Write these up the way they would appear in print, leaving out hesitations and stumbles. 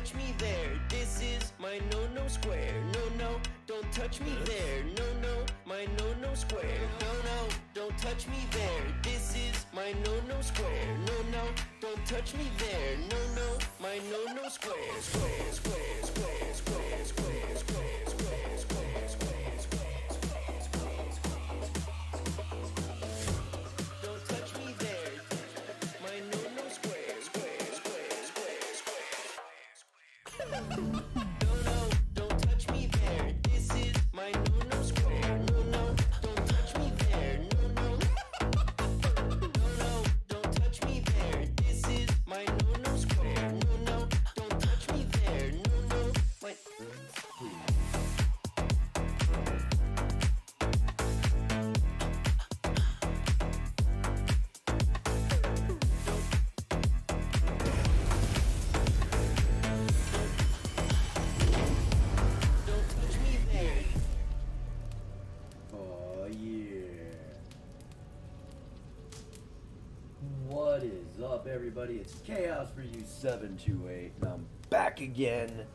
touch me there. This is my no-no square. No, don't touch me there. No, my no-no square. No, don't touch me there. This is my no-no square. No, don't touch me there. No, my no-no square. Square, square, square, square, square, square, square, square, square, square, square, square, square. Don't touch me there. My no-no square. Square, square, square, square, square. No, don't touch me there. This is my no-no square. No, don't touch me there. No, don't touch me there. This is my no-no square. No, don't touch me there. No, my. Don't touch me there. Oh yeah. What is up, everybody? It's Chaos for You 728, and I'm back again.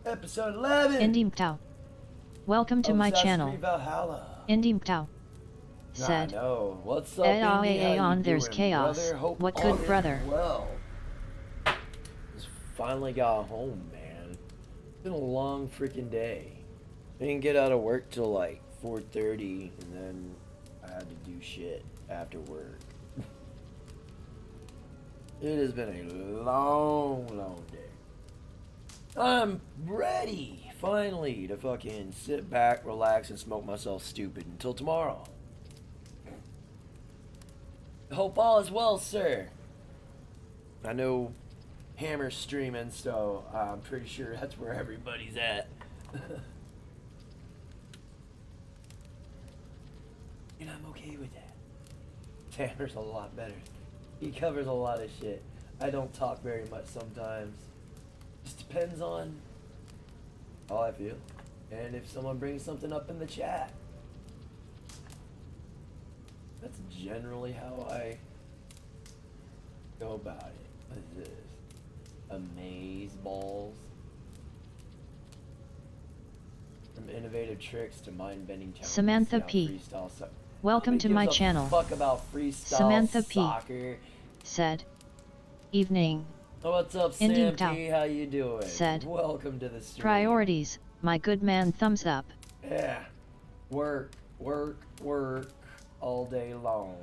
Episode 11. Indim Tao. Welcome to of my Assassin's channel. Creed Valhalla. Indim Tao. Said. I know. What's up, Eh, Indy? ah, How eh, you on, there's doing, chaos. brother? Hope What all good is brother? Well, just finally got home, man. Been a long freaking day. I didn't get out of work till like 4:30, and then I had to do shit after work. It has been a long day. I'm ready, finally, to fucking sit back, relax, and smoke myself stupid until tomorrow. Hope all is well, sir. I know Hammer's streaming, so I'm pretty sure that's where everybody's at. And I'm okay with that. Hammer's a lot better. He covers a lot of shit. I don't talk very much sometimes. Just depends on how I feel. And if someone brings something up in the chat. That's generally how I go about it. What is this? Amaze balls. From innovative tricks to mind-bending challenges. Samantha See how P. freestyle so- Welcome Nobody to my gives a channel. Fuck about freestyle Samantha P. soccer. Said. Evening. Oh, what's up, Indim Sam Tao. P? How you doing? Said. Welcome to the stream. Priorities. My good man, thumbs up. Yeah. Work, work, work all day long.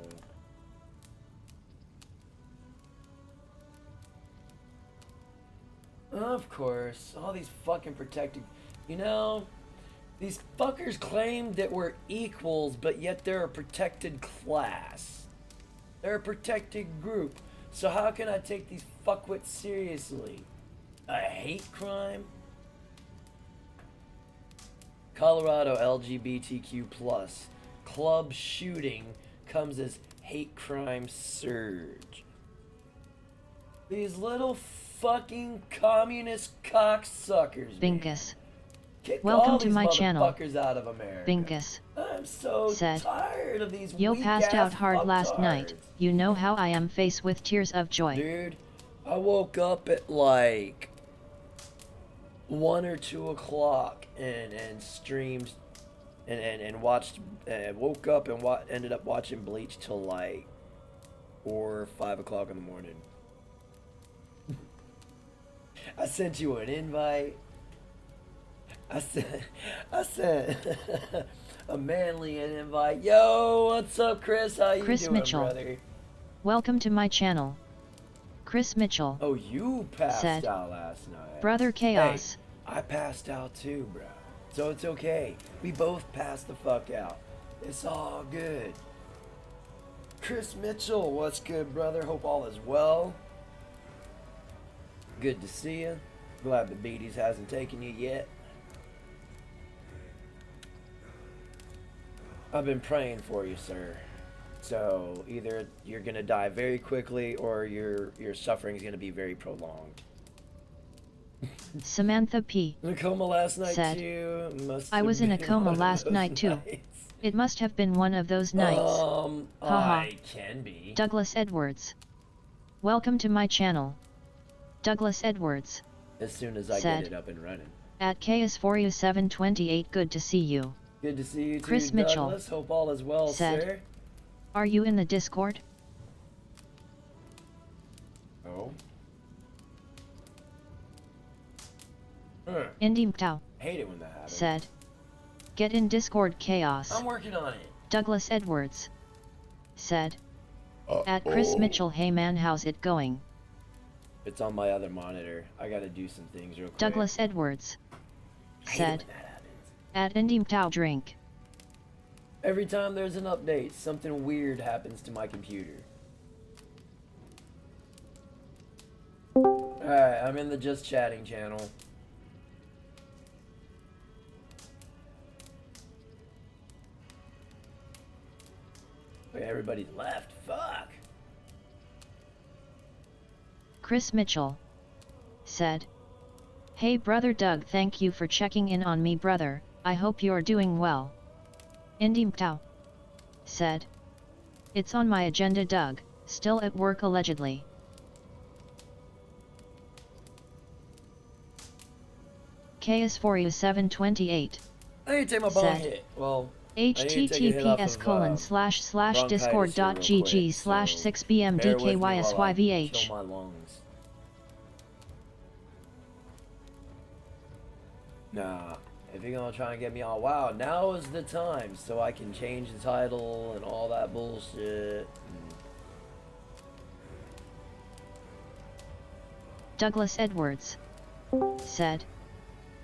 Of course, all these fucking protected. You know, these fuckers claim that we're equals, but yet they're a protected class. They're a protected group. So how can I take these fuckwits seriously? A hate crime? Colorado LGBTQ plus club shooting comes as hate crime surge. These little fucking communist cocksuckers. man. Bingus. Kick Welcome all to these my channel. motherfuckers out of America. Bingus. I'm so Said. tired of these Yo passed out weak-ass hard last fucktards. night. You know how I am faced with tears of joy. Dude, I woke up at like 1 or 2 o'clock and streamed and watched, woke up and ended up watching Bleach till like 4 or 5 o'clock in the morning. I sent you an invite. I sent a manly invite. Yo, what's up, Chris? How you Chris doing, Mitchell. brother? Welcome to my channel. Chris Mitchell. Oh, you passed Said. out last night. Brother Chaos. Hey, I passed out too, bro. So it's okay. We both passed the fuck out. It's all good. Chris Mitchell, what's good, brother? Hope all is well. Good to see you. Glad the beaties hasn't taken you yet. I've been praying for you, sir. So either you're gonna die very quickly, or your suffering is gonna be very prolonged. Samantha P. In a coma last night Said. too. I was in a coma last night too. It must have been one of those nights. Haha. I can be. Douglas Edwards. Welcome to my channel. Douglas Edwards. as soon as I said, get it up and running. At KS4U728, good to see you. Good to see you too, Chris Mitchell Douglas. Hope all is well, said, sir. Are you in the Discord? Oh. Indy Mtao Hate it when that happens. said, Get in Discord Chaos. I'm working on it. Douglas Edwards said, At Chris Mitchell, hey man, how's it going? It's on my other monitor. I gotta do some things real quick. Douglas Edwards I hate it said, when that happens. At Indy Mtao drink. Every time there's an update, something weird happens to my computer. Alright, I'm in the Just Chatting channel. Wait, everybody's left. Fuck! Chris Mitchell said, Hey brother Doug, thank you for checking in on me brother, I hope you're doing well. Indy Mtao said, It's on my agenda Doug, still at work allegedly. KS4U728 I need to take my bong hit. Well, https://discord.gg/6bmdkysyvh. Kill my lungs. Nah, if you're gonna try and get me on WoW, now is the time so I can change the title and all that bullshit. Douglas Edwards said,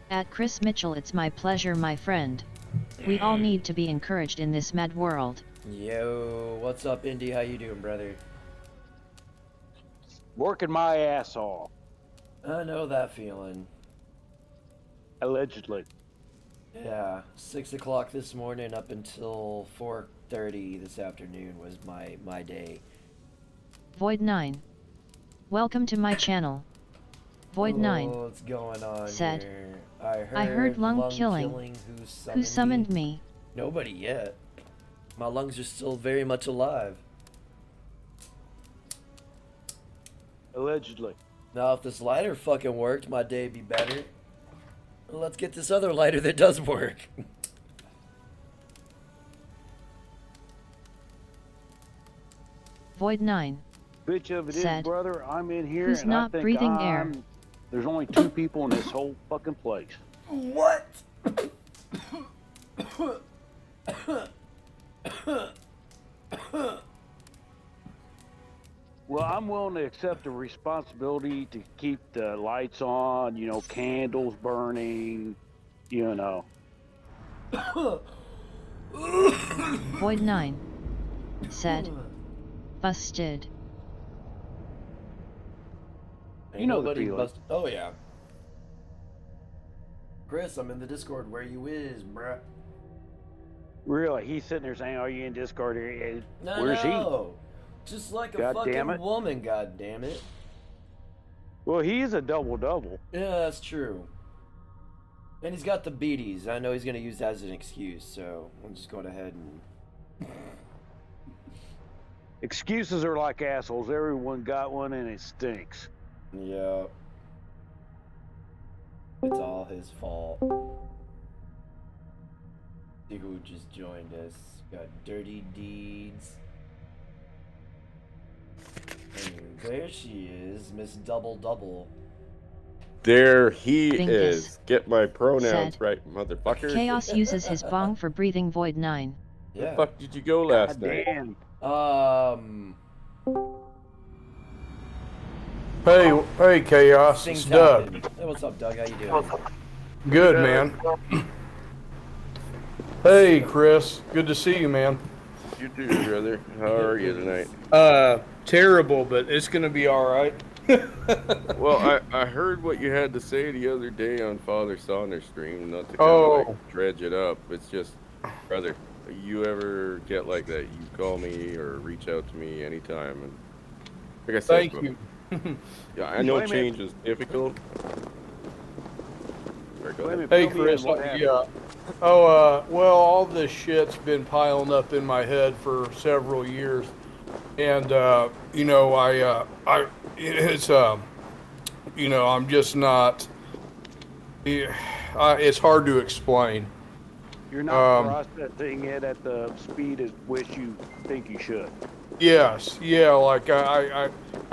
At Chris Mitchell, it's my pleasure my friend. We all need to be encouraged in this mad world. Yo, what's up, Indy? How you doing, brother? Working my ass off. I know that feeling. Allegedly. Yeah, 6 o'clock this morning up until 4:30 this afternoon was my day. Void9. Welcome to my channel. Void9. What's going on said, here? I heard lung killing. Who summoned me? Nobody yet. My lungs are still very much alive. Allegedly. Now, if this lighter fucking worked, my day'd be better. Well, let's get this other lighter that does work. Void9. Bitch of it said, is, brother. I'm in here Who's and not I think breathing air? There's only 2 people in this whole fucking place. What? Well, I'm willing to accept the responsibility to keep the lights on, you know, candles burning, you know. Void9 said, Busted. You know the Nobody feeling. busted. Oh yeah. Chris, I'm in the Discord. Where you is, bruh? Really, he's sitting there saying, "Are you in Discord?" No, Where's no. Just like a God damn fucking it. woman, god damn it. he? Well, he is a double-double. Yeah, that's true. And he's got the beaties. I know he's gonna use that as an excuse, so I'm just going ahead and Excuses are like assholes. Everyone got one, and it stinks. yeah. It's all his fault. See who just joined us. Got Dirty Deeds. And there she is, Miss Double Double. There he Bingus is. Get my pronouns said, right, motherfucker. Chaos uses his bong for breathing. Void9. Where Yeah. the fuck did you go last God night? damn. Hey, Chaos, Things it's Doug. happen. Hey, what's up, Doug? How you doing? Good, man. Hey, Chris, good to see you, man. You too, brother. How are you tonight? Terrible, but it's gonna be all right. Well, I heard what you had to say the other day on Father Saunders' stream. Not to kind of like dredge it up. It's just, brother, you ever get like that, you call me or reach out to me anytime. And like I said, Thank bro, you. yeah, I know Blame it. change is difficult. Sorry, go Blame ahead. it. Hey, Fill me in, Chris. what happened? Yeah. Well, all this shit's been piling up in my head for several years, and you know, it's I'm just not. It's hard to explain. You're not processing it at the speed at which you think you should. Yes, yeah. Like I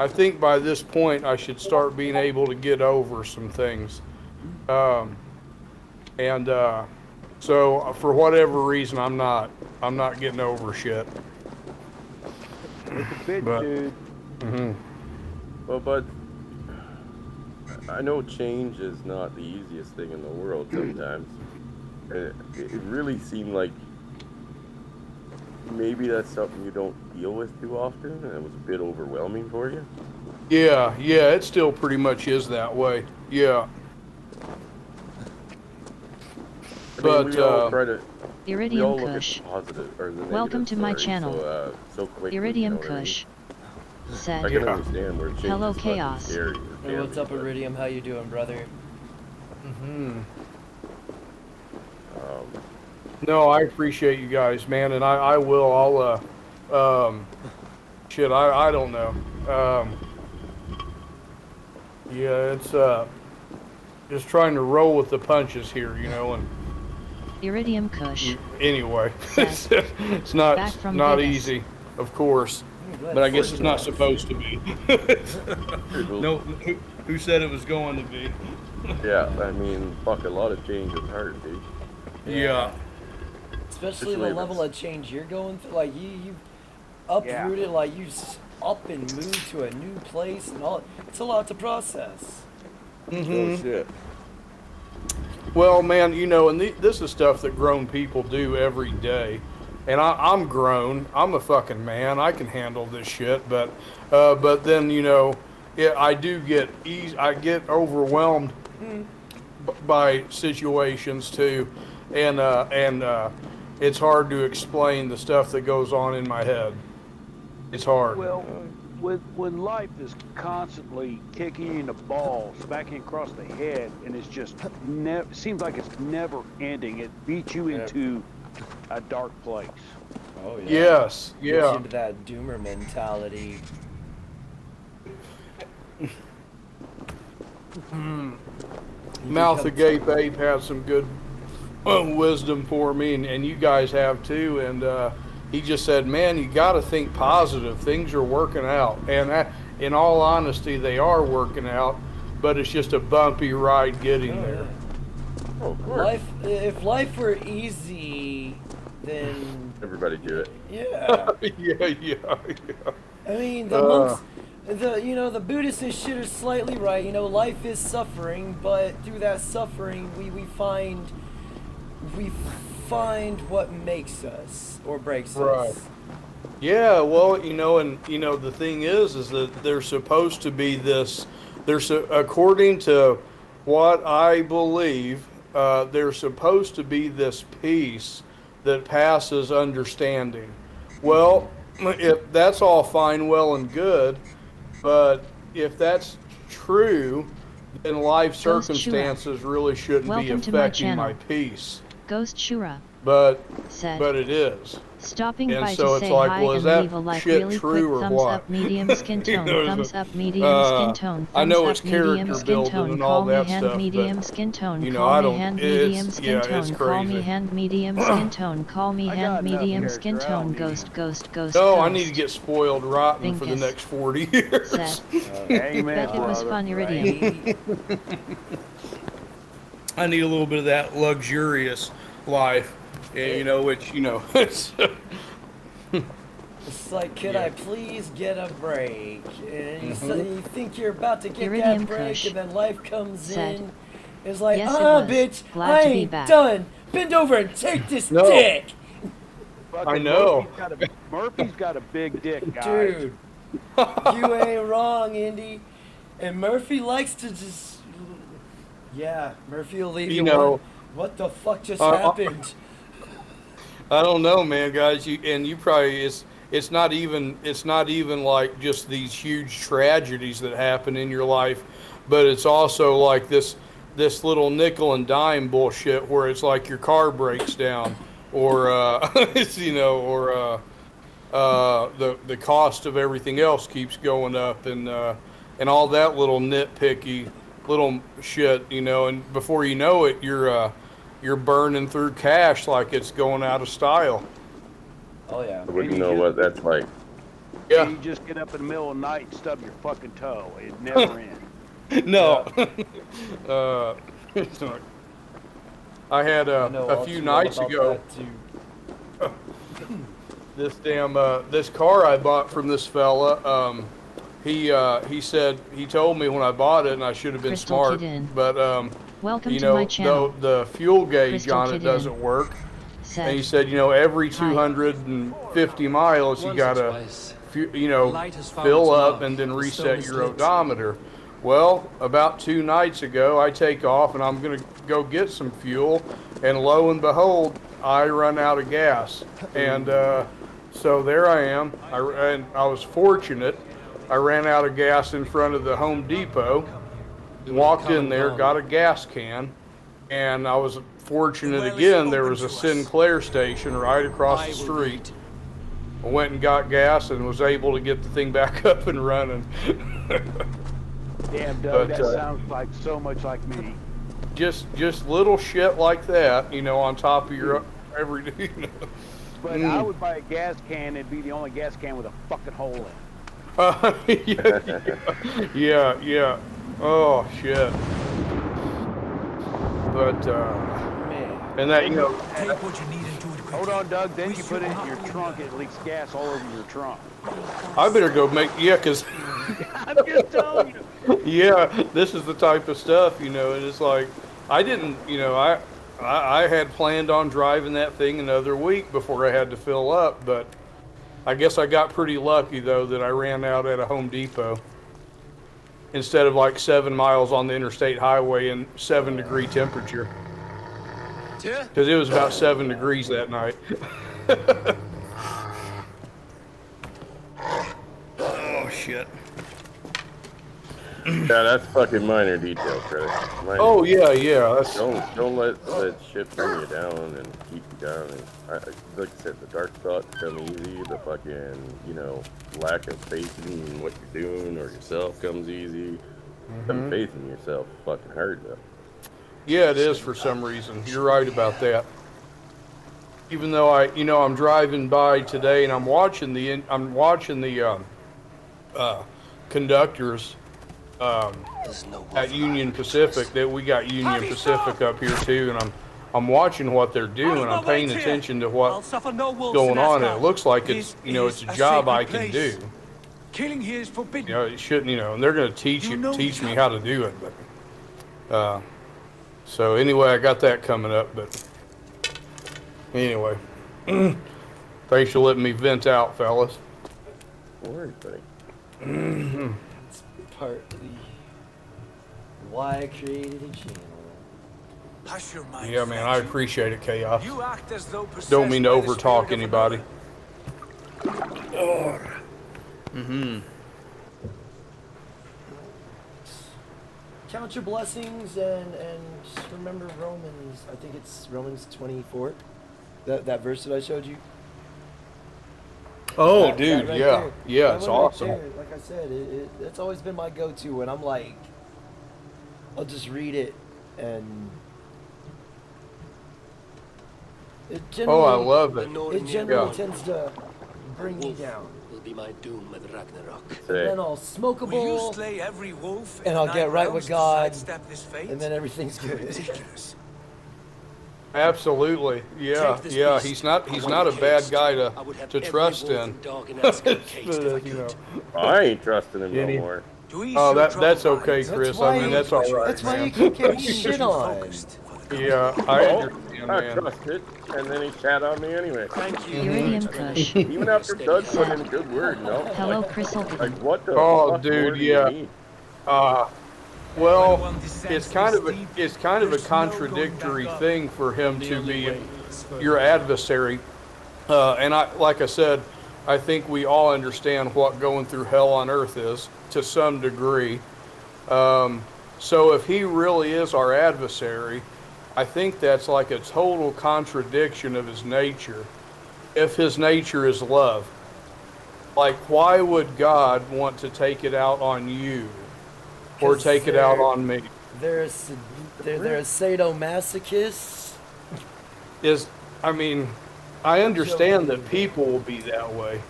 think by this point I should start being able to get over some things, and so for whatever reason I'm not getting over shit. It's a bitch, But- dude. Hmm. Well, but I know change is not the easiest thing in the world sometimes. It really seemed like maybe that's something you don't deal with too often, and it was a bit overwhelming for you. Yeah, it still pretty much is that way. Yeah. I mean, But we all try to. We all Iridium look Kush. at positive or the Welcome to negative my stories channel. so quickly. Iridium you know what I mean? Kush. I Said, can Yeah. understand where change Hello, is fucking Chaos. scary or Hey, what's up, scary, but, Iridium? How you doing, brother? Mhm. um, No, I appreciate you guys, man, and I will. Shit, I don't know. Yeah, it's just trying to roll with the punches here, and Iridium Kush. anyway, Said, it's not back from not Vegas. easy, of course, but I guess it's not supposed to be. No, who said it was going to be? yeah, I mean, fuck, a lot of change is hard, dude. Yeah. Especially the Especially level of change you're going through. Like you uprooted, like you up and moved to a new place and all. It's a lot to process. Oh shit. Well, man, and this is stuff that grown people do every day. And I'm grown. I'm a fucking man. I can handle this shit. But then, I do get I get overwhelmed by situations too, and it's hard to explain the stuff that goes on in my head. It's hard. Well, when life is constantly kicking you in the balls, smacking across the head, and it's just seems like it's never ending. It beats you into a dark place. Oh yeah. Yes. Gets you Yeah. into that doomer mentality. Mouth Agape Ape has some good wisdom for me, and you guys have too. And he just said, "Man, you got to think positive. Things are working out." And in all honesty, they are working out, but it's just a bumpy ride getting there. Oh, of course. If life were easy, then Everybody do it. yeah. Yeah. I mean, the monks, the Buddhists and shit are slightly right. Life is suffering, but through that suffering, we find what makes us or breaks Right. us. Yeah, well, and the thing is that there's supposed to be this. According to what I believe, there's supposed to be this peace that passes understanding. Well, if that's all fine, well, and good, but if that's true, then life Ghost Shura. circumstances really shouldn't be Welcome to my affecting channel. my peace. Ghost Shura. But Said, it is. stopping And by so to it's say like, hi well, is and that leave a like shit really true quick or thumbs what? up medium skin tone thumbs up medium uh, skin tone I thumbs know up it's medium character skin building tone and call all me that hand stuff, medium but, skin tone I call me don't- hand it's- medium skin yeah, tone it's call me crazy. hand medium skin tone call me I hand got enough medium character, skin I don't tone need ghost you. ghost ghost No, ghost I need to get spoiled rotten for the Binkus. next 40 years. said Amen. bet it was brother. fun Iridium I need a little bit of that luxurious life, which, it's, It's like, could I please get a break? And you think you're about to get Iridium that break, Kush and then life comes said, in. It's like, "Yes, it was. bitch, Glad I to be ain't back." done. Bend over and take this No. dick. Fucking I know. Murphy's got a big dick, guys. Dude, you ain't wrong, Indy. And Murphy likes to just... Yeah, Murphy will leave you, what the fuck just happened? I don't know, man, guys. You probably it's not even like just these huge tragedies that happen in your life, but it's also like this little nickel and dime bullshit where it's like your car breaks down, or the cost of everything else keeps going up, and and all that little nitpicky little shit, you know, and before you know it, you're burning through cash like it's going out of style. Oh yeah. I wouldn't know what that's like. Yeah. You just get up in the middle of the night and stub your fucking toe. It never ends. No. I had I know a all few too well nights about ago. that, too. This car I bought from this fella. He said he told me when I bought it, and I should have been Crystal smart. Kid But Welcome you to know, my channel. the fuel gauge Crystal on it Kid doesn't work. And he Said, said, you know, every Hi. 250 miles you gotta, you know, fill up and then reset your odometer. Well, about 2 nights ago, I take off and I'm gonna go get some fuel, and lo and behold, I run out of gas. And so there I am. And I was fortunate. I ran out of gas in front of the Home Depot, walked in there, got a gas can, and I was fortunate again. There was a Sinclair station right across the street. I went and got gas and was able to get the thing back up and running. Damn, Doug, But, that sounds like so much like me. just little shit like that, you know, on top of your everyday. You know. But I would buy a gas can. It'd be the only gas can with a fucking hole in it. Yeah. Oh shit. But Man. and that, you know, Take what you need and do it quickly. Hold on, Doug. Then you put it in your trunk. It leaks gas all over your trunk. I better go make, yeah, cause I'm just telling you. yeah, this is the type of stuff, you know, and it's like, I didn't, you know, I had planned on driving that thing another week before I had to fill up, but I guess I got pretty lucky though that I ran out at a Home Depot instead of like 7 miles on the interstate highway in 7-degree temperature. Because it was about 7 degrees that night. Oh shit. Yeah, that's fucking minor detail, Chris. Minor. Oh yeah, that's Don't let that shit bring you down and keep you down. And like I said, the dark thoughts come easy. The fucking, you know, lack of faith in what you're doing or yourself comes easy. Having faith in yourself is fucking hard though. yeah, it is for some reason. You're right about that. Even though I'm driving by today and I'm watching the conductors at Union Pacific. That we got Union Pacific up here too, and I'm watching what they're doing. I'm paying attention to what's going on, and it looks like it's it's a job I can do. Killing here is forbidden. You know, it shouldn't. And they're going to teach me how to do it. But so anyway, I got that coming up. But anyway, thanks for letting me vent out, fellas. Don't worry, buddy. It's partly why I created a channel. Hush your mind, Yeah, man, I Fletcher. appreciate it, Chaos. You act as though possessed Don't mean to by the overtalk spirit of anybody. another. Count your blessings and remember Romans. I think it's Romans 24. That verse that I showed you. Oh, That dude, right yeah, there. yeah, That it's one right awesome. there, like I said, it's always been my go-to when I'm like, I'll just read it and it Oh, generally, I love it. it generally Yeah. tends to bring me down. Will be my doom at Ragnarok. And Say, then I'll smoke a Will you bowl, slay every wolf and in I'll 9 get right rounds with to God, sidestep this fate? and then everything's good. Ridiculous. Absolutely, yeah, Take this yeah. beast. He's I not want a bad haste. guy I would have to every trust wolf in. and dog in Asgard caged if I You know. could. I ain't trusting him Jenny. no more. To ease Oh, your that's troubled okay, mind, Chris. why I mean, that's all right, That's why you man. keep getting keep shit you on. focused for the Yeah, I understand, I man. trusted, and then he shat on me anyway. Thank you. Iridium Kush. Even after Doug put in a good word, no? Hello, Crystal Like, Kid. what the Oh, fuck dude, more do yeah. you need? Well, it's kind of a contradictory thing for him to be your adversary. And like I said, I think we all understand what going through hell on earth is to some degree. So if he really is our adversary, I think that's like a total contradiction of his nature. If his nature is love, like why would God want to take it out on you? or take it out on me. They're a sadomasochist. I mean, I understand that people will be that way.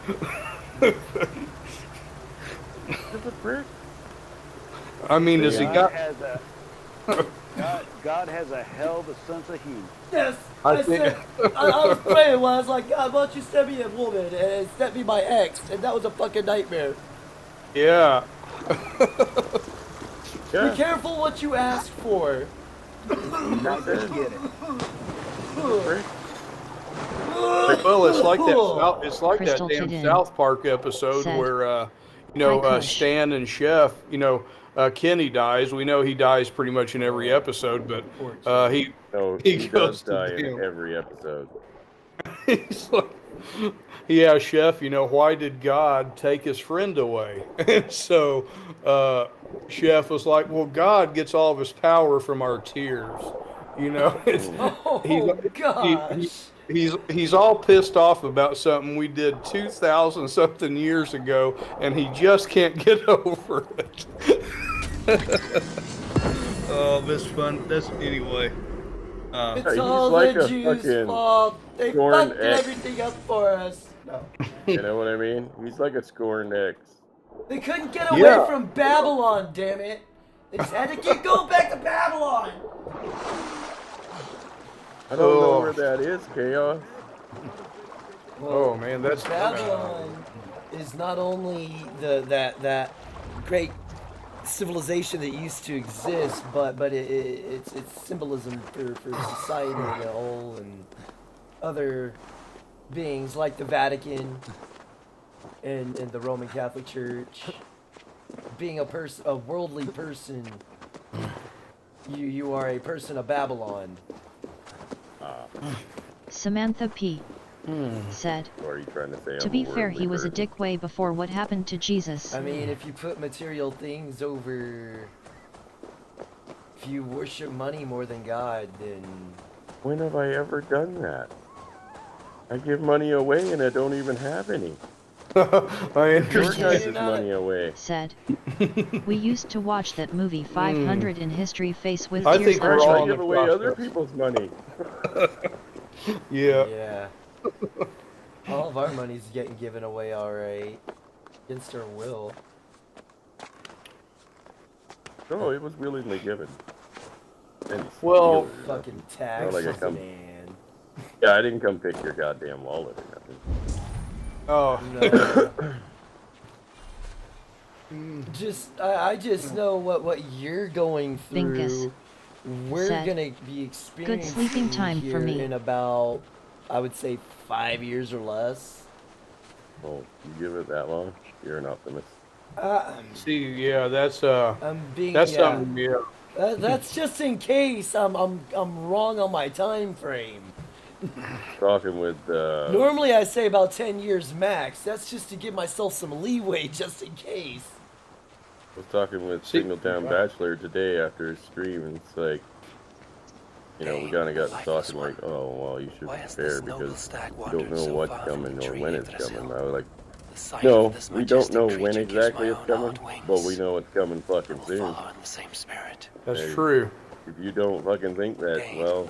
I mean, does he got? God has a hell of a sense of humor. Yes, I I think- said. I was praying when I was like, God, why don't you send me a woman and send me my ex, and that was a fucking nightmare. Yeah. Be careful what you ask for. Not gonna get it. Well, it's like that. It's like that Crystal damn Tidin South Park episode said, where, "Hi, Kush." Stan and Chef. Kenny dies. We know he dies pretty much in every episode, but he No, he he goes does die to in him. every episode. He's like, yeah, Chef. Why did God take his friend away? And so Chef was like, well, God gets all of his power from our tears. Oh gosh. He's all pissed off about something we did 2,000 something years ago, and he just can't get over it. Oh, this fun. This anyway. It's He's all like the a Jews' fucking fault. They scorned fucked ex. everything up for us. No. You know what I mean? He's like a scorned ex. They couldn't get away Yeah. from Babylon, damn it. They just had to keep going back to Babylon. I don't know Oh. where that is, Chaos. Oh man, that's Babylon is not only that great civilization that used to exist, but it's symbolism for society as a whole and other beings like the Vatican and the Roman Catholic Church. Being a worldly person, you are a person of Babylon. Samantha P. said, Or are you trying to say to I'm be a fair, worldly he was a person? dick way before what happened to Jesus. I mean, if you put material things over, if you worship money more than God, then When have I ever done that? I give money away and I don't even have any. I Your understand. guys' You're not- money away. said, we used to watch that movie 500 in History Face with I tears think Why we're do all I on give the away other process. people's money? Yeah. yeah. All of our money's getting given away, alright. Against our will. No, it was willingly given. And Well- stealing. Fucking tax Not like I come- man. Yeah, I didn't come pick your goddamn wallet or nothing. Oh. No. I just know what you're going through. Binkus We're said, gonna be experiencing sleeping time for here me." in about, I would say, 5 years or less. Oh, you give it that long? You're an optimist. See, yeah, that's I'm being that's yeah. something. Yeah. That's just in case I'm wrong on my time frame. Talking with Normally I say about 10 years max. That's just to give myself some leeway just in case. I was talking with See- Singletown Bachelor today after his stream, and it's like, we kind of got talking like, oh, well, you should prepare because you don't know what's coming or when it's coming. I was like, no, we don't know when exactly it's coming, but we know it's coming fucking soon. That's Hey. true. If you don't fucking think that, well,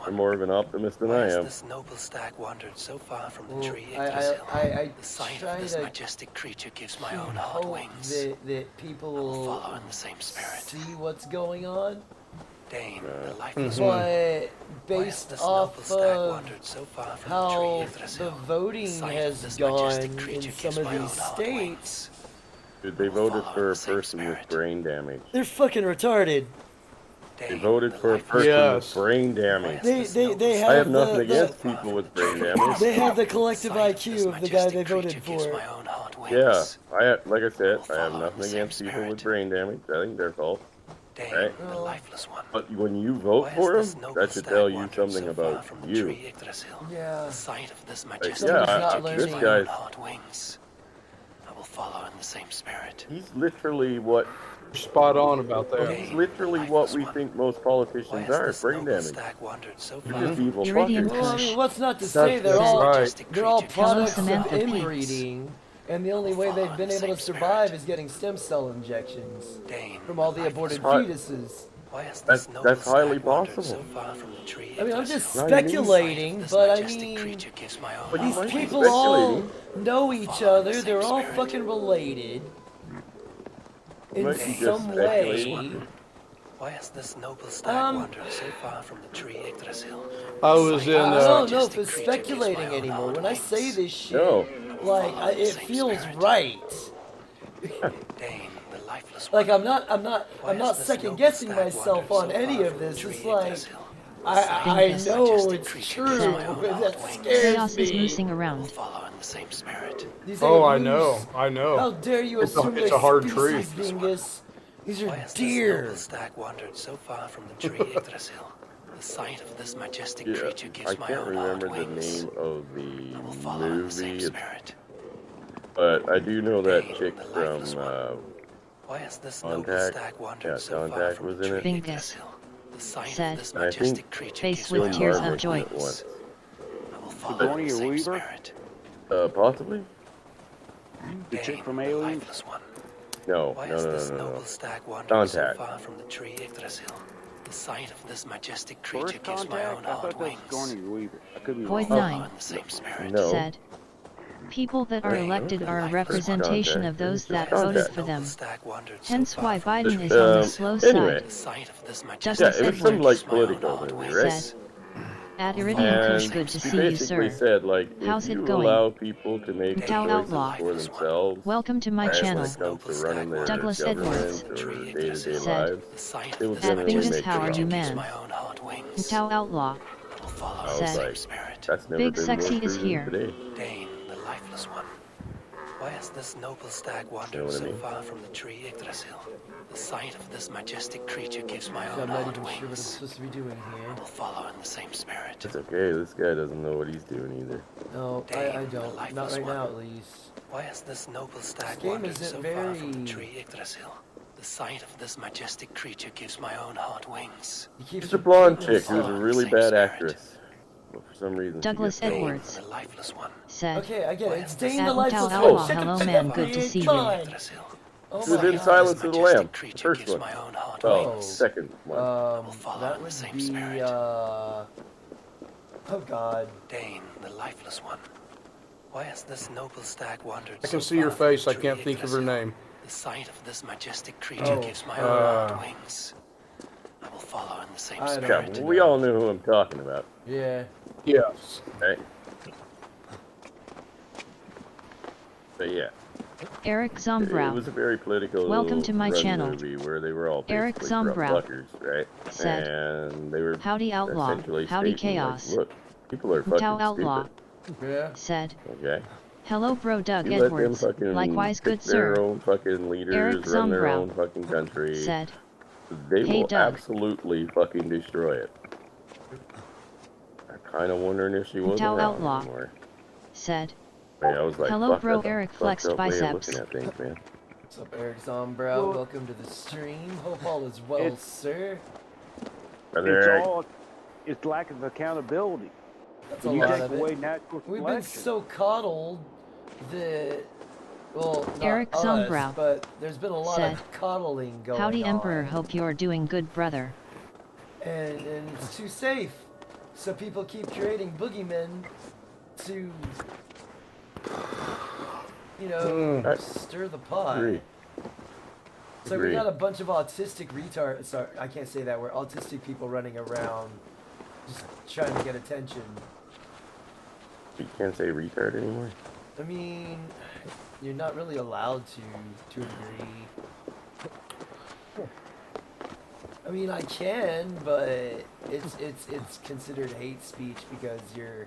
you're more of an optimist than I am. This noble stag wandered so far from the Well, tree I the sight try of this to majestic creature gives my own heart hope wings. that people I will will follow in the same spirit. see what's going on. Dane, the lifeless But one. Why has based this noble off stag of wandered so far from the how tree Yggdrasil? the voting Sight of has this gone majestic in creature some gives of my these own heart states, wings. Dude, they voted for a person with brain damage. they're fucking retarded. They Dane, voted the for a lifeless person Yes. with brain damage. They I have have nothing the against people with brain damage. they have the collective Sight of this IQ of the guy they majestic voted creature gives for. my own heart wings. Yeah, like I said, I have Follow nothing the same against people with spirit. brain damage. I think they're fault. Dane, Right. the lifeless one. But when you vote Why has for this them, noble that should stag tell you wandered something so far about from the you. tree Yggdrasil? Yeah. The sight of this Like, majestic yeah, Somebody's not creature gives learning. my own This guy's- heart wings. I will follow in the same spirit. He's literally what Spot on about that. he's literally what we think most Why politicians has are, this brain noble damage. stag wandered so They're far just from evil Iridium fuckers. Well, I Kush mean, what's not to That's say they're all right. they're all creature gives my products Hello, of Samantha P. inbreeding. And the only way they've been able to survive is getting stem cell injections Dane, from all the aborted Why- fetuses. why has That's- this noble that's highly stag wandered possible. so far from the tree I mean, I'm Yggdrasil? just Not even speculating, This but I majestic mean, creature gives my own But you these might be people all speculating. know each other. They're all fucking related in Might be just some way. speculating. Why has this noble stag wandered so far from the tree Yggdrasil? I was in. I don't know if Majestic it's creature gives speculating my own anymore. hard When I wings. say this shit, No. like it Same feels spirit. right. Dane, the lifeless Like one. I'm not second guessing myself on any of this. It's like I know it's true, but that Chaos scares is me. moosing around. Follow in the same spirit. These Oh, ain't I know. moose. I know. How dare you It's a- assume it's they're a hard species, tree. dingus? These Why are has this deer. noble stag wandered so far from the tree Yggdrasil? The sight of this majestic Yeah, creature gives I my can't own hard remember the wings. name of I will the follow in the same movie, spirit. but I do know that Dane, chick the from lifeless one. Why has this noble Contact. stag wandered Yeah, so far Contact from was the in tree it. Bingus. Yggdrasil? The sight Said. of this And I majestic think creature Face gives with my tears own of hard joy. wings. I will follow Sigourney in the same Weaver? spirit. Possibly? The chick Dane, from the Alien? lifeless one. No, Why no, has no, this no, no, noble no. stag wandered Contact. so far from the tree Yggdrasil? The sight of this majestic First creature gives my own Contact? I hard thought that was wings. Sigourney Weaver. I could be Void wrong. Follow 9 in the same spirit. No. said. People that are Dane, elected the are a lifeless representation Contact. of those It's that just voted Contact. for them. Noble stag wandered so Hence far why from the Biden tree is on the Um, slow anyway. The side. sight of this Yeah, Douglas majestic it was Edwards. some like gives my own political hard movie, wings. right? Said. At Iridium And Kush, good to he see you, basically sir. said, like, How's if it you going? allow people to make Tao choices Outlaw. for themselves, Welcome to my right, channel. when it comes to running their Douglas government Edwards. or day-to-day Said. lives, The sight they of will this At generally Bingus, make how are the you, wrong man? my own hard wings. Tao Outlaw. I will follow I in was the Said. same like, spirit. that's never Big been Sexy more is true than here. today. Dane, the lifeless one. Why has this noble stag wandered what I so mean? far from the tree Yggdrasil? The sight of this majestic creature gives my So own I'm not hard even sure what I'm wings. supposed to be doing I here. will follow in the same spirit. It's okay, this guy doesn't know what he's doing either. No, I don't. Not right now, at least. Why has this noble stag This game wandered isn't so far from the very- tree Yggdrasil? The sight of this majestic creature gives my own hard wings. He keeps She's a blonde repeating chick who's a himself. really Same bad spirit. actress. But for some reason, Douglas she gets killed. Edwards. The lifeless one. Said. Okay, I get it. It's Dane At the Lifeless Tao One. Outlaw, Shut the hello fuck man, up, good to man. see Come you. on. Yggdrasil. Oh She was my in God. Silence of the Majestic Lamb, the creature first gives one. my own hard Oh. wings. Second one. follow That in the would same be, spirit. oh God. Dane, the lifeless one. Why has this noble stag wandered I can so see your far from face. the I can't tree think of her Yggdrasil? name. The sight of this majestic creature Oh, gives my own hard wings. I will follow in the same I don't spirit. Yeah, need to we know. all know who I'm talking about, Yeah. Yes. right? But yeah, Eric it Zombrow. was a very political Welcome to my run channel. movie where they were all Eric basically corrupt Zombrow fuckers, right? said. And they were Howdy Outlaw. essentially Howdy stating, like, Chaos. look, people are fucking Tao Outlaw. stupid, Yeah. Said. okay? Hello bro Doug You let them Edwards. fucking Likewise pick good their sir. own fucking leaders, Eric run their Zombrow own fucking country. Said. They Hey, will Doug. absolutely fucking destroy it. I'm kind of wondering if she wasn't Tao wrong Outlaw. anymore. Said. I mean, I was like, Hello, fuck, bro, that's a Eric fucked flexed up way of biceps. looking at things, man. What's up, Eric Zombrow? Welcome to the stream. Hope all is well, It's- sir. Brother It's Eric, all, it's lack of accountability. That's a You lot take of away it. natural We've been selection. so coddled that, well, not Eric us, Zombrow but there's been a lot said. of coddling going Howdy on. Emperor, hope you're doing good brother. And it's too safe. So people keep creating boogeymen to, you know, I stir the pot. agree. So we Agree. got a bunch of autistic retards. Sorry, I can't say that. We're autistic people running around, just trying to get attention. You can't say retard anymore. I mean, you're not really allowed to a degree. I mean, I can, but it's considered hate speech because you're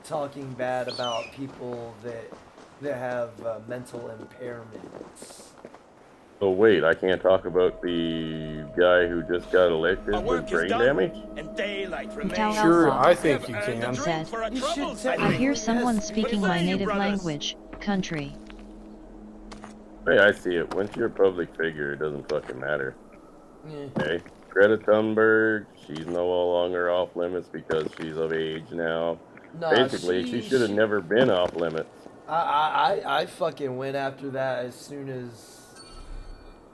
talking bad about people that have mental impairments. Oh wait, I can't talk about the guy who just got elected Our with work is brain done, damage. and daylight Tao remains. Sure, Outlaw I think you Have earned a can. drink Said. for our You should troubles, take- I I think. hear someone Yes, speaking what my say you, native brothers? language, country. Hey, I see it. Once you're a public figure, it doesn't fucking matter. Yeah. Okay, Greta Thunberg, she's no longer off limits because she's of age now. Nah, Basically, she should have never been off limits. I fucking went after that as soon as,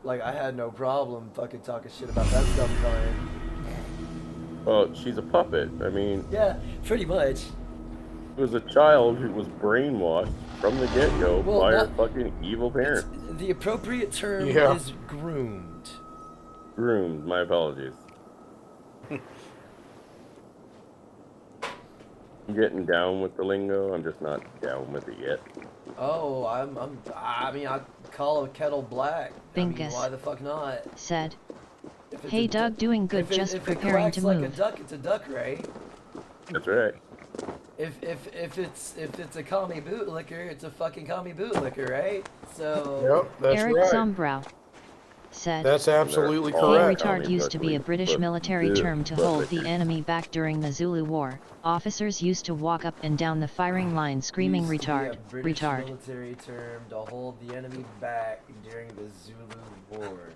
like, I had no problem fucking talking shit about that stuff coming. Well, she's a puppet. I mean, Yeah, pretty much. it was a child who was brainwashed from the get-go Well, by her not- fucking evil parents. The appropriate term Yeah. is groomed. Groomed. My apologies. I'm getting down with the lingo. I'm just not down with it yet. Oh, I mean, I call a kettle black. I mean, Bingus. why the fuck not? Said, If it's hey a Doug, doing good, if it- just if it preparing quacks to like move. a duck, it's a duck, right? That's right. If it's a commie bootlicker, it's a fucking commie bootlicker, right? So Yep, that's Eric right. Zombrow said, That's absolutely They're hey, all correct. retard used to be a British But- military yeah, term to but- hold the enemy back during the Zulu War. Officers used to walk up and down the firing line screaming used to be retard, a British retard. military term to hold the enemy back during the Zulu War.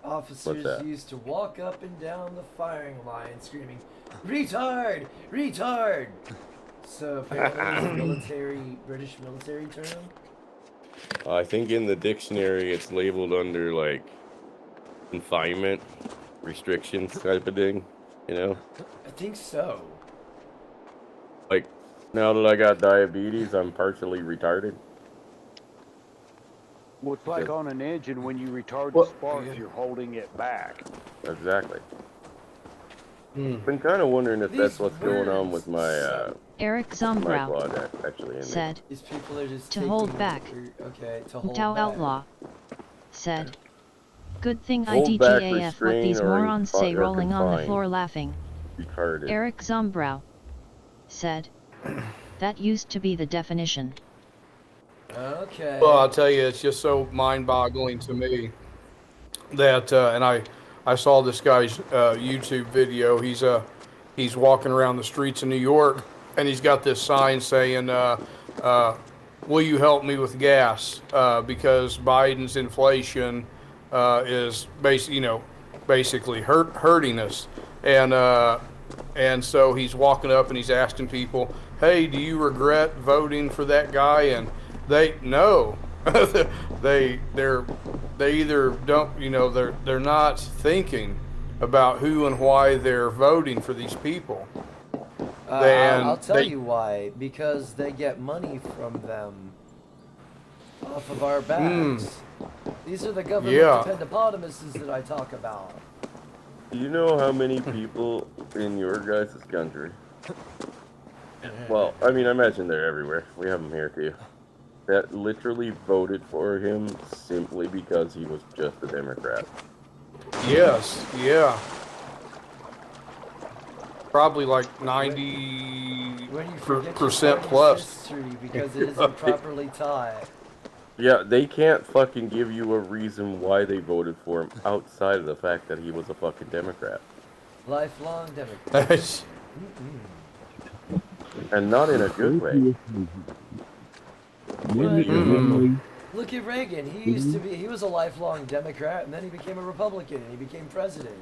Officers that? used to walk up and down the firing line screaming, "Retard! Retard!" So apparently it's a British military term. I think in the dictionary it's labeled under like confinement, restrictions type of thing. You know, I think so. like now that I got diabetes, I'm partially retarded. Well, it's like on an engine when you retard the Well, spark, yeah. you're holding it back. Exactly. Hmm. Been kind of wondering if that's These what's going on with my words Eric my Zombrow quad actually. In said, These people are just To hold taking- back. Okay, to hold Tao back. Outlaw said, good thing Hold back, IDGAF what these restrain, or morons say or rolling on the confine. floor laughing. retarded. Eric Zombrow said, that used to be the definition. Okay. Well, I'll tell you, it's just so mind-boggling to me that, and I saw this guy's YouTube video. He's walking around the streets of New York, and he's got this sign saying, "Will you help me with gas?" Because Biden's inflation is basically hurting us, and so he's walking up and he's asking people, "Hey, do you regret voting for that guy?" And they no, they either don't, they're not thinking about who and why they're voting for these people. I'll tell they- you why. Because they get money from them off of our backs. These are the government Yeah. dependopotamuses that I talk about. Do you know how many people in your guys' country? Well, I mean, I imagine they're everywhere. We have them here too. That literally voted for him simply because he was just a Democrat. Yes, yeah. Probably like 90% When you forget your fucking plus. history because it isn't properly taught. Yeah, they can't fucking give you a reason why they voted for him outside of the fact that he was a fucking Democrat. Lifelong Democrat. And not in a good way. Look at Reagan. He was a lifelong Democrat, and then he became a Republican, and he became president.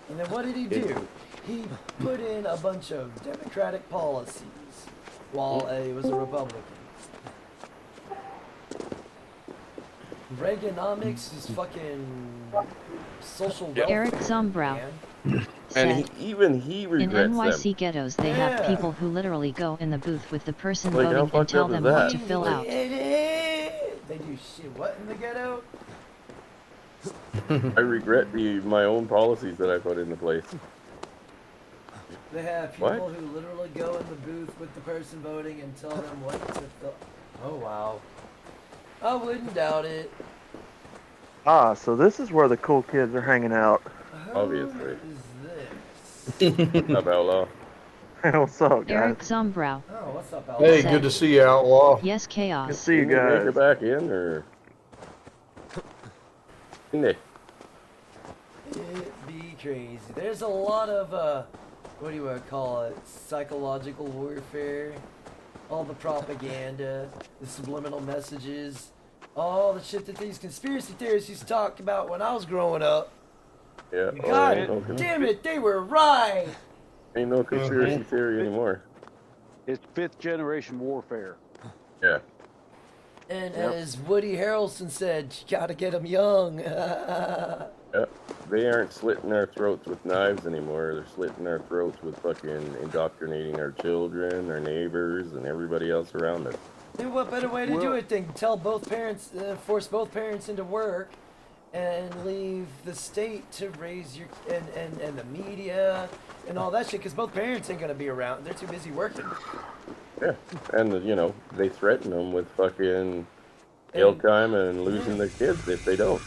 And then what did he do? He put in a bunch of Democratic policies while he was a Republican. Reaganomics is fucking social welfare. Eric Zombrow man. said, And he in regrets NYC them. ghettos they have Yeah. people who literally go in the booth with the person Like, how voting and fucked tell up is them what that? to fill out. They do shit. What in the ghetto? I regret my own policies that I put into place. They have people What? who literally go in the booth with the person voting and tell them what to fill. Oh wow. I wouldn't doubt it. Ah, so this is where the cool kids are hanging out. Who Obviously. is this? Up outlaw. What's up, guys? Eric Zombrow, Oh, what's up, Al? Hey, Said- good to see you, Outlaw. yes Good to chaos. see you Can make guys. it back in, or? Can they? It'd be crazy. There's a lot of what do you want to call it? Psychological warfare. All the propaganda, the subliminal messages, all the shit that these conspiracy theorists used to talk about when I was growing up. Yeah. God ain't no, damn it, they were right. ain't no conspiracy theory anymore. It's fifth generation warfare. Yeah. And as Woody Harrelson said, you gotta get them young. Yeah, they aren't slitting our throats with knives anymore. They're slitting our throats with fucking indoctrinating our children, our neighbors, and everybody else around us. And what better way to do it than tell both parents, force both parents into work, and leave the state to raise your and the media and all that shit? Because both parents ain't gonna be around. They're too busy working. Yeah, and you know they threaten them with fucking jail time and losing their kids if they don't.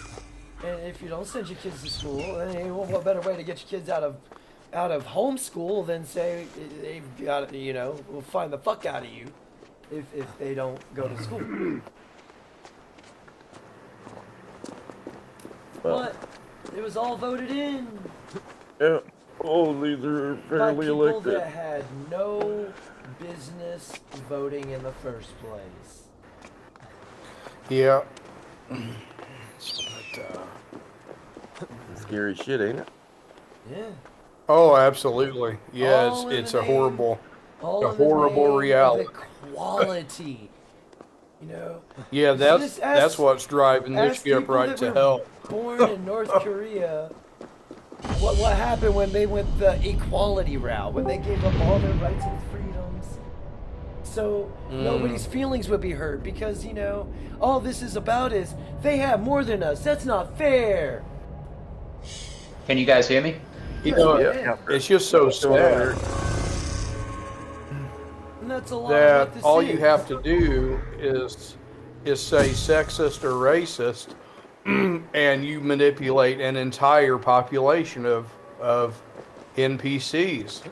And if you don't send your kids to school, then what better way to get your kids out of homeschool than say they've got, we'll find the fuck out of you if they don't go to school. But it was all voted in. Yeah. Oh, these are By fairly people elected. that had no business voting in the first place. Yeah. Scary shit, ain't it? Yeah. Oh, absolutely. Yeah, All in it's the a name- horrible, All a in the horrible name of reality. equality. Yeah, Just that's what's driving this ask ship people right that to were hell. born in North Korea. What happened when they went the equality route? When they gave up all their rights and freedoms, so nobody's feelings would be hurt because all this is about is they have more than us. That's not fair. Can you guys hear me? It's just so sad And that's a lot of that what this all is. you have to do is say sexist or racist, and you manipulate an entire population of NPCs.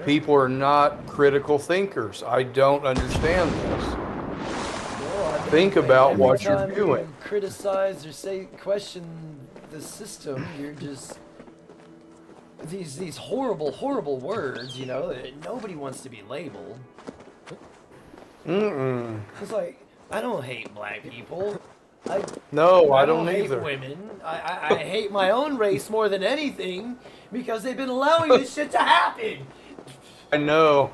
People are not critical thinkers. I don't understand this. Well, I mean, Think about every what you're time doing. You criticize or question the system. You're just these horrible words. That nobody wants to be labeled. It's like I don't hate black people. No, I don't don't hate either. women. I hate my own race more than anything because they've been allowing this shit to happen. I know.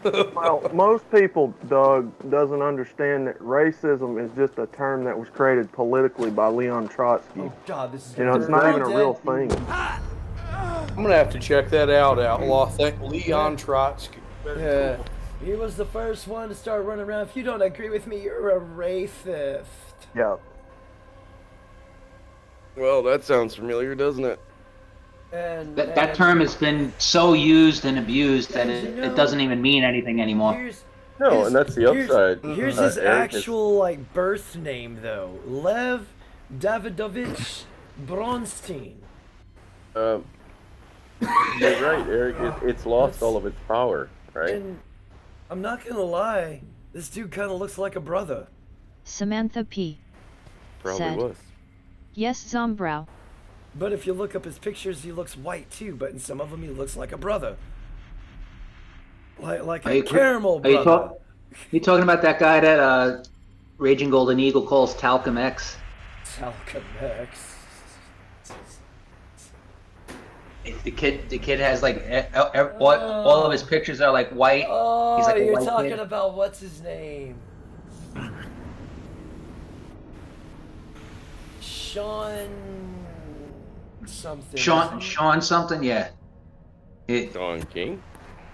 Well, most people, Doug, doesn't understand that racism is just a term that was created politically by Leon Trotsky. Oh God, this is It's not even a real thing. I'm gonna have to check that out, Outlaw. Thank Leon Trotsky. Yeah. He was the first one to start running around. If you don't agree with me, you're a racist. Yeah. Well, that sounds familiar, doesn't it? And That term has been so used and abused that As you it know- doesn't even mean anything ananymore. No, and that's the upside. Here's his Eric is- actual birth name though. Lev Davidovich Bronstein. You're right, Eric. It's lost all of its power, right? And I'm not gonna lie, this dude kind of looks like a brother. Samantha P. Probably said, was. Yes, Zombrow. But if you look up his pictures, he looks white too. But in some of them, he looks like a brother, like Are a you- caramel Are you, brother. you talking about that guy that Raging Golden Eagle calls Talcum X? Talcum X. The kid has all of his pictures are like white. Oh, He's like a you're white talking kid. about what's his name? Sean something. Sean something, yeah. Don King?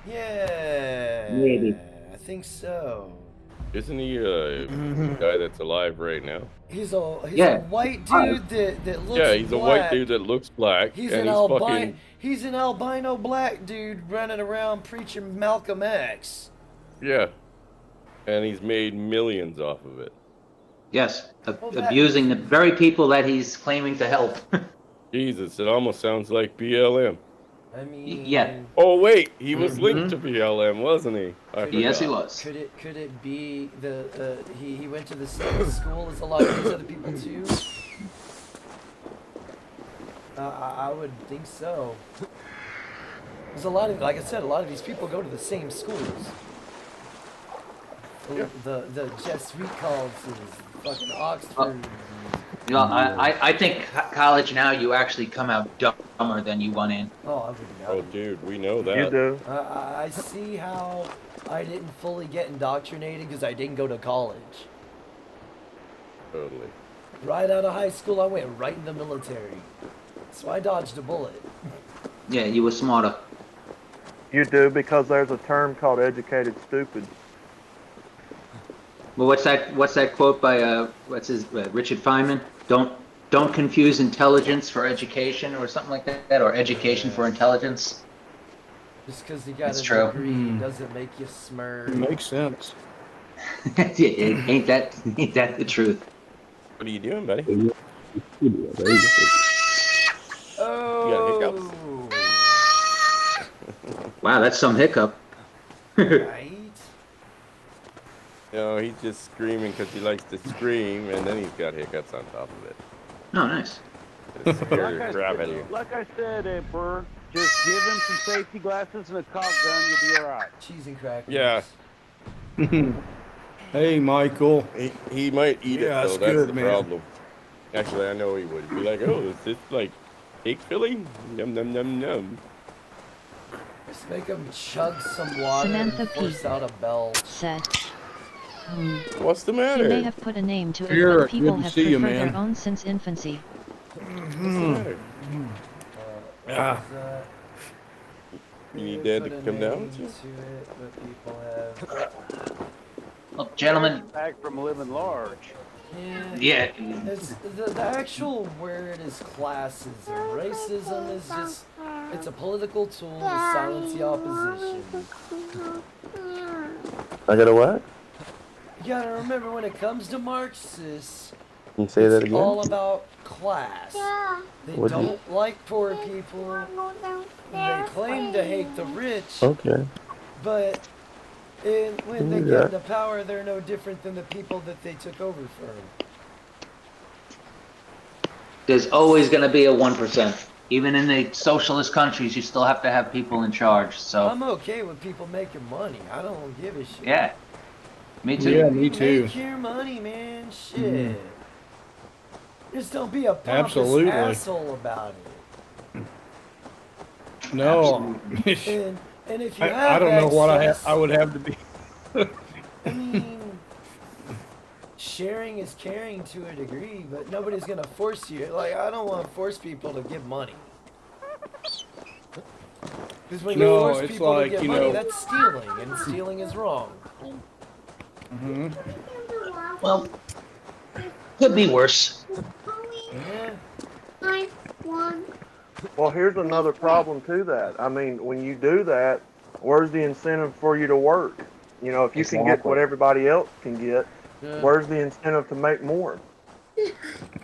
Yeah. Maybe. I think so. Isn't he a guy that's alive right now? He's a Yeah. white dude that looks Yeah, he's a white black. dude that looks black, He's and an he's fucking. He's an albino black dude running around preaching Malcolm X. Yeah. And he's made millions off of it. Yes, that- abusing the very people that he's claiming to help. Jesus, it almost sounds like BLM. I mean, Yeah. Oh wait, he was linked to BLM, wasn't he? I Yes, he forgot. was. Could it be he went to the same school as a lot of these other people too? I would think so. There's a lot of, like I said, a lot of these people go to the same schools. Yeah. The Jesuit colleges, fucking Oxford. You know, I think college now you actually come out dumber than you went in. Oh, I would Oh, know. dude, we know that. You do. I see how I didn't fully get indoctrinated because I didn't go to college. Totally. Right out of high school, I went right in the military. So I dodged a bullet. Yeah, you were smarter. You do, because there's a term called educated stupid. Well, what's that quote by Richard Feynman? Don't confuse intelligence for education, or something like that, or education for intelligence. Just because you got That's a true. degree doesn't make you smart. Makes sense. Ain't that the truth? What are you doing, buddy? Oh, Wow, that's some hiccup. right? No, he's just screaming because he likes to scream, and then he's got hiccups on top of it. Oh, nice. It's scary crap out of you. Like I said, Emperor, just give him some safety glasses and a cock gun, you'll be all right. Cheese and crackers. Yeah. Hey, Michael. He might eat it, Yeah, though. that's That's good, the man. problem. Actually, I know he would. Be like, oh, is this like cake filling? Yum, num, num, num. Just make them chug some water Samantha and force P. out a belt. Said. What's the He matter? may have put a name to it, Here, but people good to have see you, preferred man. their own since infancy. What's the matter? Ah. You need Dad to come down? Well, gentlemen. Back from living large. Yeah. It's, the actual word is classism. Racism is just, it's a political tool to silence the opposition. I got a what? You gotta remember, when it comes to Marxists, Can you say that it's again? all about class. They What do you- don't like poor people. They claim to hate the rich, Okay. but when they Yeah. get into power, they're no different than the people that they took over from. There's always going to be a 1%. Even in the socialist countries, you still have to have people in charge. So I'm okay with people making money. I don't give a shit. yeah, me too. Yeah, me too. Make your money, man. Shit. Just don't be a pompous Absolutely. asshole about it. No. And if you have I don't know what access, I would have to be. I mean, sharing is caring to a degree, but nobody's gonna force you. Like, I don't want to force people to give money. Because when you No, force it's people like, to give you money, know- that's stealing, and stealing is wrong. Well, could be worse. Yeah. Well, here's another problem to that. I mean, when you do that, where's the incentive for you to work? You know, if you can get what everybody else can get, where's the incentive to make more?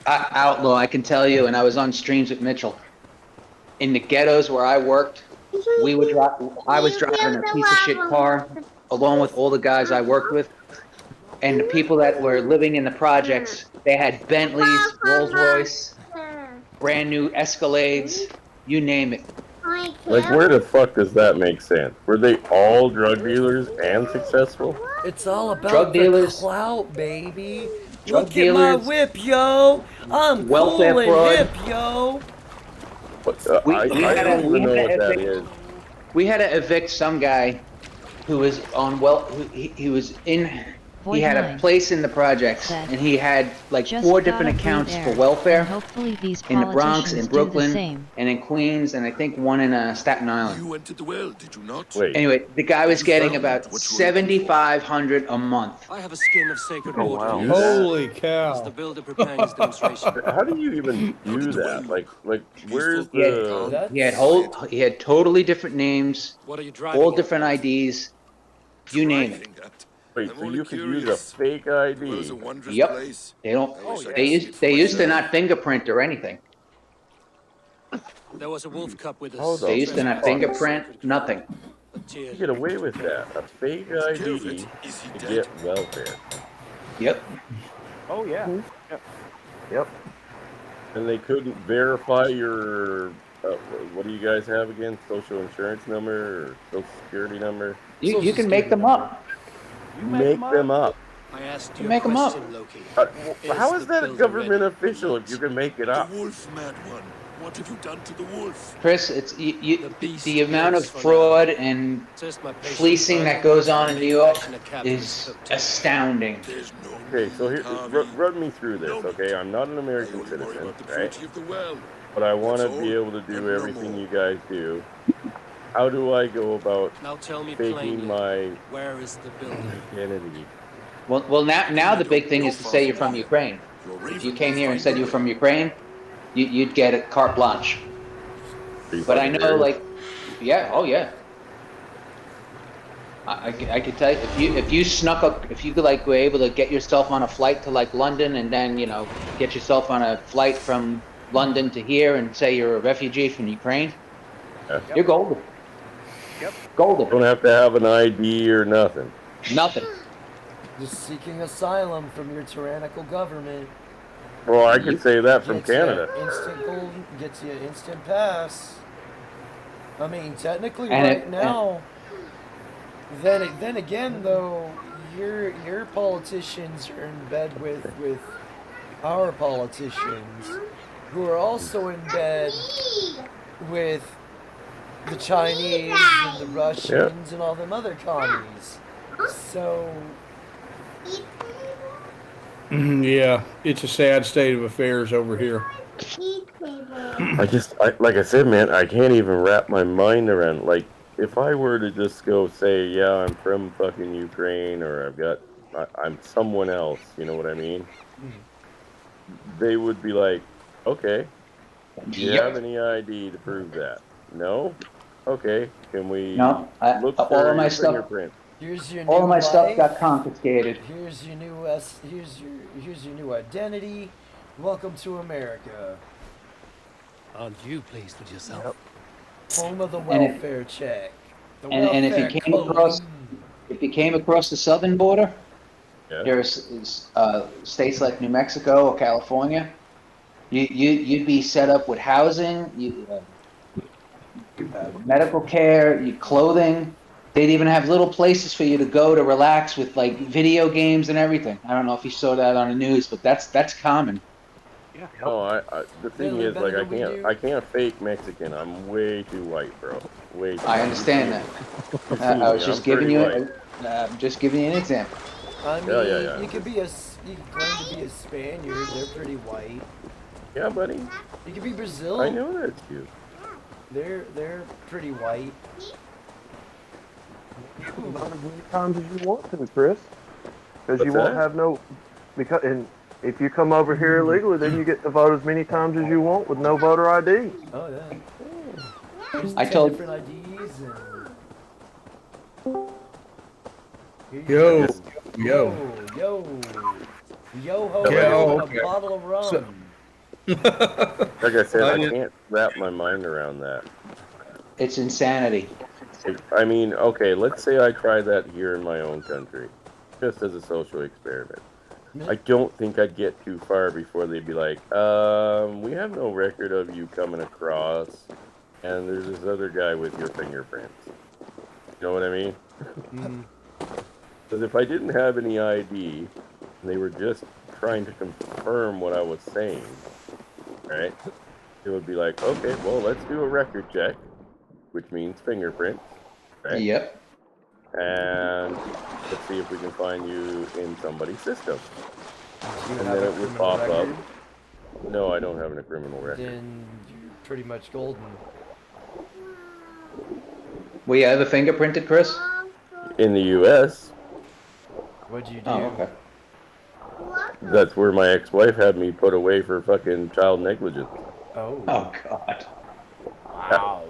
Outlaw, I can tell you, and I was on streams with Mitchell. In the ghettos where I worked, I was driving a piece of shit car along with all the guys I worked with. And the people that were living in the projects, they had Bentleys, Rolls Royce, brand new Escalades, you name it. Like, where the fuck does that make sense? Were they all drug dealers and successful? It's all about Drug the dealers. clout, baby. Drug Look at my dealers. whip, yo. I'm Welfare cool and fraud. hip, yo. What, We I had don't a- even we know had what a that big- is. We had to evict some guy who was on he was in. He Void had a line. place in the projects, Said, and he had like Just 4 gotta different breathe accounts air, for and welfare hopefully these in the Bronx, politicians in do the Brooklyn, same. and in Queens, and I think one in Staten Island. You went to the well, did you not? Wait, Anyway, the guy was You getting found about what you were looking for? $7,500 a month. I have a skin of sacred Oh, water. wow. to use Holy As the cow. builder preparing his demonstration. how do you even do that? Like, where's Yeah. the... He had totally different names, What are you driving all at? different IDs, you name it. Driving at? Wait, I'm so only you could use a curious. fake Well, it's ID? a wondrous Yep. place. They don't. I wish I They could see it used. for They used to myself. not fingerprint or anything. There was a wolf cup with us. Hold on. They used to not fingerprint nothing. You get away with that. A fake ID Is he to dead? get welfare. Yep. Oh, yeah. Yep. And they couldn't verify your... what do you guys have again? Social insurance number or social security number? You can make them up. Make them up. I asked You you make a 'em up. question, Loki. How is the that a builder government ready? official if you can make it The up? wolf mad one. What have you done to the wolf? Chris, it's the amount of lives for fraud and Just my patient fleasing that body, goes on in big New York passionate capitalist is hooked up. astounding. There's no Okay, so here, carving, run me through this, no meat. okay? I'm not an I American only worry citizen, about the right? purity of the well. But I want to That's be all, able to do and no everything more. you guys do. How do I go about Now tell me taking plainly, my where is the building? identity? Well, now the big thing No is to far say you're from from here. Ukraine. Your If you raven came will here and find said the you were from way. Ukraine, you'd get a carte blanche. Are you But I fucking know, serious? like, yeah, oh yeah. I could tell you if you snuck up, if you could like were able to get yourself on a flight to like London and then get yourself on a flight from London to here and say you're a refugee from Ukraine, Yeah. you're golden. Yep. Golden. Don't have to have an ID or nothing. Nothing. Just seeking asylum from your tyrannical government. Well, I could say that from Gets you Canada. instant golden, gets you instant pass. I mean, technically, And right now. Then again, though, your politicians are in bed with our politicians, who are also in bed with the Chinese and the Russians and all them other commies. So. Yeah, it's a sad state of affairs over here. Like I said, man, I can't even wrap my mind around, like, if I were to just go say, yeah, I'm from fucking Ukraine, or I'm someone else, you know what I mean? They would be like, okay, do you have any ID to prove that? No? Okay, can we look all for of my your stuff. fingerprint? Here's your All new of my stuff life. got confiscated. Here's your new here's your new identity. Welcome to America. Aren't you pleased with yourself? Home of the And if- welfare check. The And if you welfare came code. across the southern border, Yeah. there's states like New Mexico or California, you'd be set up with housing, medical care, clothing. They'd even have little places for you to go to relax with like video games and everything. I don't know if you saw that on the news, but that's common. Yeah. No, the thing Little is, like, better than we do. I can't fake Mexican. I'm way too white, bro. Way too I understand that. I was just giving you an example. I mean, Yeah. you could claim to be a Spaniard. They're pretty white. Yeah, buddy. You could be Brazil. I know that's you. They're pretty white. You can vote as many times as you want to, Chris. Because you What's won't that? have no. And if you come over here illegally, then you get to vote as many times as you want with no voter ID. Oh yeah. There's I 10 told- different IDs and. Yo, Yo, yo ho, Yeah, ho, okay. a bottle of rum. So- Like I said, I didn't- can't wrap my mind around that. It's insanity. I mean, okay, let's say I try that here in my own country, just as a social experiment. I don't think I'd get too far before they'd be like, we have no record of you coming across, and there's this other guy with your fingerprints. You know what I mean? Because if I didn't have any ID, and they were just trying to confirm what I was saying, right? It would be like, okay, well, let's do a record check, which means fingerprints, right? Yep. Mm-hmm. And let's see if we can find you in somebody's system. Do you And have then a it would criminal pop record? up. No, I don't have a criminal record. Then you're pretty much golden. Were you ever fingerprinted, Chris? In the U.S., What'd you do? Oh, okay. that's where my ex-wife had me put away for fucking child negligence. Oh. Oh God. Wow.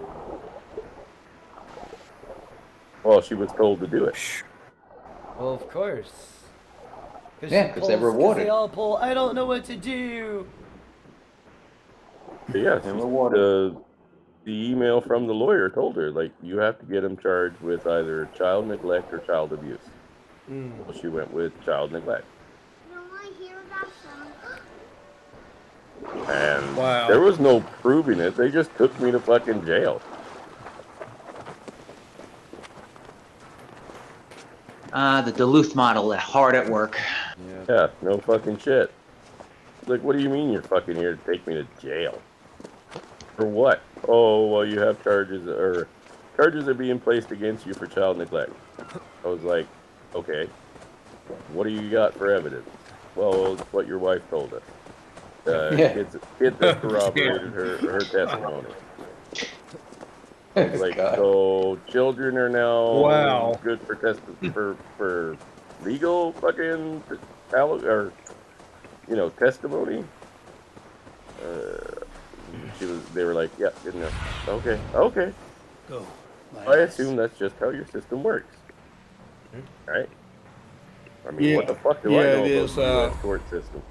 Well, she was told to do it. Well, of course. Yeah, 'cause they're rewarded. They all pull. I don't know what to do. But yeah, They're rewarded. the email from the lawyer told her, like, you have to get him charged with either child neglect or child abuse. Well, she went with child neglect. And Wow. there was no proving it. They just took me to fucking jail. The Duluth model, hard at work. Yeah, no fucking shit. Like, what do you mean you're fucking here to take me to jail? For what? Oh, well, you have charges are being placed against you for child neglect. I was like, okay, what do you got for evidence? Well, it's what your wife told us. Kids that corroborated her testimony. Like, so children are now good for for legal fucking testimony. They were like, yeah, good enough. Okay. Go. I assume that's just how your system works, right? I mean, what the fuck do I know about the U.S. court system?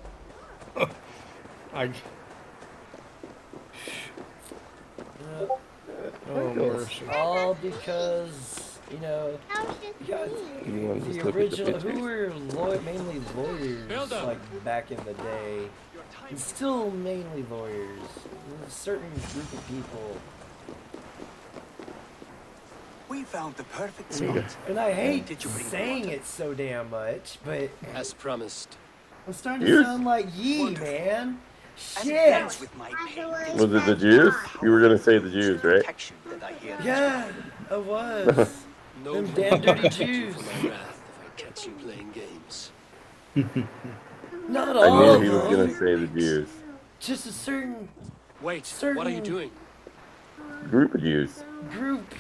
All because, you know, the original, who were mainly lawyers, like, back in the day, and still mainly lawyers, a certain group of people. We found the perfect spot. And I hate saying it so damn much, but as promised. I'm starting to sound like ye, man. Shit! Was it the Jews? You were gonna say the Jews, right? Yeah, I was. Them damn dirty Jews. Catch you playing games. Not all I knew of he was them. gonna say the Jews. Just a certain what are you doing? Group of Jews. Group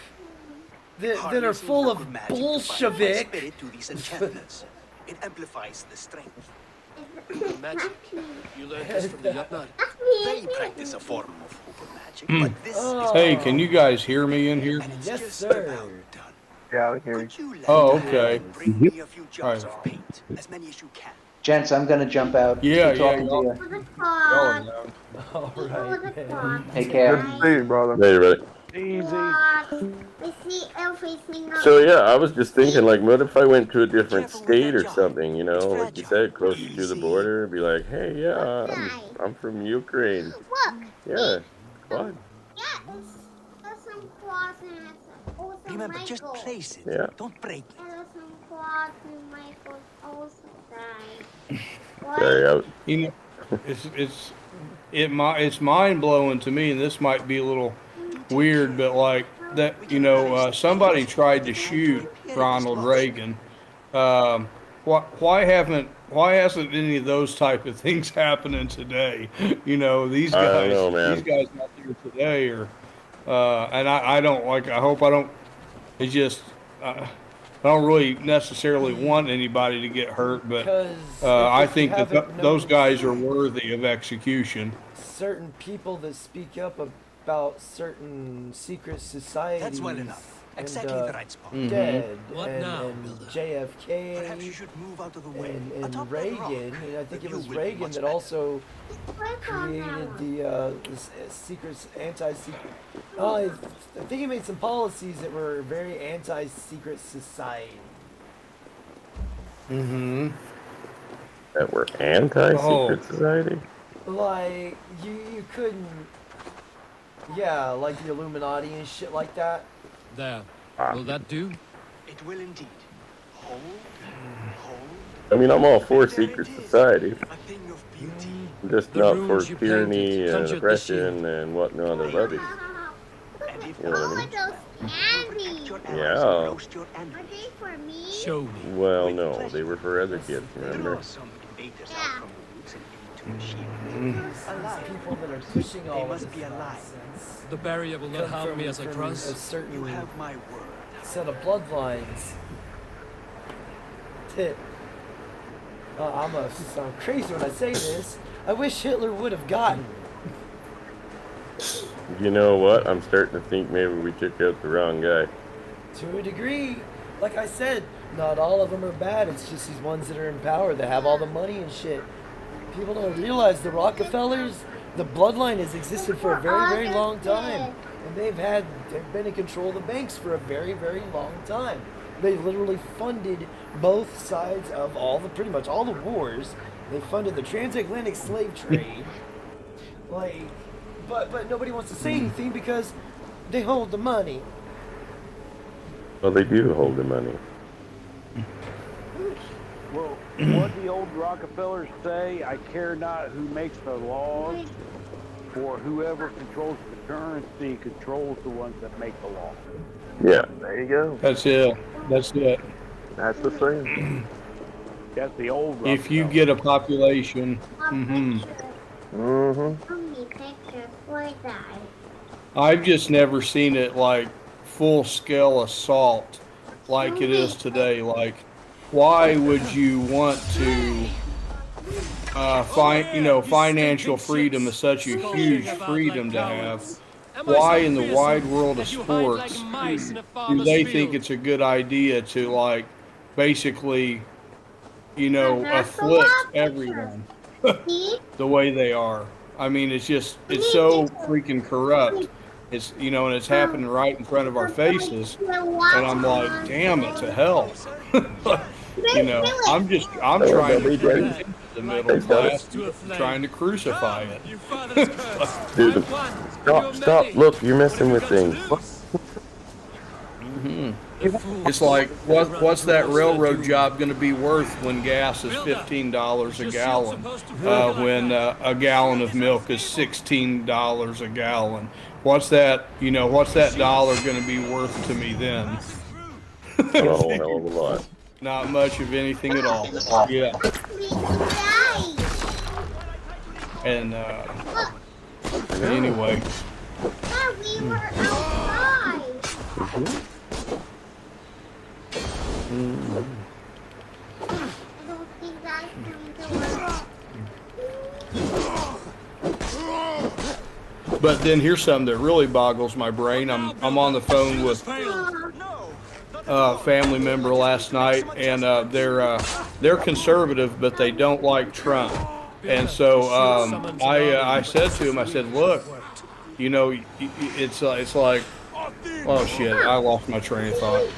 that are full of Bolshevik. It amplifies the strength. Magic. You learned this from the Yatnar. They practice a form of Hooper magic, but this is... Hey, can you guys hear me in here? Yes, sir. Yeah, I hear you. Oh, okay. Bring me a few jars of paint, as many as you can. Gents, I'm gonna jump out. Yeah, Good talking to you. All right, man. Take care. Good to see you, brother. There, buddy. Easy. So yeah, I was just thinking, like, what if I went to a different state or something? You know, like you said, closer to the border, and be like, hey, yeah, I'm from Ukraine. Yeah, fine. Remember, just place it. Yeah. Don't break it. Sorry, You know, it's mind blowing to me, and this might be a little weird, but like that, you know, somebody tried to shoot Ronald Reagan. Why hasn't any of those type of things happening today? You know, these guys, I don't know, man. these guys out there today are, and I don't like. I hope I don't. It's just. I don't really necessarily want anybody to get hurt, but I think that those guys are worthy of execution. Certain people that speak up about certain secret societies. That's well enough. Exactly the right spot. Dead. What and, now, and Builder? JFK. Perhaps you should move out of the way. And Atop that Reagan. rock. And I think The it was view will be Reagan much that better. also created the secret, anti-secret. I think he made some policies that were very anti-secret society. Mm-hmm. that were anti-secret society. Like you couldn't. Yeah, like the Illuminati and shit like that. There. Will that do? It will indeed. Hold. I mean, I'm all for secret society. A thing of beauty. I'm just The not runes for you tyranny painted and conjured the oppression and whatnot of others. And if You know what I mean? protect your allies Yeah. and roast your enemies. Show me. Well, no, they were for other kids, There remember? are some invaders out from the woods and into the shield. These people that are pushing all of must this be alive. nonsense The barrier will not come harm me as I from a trust. certain You have my word. set of bloodlines. I'm gonna sound crazy when I say this. I wish Hitler would have gotten. You know what? I'm starting to think maybe we took out the wrong guy. To a degree, like I said, not all of them are bad. It's just these ones that are in power that have all the money and shit. People don't realize the Rockefellers, the bloodline has existed for a very, very long time. And they've been in control of the banks for a very, very long time. They literally funded both sides of pretty much all the wars. They funded the transatlantic slave trade. But nobody wants to say anything because they hold the money. Well, they do hold the money. Well, what the old Rockefellers say, I care not who makes the laws, for whoever controls the currency controls the ones that make the law. Yeah. There you go. That's it. That's it. That's the thing. That's the old. If you get a population, I've just never seen it like full-scale assault like it is today. Like, why would you want to financial freedom is such a huge freedom to have. Why in the wide world of sports do they think it's a good idea to, like, basically, afflict everyone the way they are? I mean, it's so freaking corrupt. It's, and it's happening right in front of our faces. And I'm like, damn it to hell. I'm trying to bring the middle class, trying to crucify it. Dude, stop, look, you're messing with things. It's like, what's that railroad job going to be worth when gas is $15 a gallon, when a gallon of milk is $16 a gallon? What's that dollar going to be worth to me then? A whole hell of a lot. Not much of anything at all. Yeah. And anyway. But then here's something that really boggles my brain. I'm on the phone with a family member last night, and they're conservative, but they don't like Trump. And so I said to him, I said, look, it's like, oh shit, I lost my train of thought.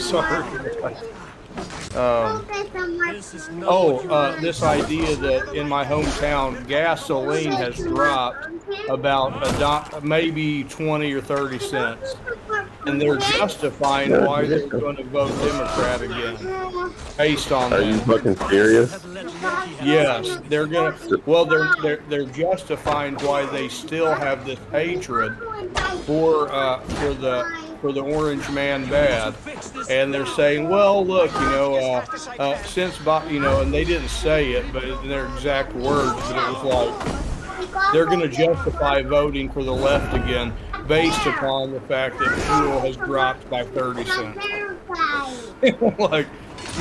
Sorry. This idea that in my hometown gasoline has dropped about maybe 20 or 30 cents, and they're justifying why they're going to vote Democrat again based on that. Are you fucking serious? Yes, they're gonna. Well, they're justifying why they still have this hatred for the orange man bad, and they're saying, well, look, since and they didn't say it, but in their exact words, but it was like they're going to justify voting for the left again based upon the fact that fuel has dropped by 30 cents. Like,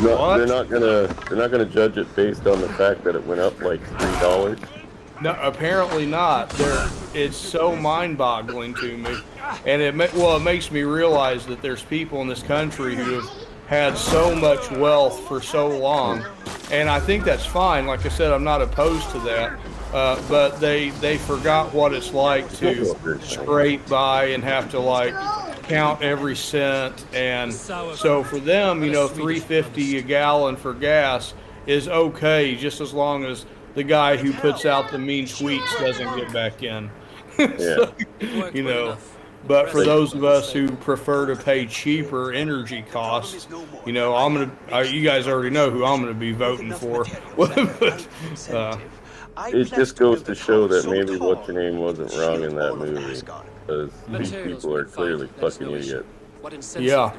no, what? They're not gonna judge it based on the fact that it went up like $3. No, apparently not. It's so mind-boggling to me, and it makes me realize that there's people in this country who have had so much wealth for so long, and I think that's fine. Like I said, I'm not opposed to that, but they forgot what it's like to scrape by and have to count every cent, and so for them, $3.50 a gallon for gas is okay, just as long as the guy who puts out the mean tweets doesn't get back in. So, but for those of us who prefer to pay cheaper energy costs, you guys already know who I'm going to be voting for. It just goes to show that maybe what's your name wasn't wrong in that movie, because these people are clearly fucking idiots. Yeah.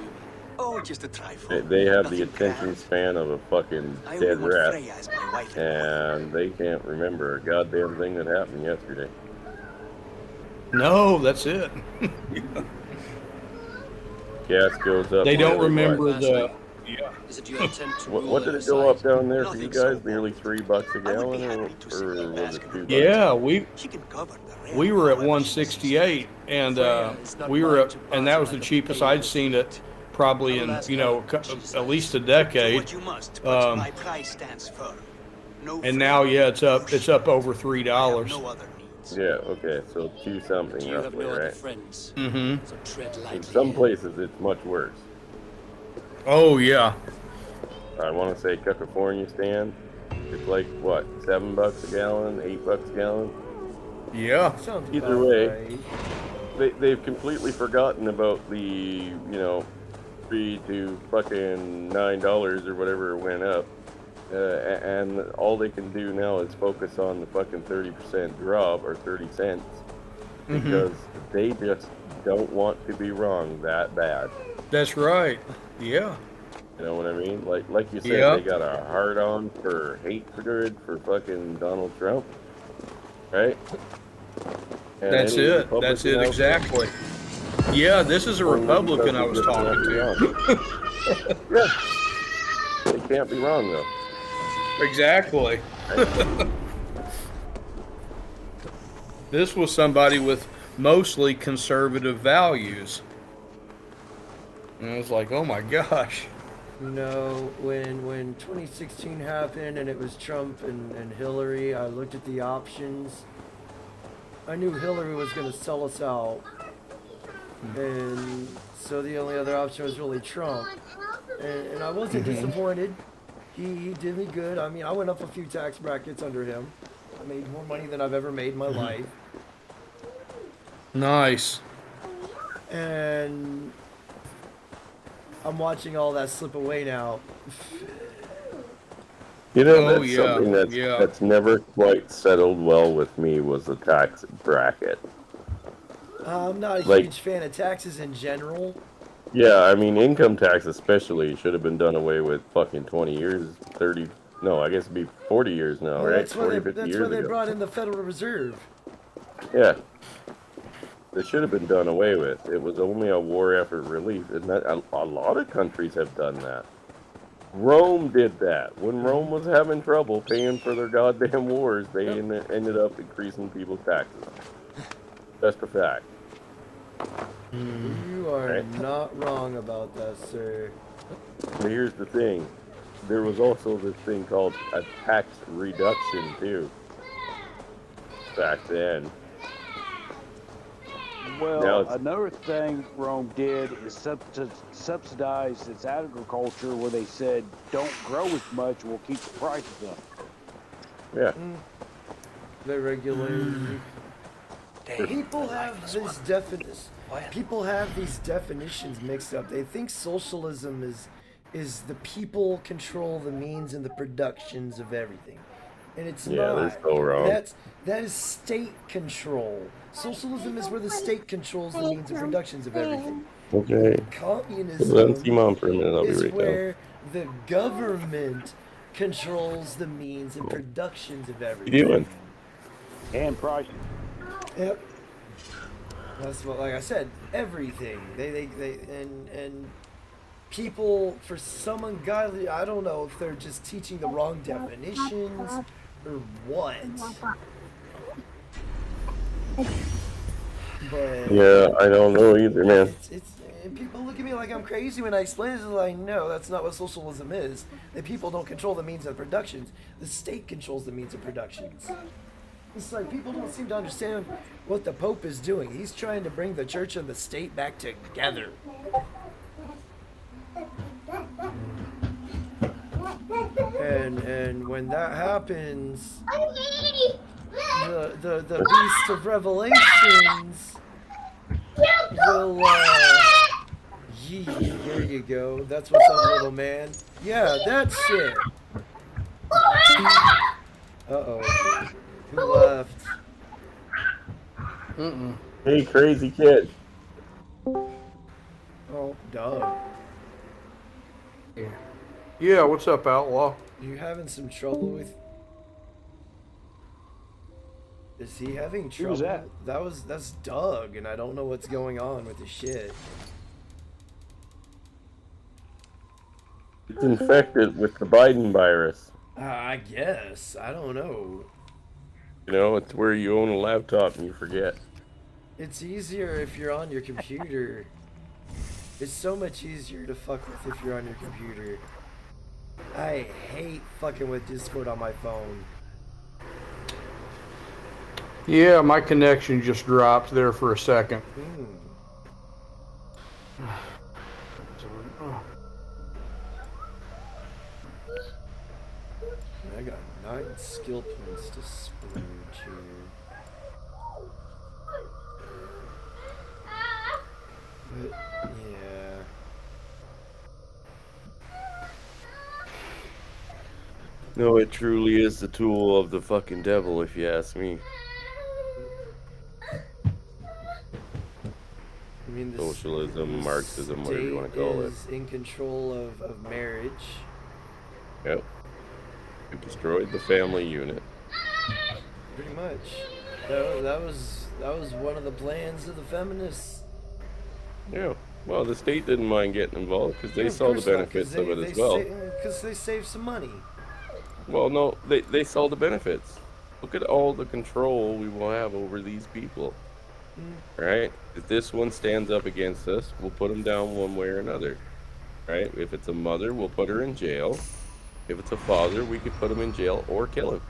They have the attention span of a fucking dead rat, and they can't remember a goddamn thing that happened yesterday. No, that's it. Gas goes up. They don't remember the. Yeah. What did it go up down there for you guys? Nearly $3 a gallon, or was it $2? Yeah, we were at 168, and and that was the cheapest I'd seen it. Probably in at least a decade, and now it's up over $3. Yeah, okay, so 2 something roughly, right? Mm-hmm. In some places it's much worse. Oh yeah. I want to say California stand. It's like what, $7 a gallon, $8 a gallon? Yeah. Either way, they've completely forgotten about the $3 to fucking $9 or whatever it went up, and all they can do now is focus on the fucking 30% drop or 30 cents, because they just don't want to be wrong that bad. That's right. Yeah. You know what I mean? Like you said, Yeah. they got a hard on for hatred for fucking Donald Trump, right? And That's any it. That's it Republican out there, exactly. Yeah, this is a only Republican I because was they talking just to. can't be wrong. Yeah. They can't be wrong though. Exactly. This was somebody with mostly conservative values. And I was like, oh my gosh. You know, when 2016 happened and it was Trump and Hillary, I looked at the options. I knew Hillary was going to sell us out. And so the only other option was really Trump. And I wasn't disappointed. He did me good. I mean, I went up a few tax brackets under him. I made more money than I've ever made in my life. Nice. And I'm watching all that slip away now. You know, Oh, that's yeah, something that's never quite settled well with me was the tax bracket. I'm not a Like- huge fan of taxes in general. Yeah, I mean, income tax especially should have been done away with fucking 20 years, 30, no, I guess it'd be 40 years now, Well, right? that's why 40, they, 50 that's years why they ago. brought in the Federal Reserve. Yeah. It should have been done away with. It was only a war effort relief, and that a lot of countries have done that. Rome did that. When Rome was having trouble paying for their goddamn wars, they ended up increasing people's taxes. That's a fact. You are Right. not wrong about that, sir. But here's the thing. There was also this thing called a tax reduction, too. Back then. Well, Now it's- another thing Rome did is subsidize its agriculture, where they said, "Don't grow as much, we'll keep the prices up." Yeah. They regulate. People have this People have these definitions mixed up. They think socialism is the people control the means and the productions of everything, and it's Yeah, not. that's so wrong. That is state control. Socialism is where the state controls the means and productions of everything. Okay. Communism Let me see Mom for a minute. I'll be is right down. where the government controls the means and productions of What everything. you doing? And pricing. Yep. That's what, like I said, everything. They and people, for some ungodly, I don't know if they're just teaching the wrong definitions or what. But Yeah, I don't know either, man. it's and people look at me like I'm crazy when I explain this. Like, no, that's not what socialism is. The people don't control the means of productions. The state controls the means of productions. It's like people don't seem to understand what the Pope is doing. He's trying to bring the church and the state back together. And when that happens, the beast of Revelations will yee, there you go. That's what's up, little man. Yeah, that's it. Uh-oh. Who left? Hey, crazy kid. Oh, Doug. Yeah, what's up, Outlaw? You having some trouble with... Is he having trouble? Who's that? That's Doug, and I don't know what's going on with his shit. It's infected with the Biden virus. I guess. I don't know. You know, it's where you own a laptop and you forget. It's easier if you're on your computer. It's so much easier to fuck with if you're on your computer. I hate fucking with Discord on my phone. Yeah, my connection just dropped there for a second. I got 9 skill points to splurge here. But, yeah. No, it truly is the tool of the fucking devil, if you ask me. I mean, Socialism, Marxism, whatever you want to call it. is in control of marriage. Yep. It destroyed the family unit. Pretty much. That was one of the plans of the feminists. Yeah. Well, the state didn't mind getting involved because they saw the benefits of it as well. Because they saved some money. Well, no, they saw the benefits. Look at all the control we will have over these people. Right? If this one stands up against us, we'll put them down one way or another. Right? If it's a mother, we'll put her in jail. If it's a father, we could put him in jail or kill him.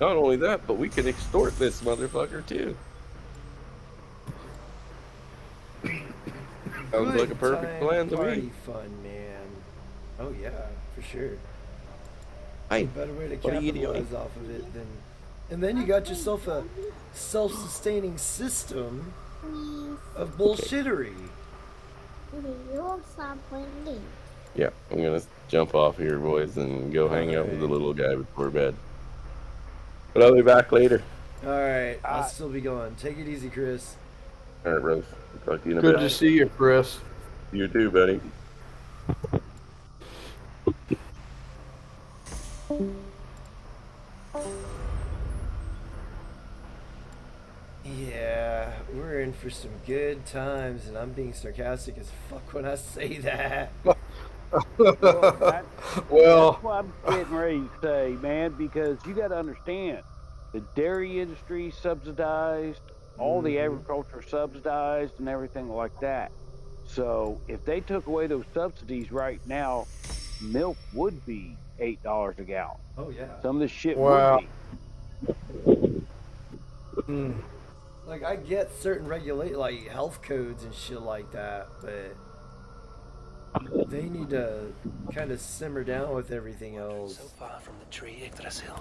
Not only that, but we can extort this motherfucker too. Sounds like a perfect plan to me. Fun, man. Oh yeah, for sure. Hey, a better way to what are you doing? capitalize off of it than, and then you got yourself a self-sustaining system of bullshittery. Yeah, I'm gonna jump off here, boys, and go hang out with the little guy before bed. But I'll be back later. All right, I'll still be going. Take it easy, Chris. All right, Rose. Talk to you in a bit. Good to see you, Chris. You too, buddy. Yeah, we're in for some good times, and I'm being sarcastic as fuck when I say that. That's Well, what I'm getting ready to say, man, because you got to understand, the dairy industry subsidized, all the agriculture subsidized, and everything like that. So if they took away those subsidies right now, milk would be $8 a gallon. Oh yeah. Some of this shit Wow. would be. Like, I get certain like health codes and shit like that, but they need to kind of simmer down with everything else. So far from the tree, Yggdrasil.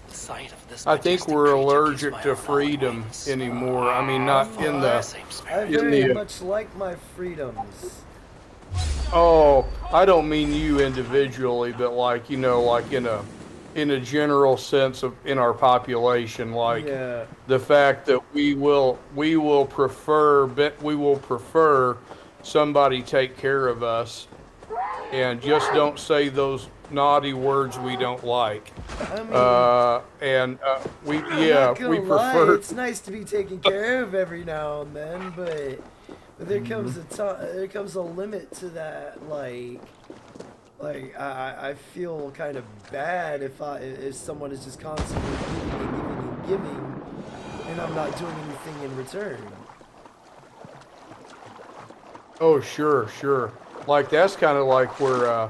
The sight of this I think majestic we're creature allergic gives to my heart freedom wings. anymore. I mean, not in the. I in very the- much like my freedoms. Oh, I don't mean you individually, but like like in a general sense of in our population, like Yeah. the fact that we will prefer somebody take care of us, and just don't say those naughty words we don't like. I mean, We I'm not gonna lie, prefer. it's nice to be taken care of every now and then, but there comes there comes a limit to that. Like I feel kind of bad if someone is just constantly giving and giving, and I'm not doing anything in return. Oh, sure. Like that's kind of like where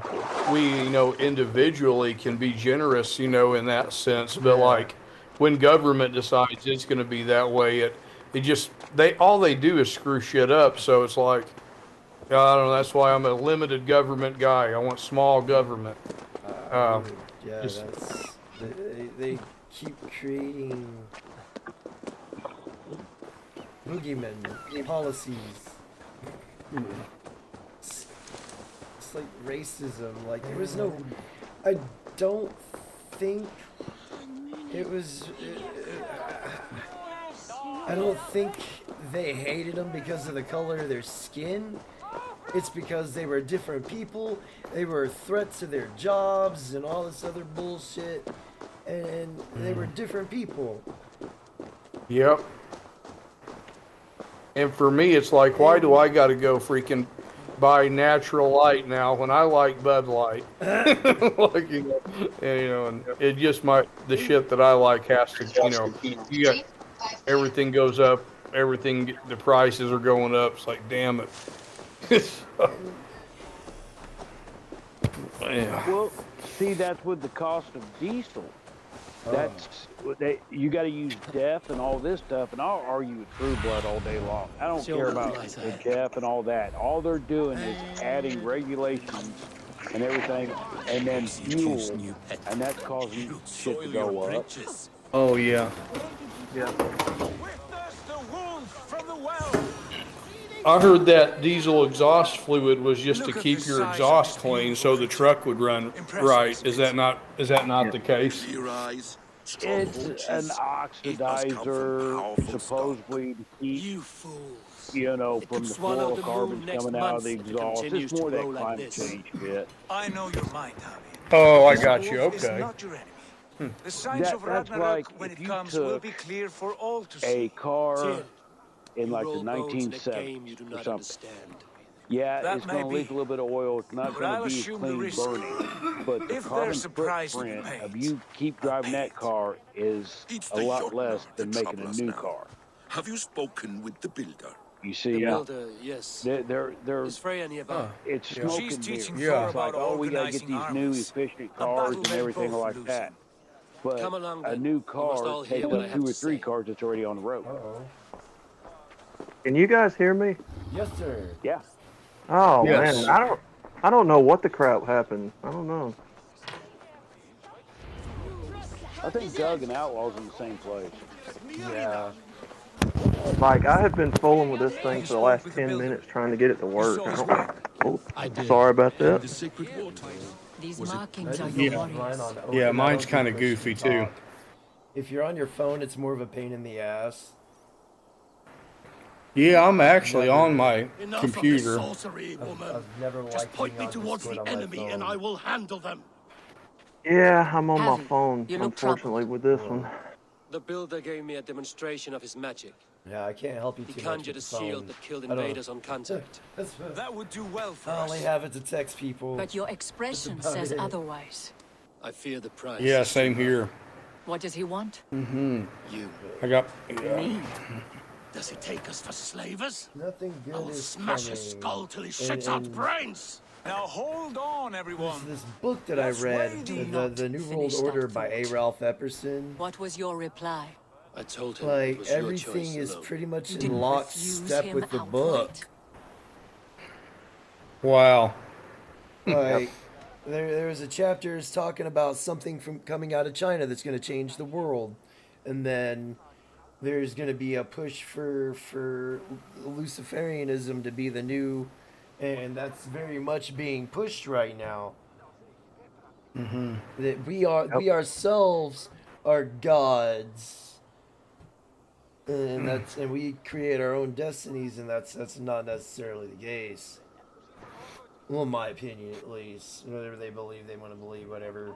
we, individually can be generous, in that sense. But like when government decides it's going to be that way, all they do is screw shit up. So it's like, I don't know. That's why I'm a limited government guy. I want small government. Yeah, just- they keep creating boogeymen policies. It's like racism. Like there was no. I don't think it was. I don't think they hated them because of the color of their skin. It's because they were different people. They were a threat to their jobs and all this other bullshit. And they were different people. Yep. And for me, it's like, why do I got to go freaking buy Natural Light now when I like Bud Light? Like, and it just the shit that I like has to, you got, everything goes up, the prices are going up. It's like, damn it. Yeah. Well, see, that's with the cost of diesel. That's you got to use DEF and all this stuff, and I'll argue with True Blood all day long. I don't care about the DEF and all that. All they're doing is adding regulations and everything, and then fuel, and that's causing shit to go up. Oh yeah. I heard that diesel exhaust fluid was just to keep your exhaust clean, so the truck would run right. Is that not the case? Your eyes. It's an oxidizer, supposedly to keep, You fools. from the swallow the moon fluorocarbons next coming out of month the if it exhaust. continues It's more to that grow like climate this. change shit. I know your mind, Javi. Oh, I This got you. wolf is Okay. not your enemy. The signs of That's Ragnarok, like when if it you comes, will took be clear for all to a see. car Till, in you like the roll bones in a 1970s game you do or not something. understand. Yeah, That it's may going to leak be. a little bit of oil. It's not But going I'll to be assume the clean risk. burning. But the If carbon there's a price to be footprint of paid, you keep driving pay that it. car is It's a the lot yacht less that than making a trouble us new now. car. Have you spoken with the builder? You The see, builder, yes. they're Is Freya nearby? it's Yeah. smoke She's and teaching mirrors. Thor It's like, about oh, we got to get organizing these new armies. efficient A cars battle and they're everything both like losing. that. But Come along, a then. new We must car all hear takes what I up have 2 or to 3 say. cars that's already on the road. Can you guys hear me? Yes, sir. Yeah. Oh Yes. man, I don't know what the crap happened. I don't know. I think Doug and Outlaw's in the same place. Yeah. Like I have been fooling with this thing for the last 10 minutes trying to get it to work. I don't. Oh, I did. sorry about In that. the sacred water. These Was it- markings I are just your Yeah. use mine warriors. on open. Yeah, I mine's don't kind do of push goofy to too. talk. If you're on your phone, it's more of a pain in the ass. Yeah, I'm actually Never- on my Enough of this computer. sorcery, woman. I've never Just liked point being me on towards Discord the on my enemy phone. and I will handle them. Yeah, I'm on my Javi, phone, you look unfortunately, with this one. The builder gave me a demonstration of his magic. Yeah, I can't help you He too much with conjured the a shield phone. that killed I don't- invaders on contact. That would do well for I us. only have it to text people. But your expression That's about says it. otherwise. I fear the price. Yeah, is same too high. here. What does he want? You. I got. Me? Does he take us for slavers? Nothing good I'll is smash coming. his skull till he And- shits out and brains. Now hold on, There's everyone. this book that I That's read, way Do the not New World finish that Order by A. thought. Ralph Epperson. What was your reply? I told him it Like was your everything choice is alone. pretty much You in didn't refuse lockstep him with the outright? book. Wow. Like there was a chapter is talking about something from coming out of China that's going to change the world, and then there's going to be a push for Luciferianism to be the new, and that's very much being pushed right now. That we ourselves are gods, and and we create our own destinies, and that's not necessarily the case. Well, in my opinion, at least, whatever they believe, they want to believe whatever.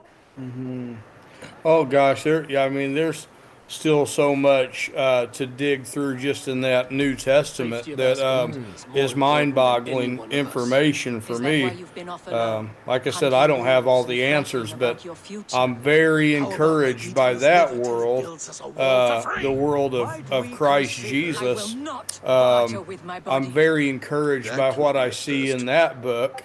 Oh gosh, I mean, there's still so much to dig through just in that New Testament Safety of that us is more is important than any mind-boggling one of us. information for Is that me. why you've been off alone? Like I said, I don't have all Hunting the wolves and answers, fretting but about your future? I'm very How about I encouraged eat by his that liver till he world, builds us a wall for free? the world Might of we Christ consider- Jesus. I will not barter with my body. I'm very encouraged by what I see in that book.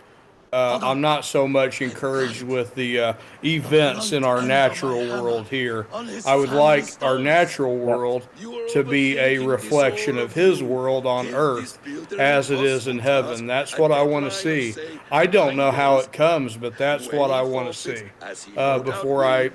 I'm not so much encouraged with the events in our natural world here. I would like our natural world to be a reflection of His world on earth as it is in heaven. That's what I want to see. I don't know how it comes, but that's what I want to see before I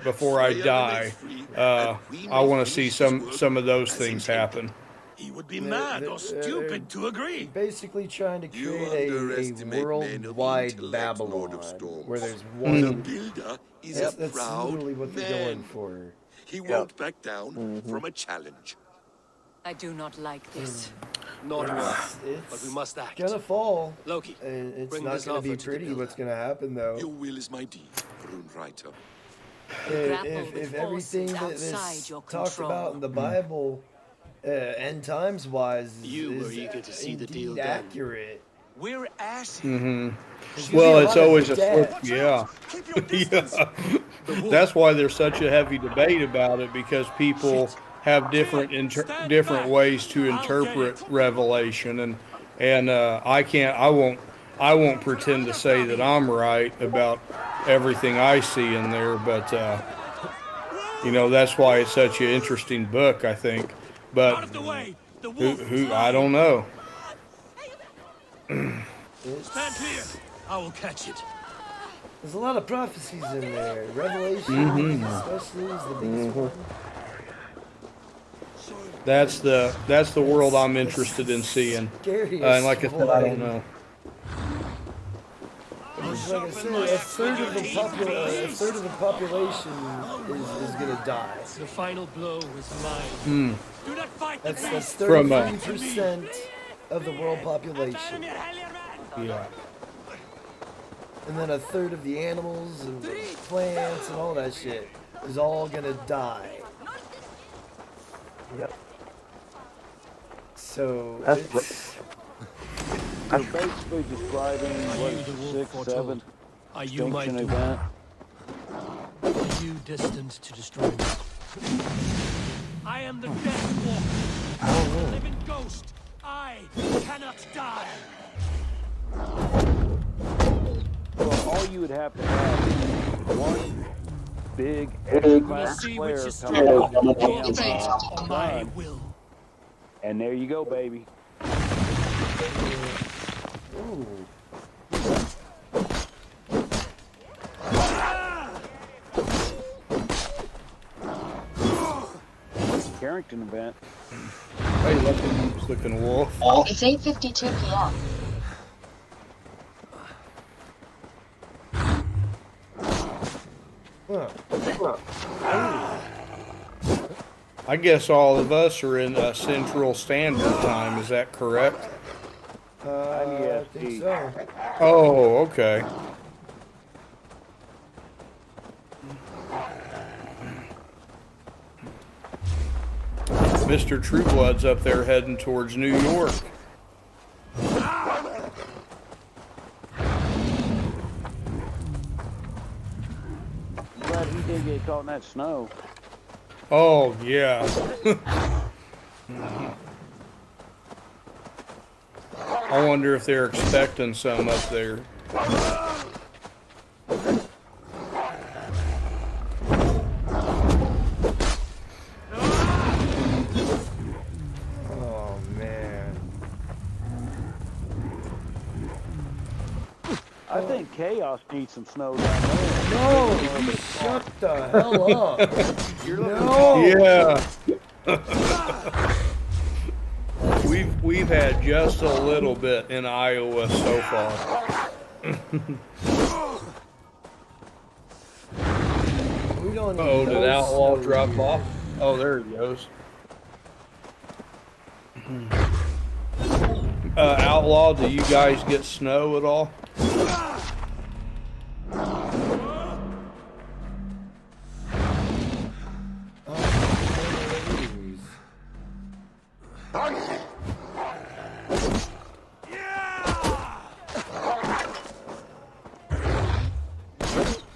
die. I want to see some of those things happen. He would be mad or stupid to agree. Basically, trying to You create a underestimate men of worldwide intellect, Babylon, Lord of Storms. where there's The one. builder is That's, a that's proud literally what they're man. going for. He won't back down from a challenge. I do not like this. Nor do I. It's But we must act. gonna fall, Loki, and it's bring not this gonna be offer to the pretty. builder. What's gonna happen though? Your will is my deed, Runewriter. Grapple If with everything forces that outside is your talked control. about in the Bible, end times wise, You were is eager to see the indeed deal done. accurate. We're asses. Well, see a it's lot of always a death. flip, yeah. Keep your distance. Yeah. That's why there's such a heavy debate about it, because people have different ways to interpret Revelation, and I won't pretend to say that I'm right about everything I see in there, but that's why it's such an interesting book, I think. Out But of the way. The wolf is who I lying. don't know. Stand clear. I will catch it. There's a lot of prophecies in there. Revelation, especially, is the biggest one. That's the world I'm interested in seeing. Scariest And like I said, I don't one. know. Like I said, a third of the population is gonna die. The final blow is mine. Do not fight the That's beast. 33% of the world population. Yeah. And then a third of the animals and plants and all that shit is all gonna die. Yep. So That's You're basically describing what is the 6th, 7th Are you my extinction doom? event. Are you destined to destroy me? I am the death walker, the living ghost. I cannot die. Well, all you would have to have is one big We'll class see player which is come stronger, out with your the fate damn, or my gun, will. and there you go, baby. ooh. Carrington event. Hey, look at this looking wolf. It's 8:52 p.m. I guess all of us are in Central Standard Time. Is that correct? I think so. Oh, okay. Mr. Trueblood's up there heading towards New York. Glad he did get caught in that snow. Oh, yeah. I wonder if they're expecting some up there. Oh man. I think Chaos needs some snow down there. No, you shut the hell up. No. Yeah. We've had just a little bit in Iowa so far. We don't need Oh, did no Outlaw snow drop here. off? Oh, there he goes. Outlaw, do you guys get snow at all?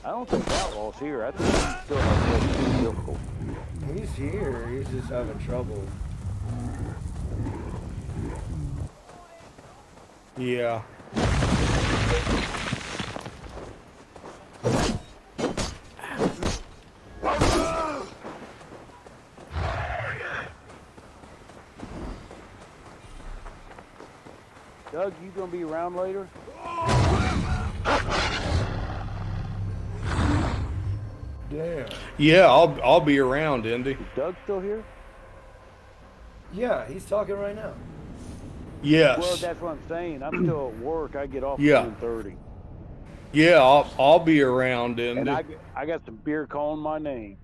I don't think Outlaw's here. I think he's still having difficult. He's here. He's just having trouble. Yeah. Doug, you gonna be around later? Damn. Yeah, I'll be around, Indy. Is Doug still here? Yeah, he's talking right now. Yes. Well, that's what I'm saying. I'm still at work. I get off at Yeah. 10:30. Yeah, I'll be around, Indy. And I got some beer calling my name.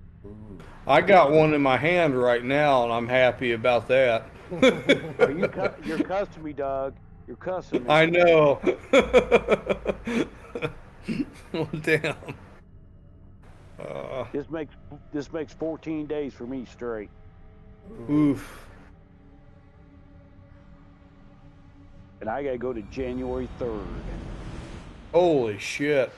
I got one in my hand right now, and I'm happy about that. You're cussing me, Doug. You're cussing me. I know. Well, damn. This makes 14 days for me straight. Oof. And I gotta go to January 3rd. Holy shit.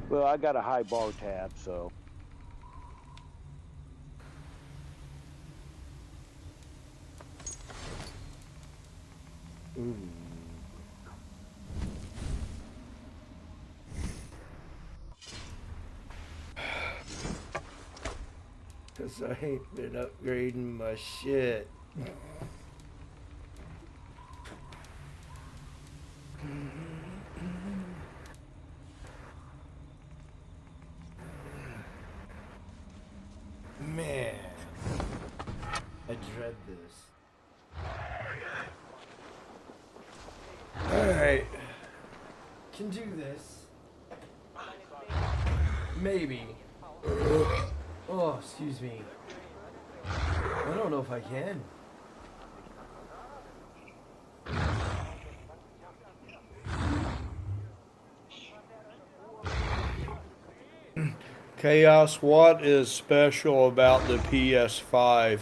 Well, I got a high bar tab, so. Ooh. Cause I ain't been upgrading my shit. Man, I dread read this. Alright. Can do this. Maybe. Oh, excuse me. I don't know if I can. Chaos, what is special about the PS5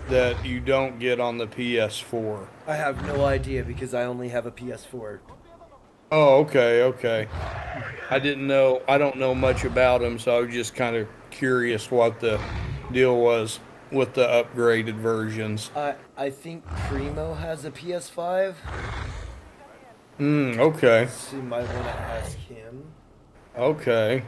that you don't get on the PS4? I have no idea because I only have a PS4. Oh, okay, okay. I didn't know, I don't know much about them, so I was just kind of curious what the deal was with the upgraded versions. I think Primo has a PS5. Okay. So you might want to ask him. Okay.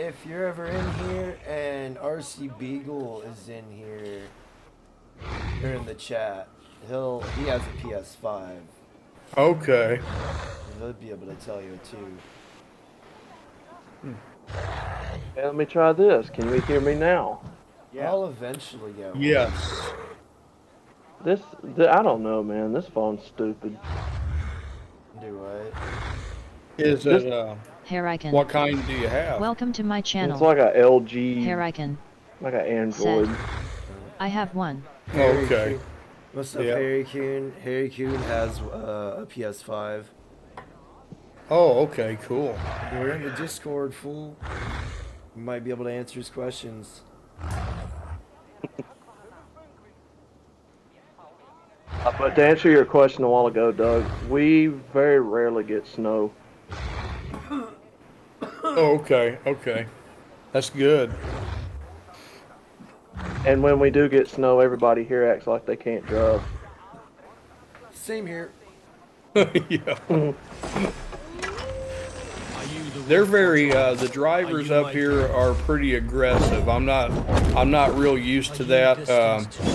If you're ever in here and RC Beagle is in here or in the chat, he has a PS5. Okay. He'll be able to tell you too. Hey, let me try this. Can you hear me now? Yeah. I'll eventually go. Yes. I don't know, man. This phone's stupid. Do what? Is it, Hurricane. what kind do you have? Welcome to my channel. It's like a LG. Hurricane. Like an Android. Said, I have one. Okay. What's up, Yeah. Harry Kuhn? Harry Kuhn has a PS5. Oh, okay, cool. We're in the Discord, fool. You might be able to answer his questions. But to answer your question a while ago, Doug, we very rarely get snow. Oh, okay, okay. That's good. And when we do get snow, everybody here acts like they can't drive. Same here. Yeah. They're very the drivers up here are pretty aggressive. I'm not real used to that.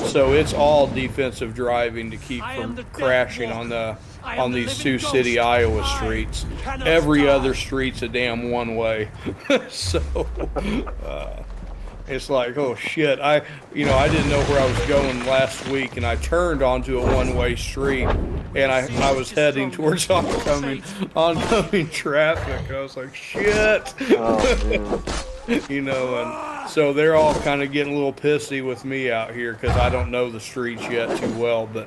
So it's all defensive driving to keep from crashing on these Sioux City, Iowa streets. Every other street's a damn one way. So it's like, oh shit, I didn't know where I was going last week, and I turned onto a one-way street, and I was heading towards oncoming traffic. I was like, shit. Oh, And so they're all kind of getting a little pissy with me out here because I don't know the streets yet too well, but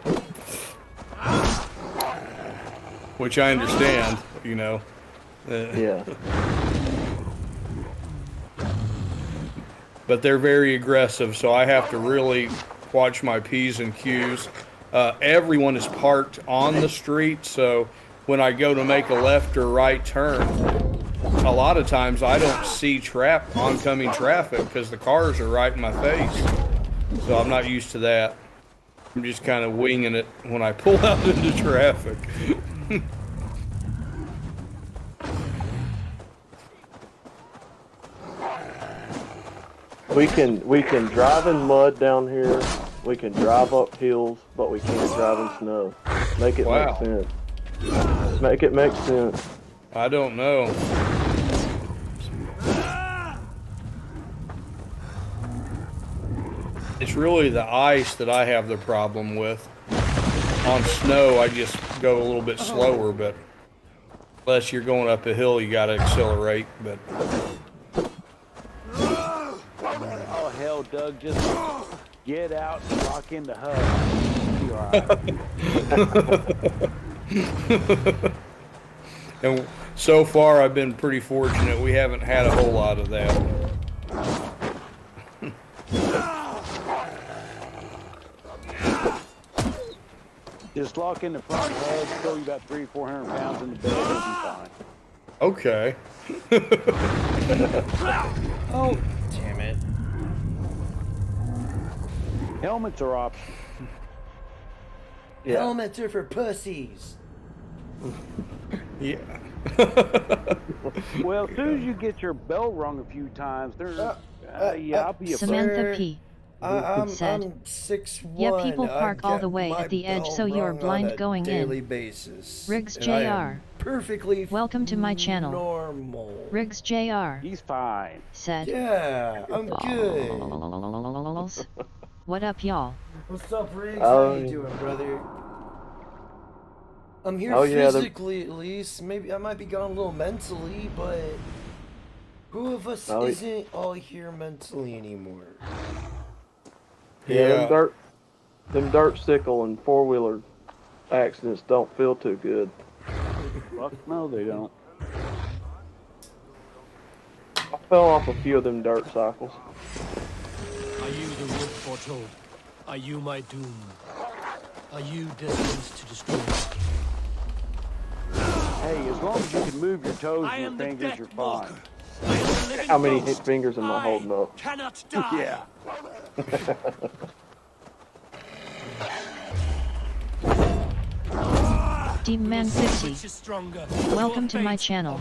which I understand, Yeah. But they're very aggressive, so I have to really watch my P's and Q's. Everyone is parked on the street, so when I go to make a left or right turn, a lot of times I don't see oncoming traffic because the cars are right in my face. So I'm not used to that. I'm just kind of winging it when I pull out into traffic. We can drive in mud down here. We can drive up hills, but we can't drive in snow. Make it make sense. Make it make sense. I don't know. It's really the ice that I have the problem with. On snow, I just go a little bit slower, but unless you're going up a hill, you gotta accelerate. But Oh hell, Doug, just get out and lock in the hub. and so far, I've been pretty fortunate. We haven't had a whole lot of that. Just lock in the front hub, throw you about 300-400 pounds in the bed, you'll be fine. Okay. Oh, damn it. Helmets are optional. Yeah. Helmets are for pussies. Yeah. Well, as soon as you get your bell rung a few times, I'll be a Samantha P. I'm said, 6'1". Yeah, people I park all get the way my at the edge, bell so you're rung blind on a going daily in. basis. Riggs And I Jr. am perfectly Welcome to my channel. normal. Riggs Jr. He's fine. said. Yeah, I'm good. What up, y'all? What's up, Riggs? How you doing, brother? I'm here physically, at least. Maybe I might be gone a little mentally, but who of us isn't all here mentally anymore? Yeah, them dirt sickle and 4-wheeler accidents don't feel too good. Fuck no, they don't. I fell off a few of them dirt cycles. Are you the wood foretold? Are you my doom? Are you destined to destroy me? Hey, as long as you can move your toes and your fingers, you're fine. How many hit fingers am I holding up? Cannot die. Yeah. Deemman50. Welcome to my channel.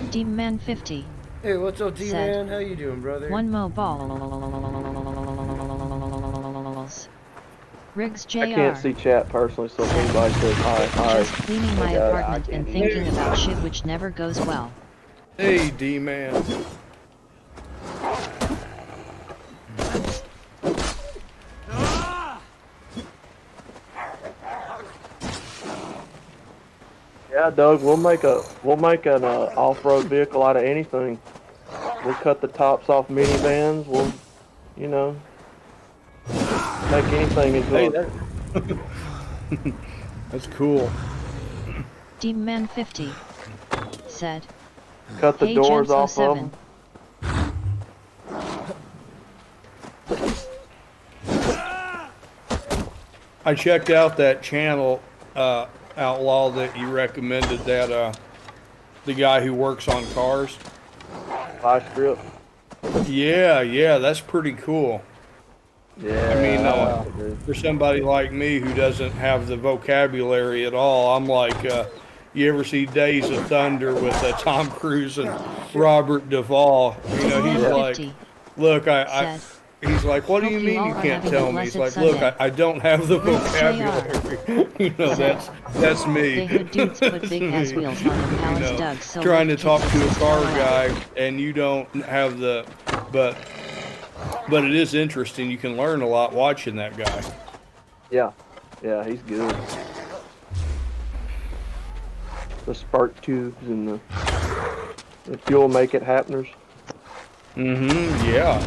Deemman50. Hey, what's up, D-Man? How you doing, brother? One mo balls. Riggs Jr. I can't see chat personally, so if anybody says hi. Just cleaning my apartment and thinking about shit which never goes well. Hey, D-Man. Yeah, Doug, we'll make an off-road vehicle out of anything. We'll cut the tops off minivans. We'll, make anything into That's cool. Deemman50 said. Cut the doors off of them. I checked out that channel, Outlaw, that you recommended, that the guy who works on cars. Strip. Yeah, that's pretty cool. Yeah. I mean, for somebody like me who doesn't have the vocabulary at all, I'm like, you ever see Days of Thunder with Tom Cruise and Robert Duvall? You know, he's like, look, he's like, what do you mean you can't tell me? He's like, look, I don't have the vocabulary. You know, that's me. Trying to talk to a car guy and you don't have the, but it is interesting. You can learn a lot watching that guy. Yeah, he's good. The spark tubes and the fuel make it happeners. Yeah.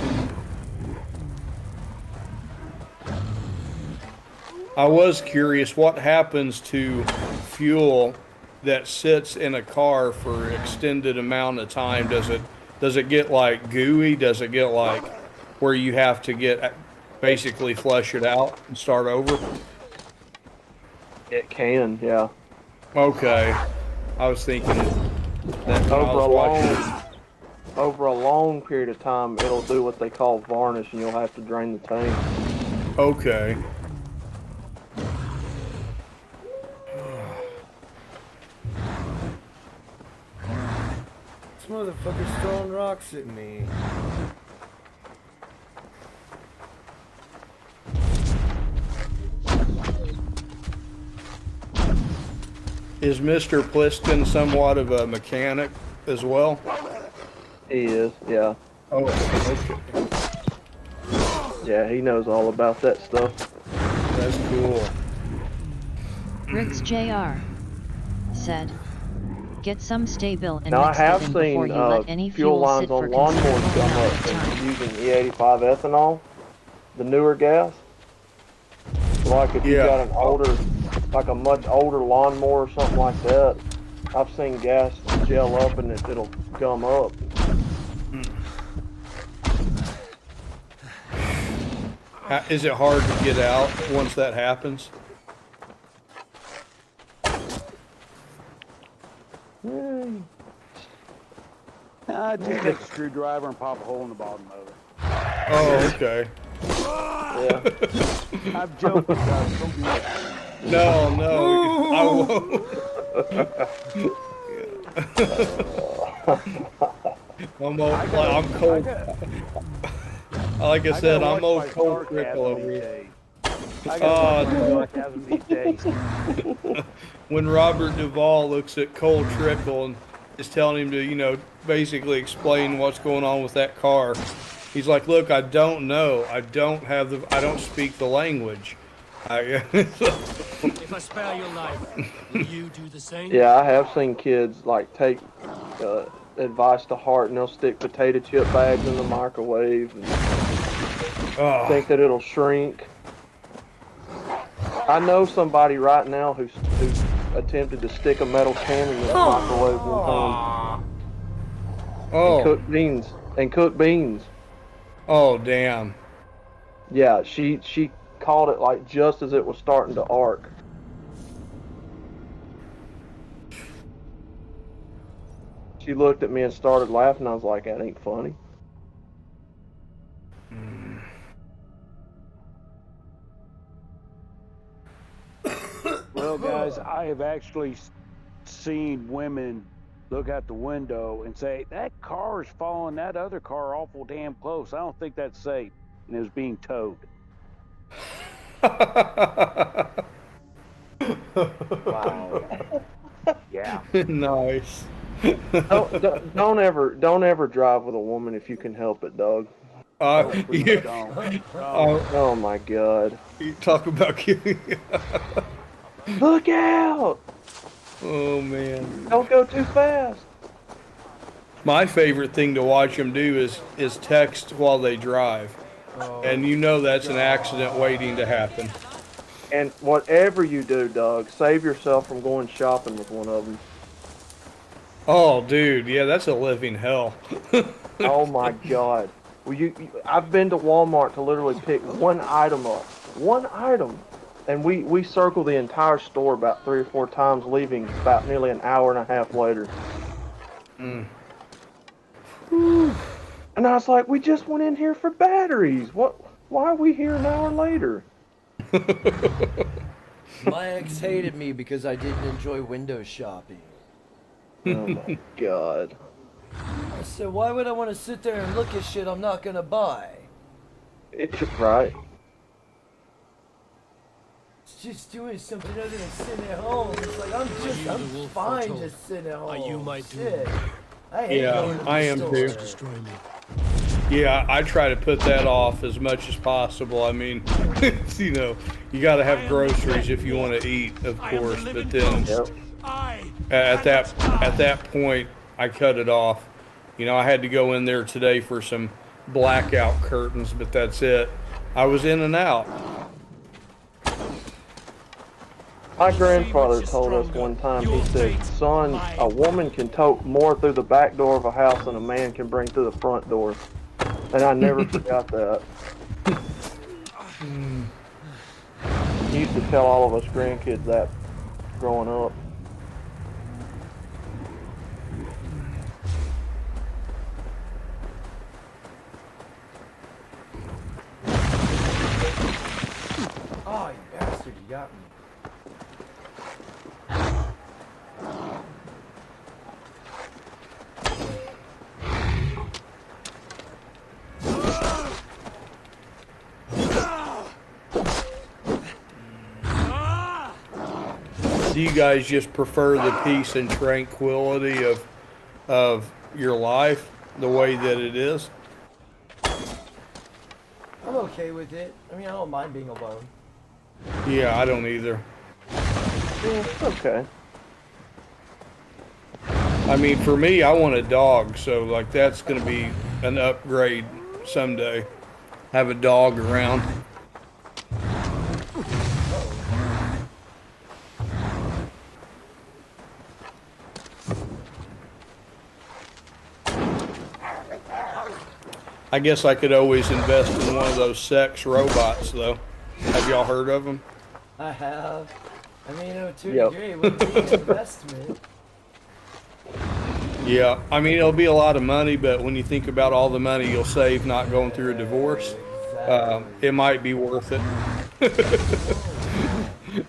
I was curious, what happens to fuel that sits in a car for extended amount of time? Does it get like gooey? Does it get like where you have to basically flush it out and start over? It can, yeah. Okay. I was thinking that over a long period of time, it'll do what they call varnish, and you'll have to drain the tank. Okay. This motherfucker's throwing rocks at me. Is Mr. Pliston somewhat of a mechanic as well? He is, yeah. Oh, okay. Yeah, he knows all about that stuff. That's cool. Riggs Jr. said, get some stable and now mix I have it in seen before you let any fuel lines sit on for lawnmowers come up from using E85 ethanol, the newer gas. So like if you got an older, like a much older lawnmower or something like that, I've seen gas gel up and it'll gum up. Is it hard to get out once that happens? Just take a screwdriver and pop a hole in the bottom of it. Oh, okay. Yeah. I'm joking, guys. Don't do that. No, I won't. I'm cold. Like I said, I'm old cold cripple over here. I got orgasm these days. When Robert Duvall looks at Cole Trickle and is telling him to, you know, basically explain what's going on with that car, he's like, "Look, I don't know. I don't speak the language." If I spare your life, will you do the same? Yeah, I have seen kids like take advice to heart, and they'll stick potato chip bags in the microwave and think that it'll shrink. I know somebody right now who's attempted to stick a metal can in the microwave one time. And cook beans. Oh, damn. Yeah, she caught it like just as it was starting to arc. She looked at me and started laughing. I was like, that ain't funny. Well, guys, I have actually seen women look out the window and say, that car is following that other car awful damn close. I don't think that's safe. And it was being towed. Wow. Yeah. Nice. Don't ever drive with a woman if you can help it, Doug. Oh my God. You talk about killing. Look out! Oh man. Don't go too fast. My favorite thing to watch them do is text while they drive. And you know that's an accident waiting to happen. And whatever you do, Doug, save yourself from going shopping with one of them. Oh, dude, yeah, that's a living hell. Oh my God. Well, I've been to Walmart to literally pick one item up. One item. And we circle the entire store about 3 or 4 times, leaving about nearly an hour and a half later. And I was like, we just went in here for batteries. Why are we here an hour later? My ex hated me because I didn't enjoy window shopping. Oh my God. I said, why would I want to sit there and look at shit I'm not gonna buy? It's right. It's just doing something other than sitting at home. It's like I'm fine just sitting at home. Are you my doom? Shit. I hate going to the I am store. too. Destroy me. Yeah, I try to put that off as much as possible. I mean, you know, you got to have groceries if you want to eat, of course. But then at that point, I cut it off. You know, I had to go in there today for some blackout curtains, but that's it. I was in and out. My grandfather told us one time, he said, son, a woman can tote more through the back door of a house than a man can bring through the front door. And I never forgot that. He used to tell all of us grandkids that growing up. Oh, you bastard, you got me. Do you guys just prefer the peace and tranquility of your life the way that it is? I'm okay with it. I mean, I don't mind being alone. Yeah, I don't either. Yeah, it's okay. I mean, for me, I want a dog, so like that's going to be an upgrade someday. Have a dog around. I guess I could always invest in one of those sex robots, though. Have y'all heard of them? I have. I mean, to a Yep. degree, it would be an investment. Yeah, I mean, it'll be a lot of money, but when you think about all the money you'll save not going through a divorce, it might be worth it.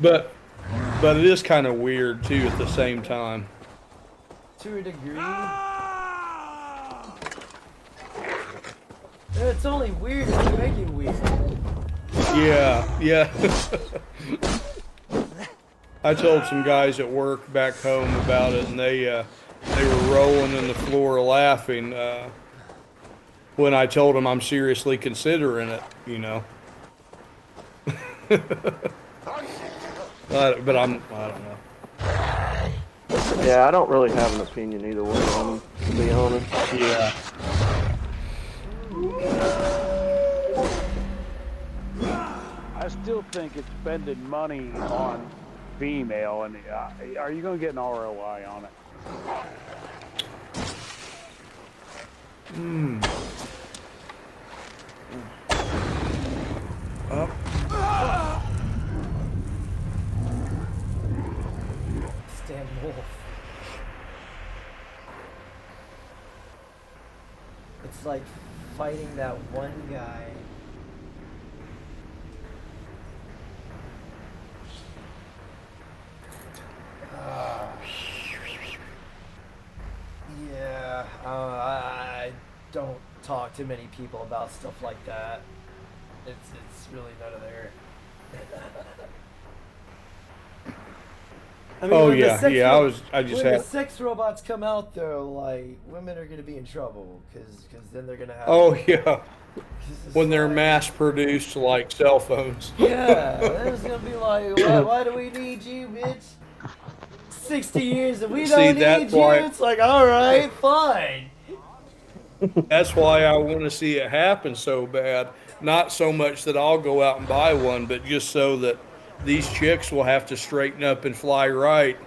But it is kind of weird, too, at the same time. To a degree. It's only weird if you make it weird. Yeah. I told some guys at work back home about it, and they were rolling in the floor laughing when I told them I'm seriously considering it, you know. But I don't know. Yeah, I don't really have an opinion either way on them, to be honest. Yeah. I still think it's spending money on female, and are you going to get an ROI on it? Up. Stan Wolf. It's like fighting that one guy. Yeah, I don't talk to many people about stuff like that. It's really none of their. I mean, Oh when the yeah, sex yeah. ro- I just when had. the sex robots come out, though, like women are gonna be in trouble because then they're gonna have. Oh yeah. 'cause it's When they're like- mass produced like cell phones. Yeah, there's gonna be like, why do we need you, bitch? 60 years and we See, don't need that's you. why- It's like, all right, fine. That's why I want to see it happen so bad. Not so much that I'll go out and buy one, but just so that these chicks will have to straighten up and fly right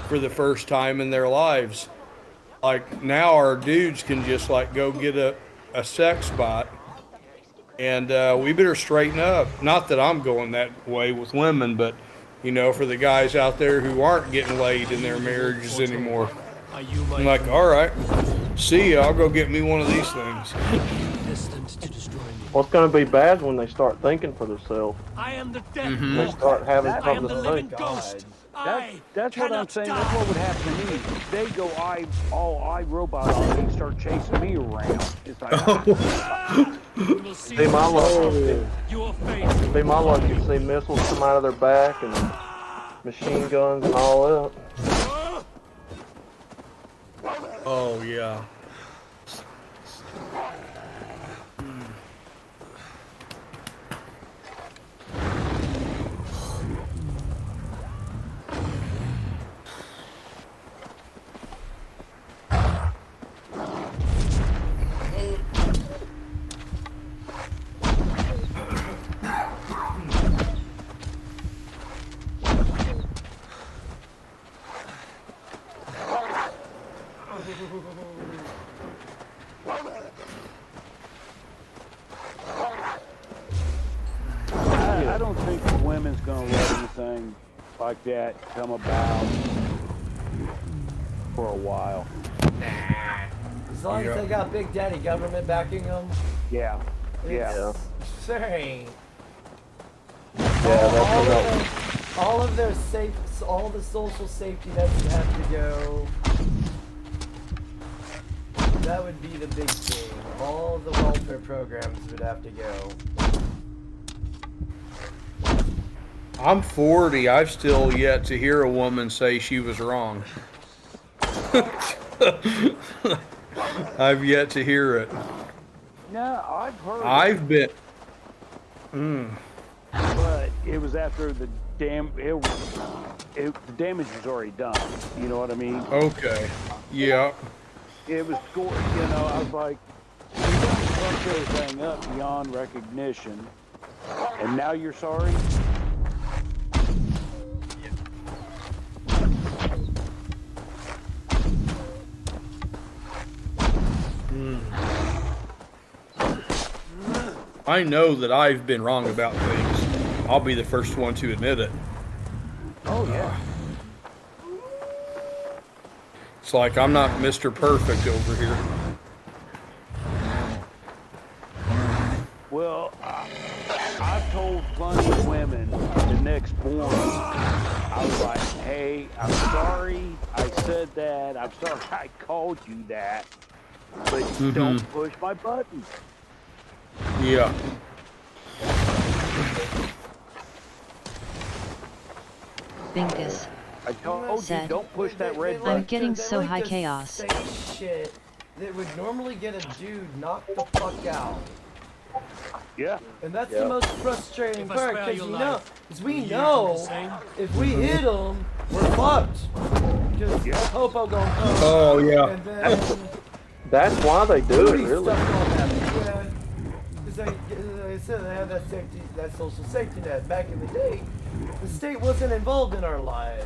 for the first time in their lives. Like now our dudes can just like go get a sex bot and we better straighten up. Not that I'm going that way with women, but you know, for the guys out there who aren't getting laid in their marriages anymore. I'm like, all right, see ya, I'll go get me one of these things. What's going to be bad when they start thinking for themselves? I am the death They walker. start having I am something the to living think. ghost. That's what I'm saying. That's what would happen to me. They go iRobot on me and start chasing me around. It's like, Be my luck. Your fate. Be my luck. You see missiles come out of their back and machine guns and all that. Oh yeah. I don't think the women's going to let anything like that come about for a while. As long as they got Big Daddy government backing them. Yeah. Yeah. Same. Yeah, all of their all the social safety nets would have to go. That would be the big thing. All of the welfare programs would have to go. I'm 40. I've still yet to hear a woman say she was wrong. I've yet to hear it. No, I've heard. I've been. But it was after the the damage was already done. You know what I mean? Okay. Yeah. It was scored. You know, I was like, you fucked everything up beyond recognition, and now you're sorry. I know that I've been wrong about things. I'll be the first one to admit it. Oh yeah. It's like I'm not Mr. Perfect over here. Well, I've told plenty of women the next morning, I was like, hey, I'm sorry I said that. I'm sorry I called you that. But don't push my buttons. Yeah. Bingus, I told you, said, don't push that red I'm button. getting They so like high to chaos. Say shit that would normally get a dude knocked the fuck out. Yeah. And that's the most frustrating If I part, spare because your you life, know, because we will you do know the same? if we hit them, we're fucked. Because Popo gonna come. Oh yeah. And then That's why they do it, booty really. stuff gonna happen. Yeah. Because they, like I said, they have that safety, that social safety net. Back in the day, the state wasn't involved in our lives.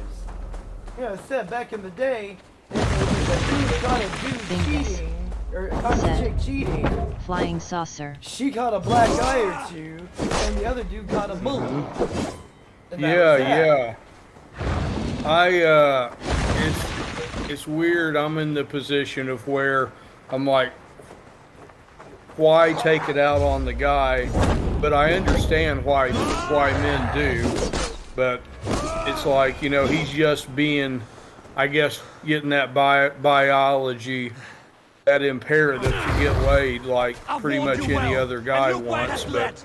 Yeah, I said back in the day, if a dude caught a dude Bingus. cheating, or caught a Said. chick cheating, Flying saucer. she caught a black eye or two, and the other dude caught a bullet. And that Yeah, was that. yeah. It's weird. I'm in the position of where I'm like, why take it out on the guy? But I understand why men do. But it's like, you know, he's just being, I guess, getting that biology, that imperative to get laid like pretty much any other guy wants. But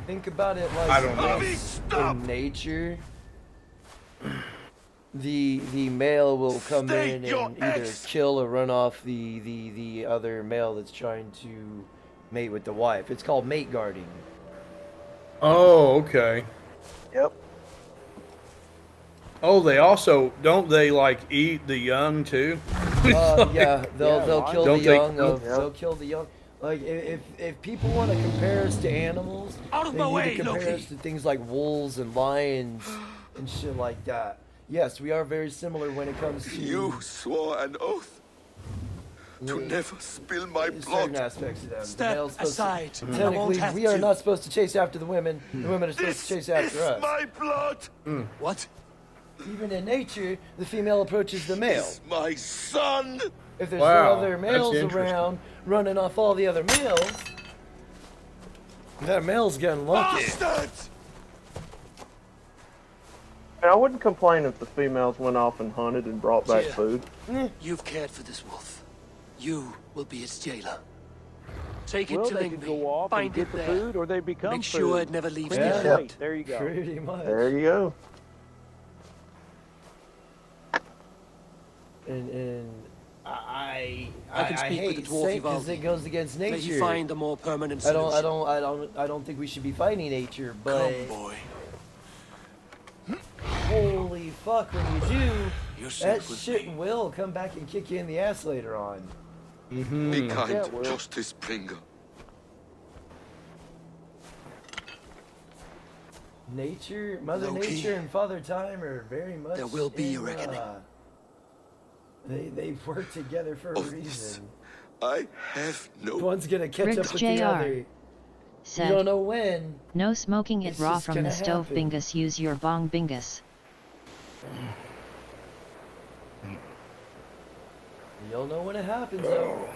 Think about it like I don't know. in nature. The male will come in and either kill or run off the other male that's trying to mate with the wife. It's called mate guarding. Oh, okay. Yep. Oh, they also don't they like eat the young too? Yeah, they'll kill the Don't they- young. They'll kill the young. Like if people want to compare us to animals, Out of they my need way, to compare Loki. us to things like wolves and lions and shit like that. Yes, we are very similar when it comes to You swore an oath to never spill my certain blood. aspects of them. The Step male's supposed to- aside. I won't Technically, have we are to. not supposed to chase after the women. The women are supposed to chase after Is us. my blood. What? Even in nature, the female approaches the male. Is my son. If there's Wow, no other that's males interesting. around running off all the other males, that male's getting lucky. Bastards. I wouldn't complain if the females went off and hunted and brought back Yeah. food. You've cared for this wolf. You will be its jailer. Take it Well, to they could Lingby. go off Bind and get it the there. food, or they become Make food. sure it never leaves Clean the the Yeah. plate. There you go. Pretty much. There you go. And I I can speak with hate the dwarf saying because Ivaldi. it goes against May nature. he find a more permanent I solution. don't think we should be fighting nature, but Come, boy. holy fuck, when you do, You're that safe with shit me. will come back and kick you in the ass later on. Be kind, Yeah, well. Justice Springer. Nature, Mother Loki. Nature and Father Time are very much There will be a in, reckoning. They work together for a Of this. reason. I have no. One's gonna catch Rick up with Jr. the other. You don't Said, know when. no smoking it It's raw just from gonna the stove. happen. Bingus, use your bong. Bingus. You don't know when it happens though.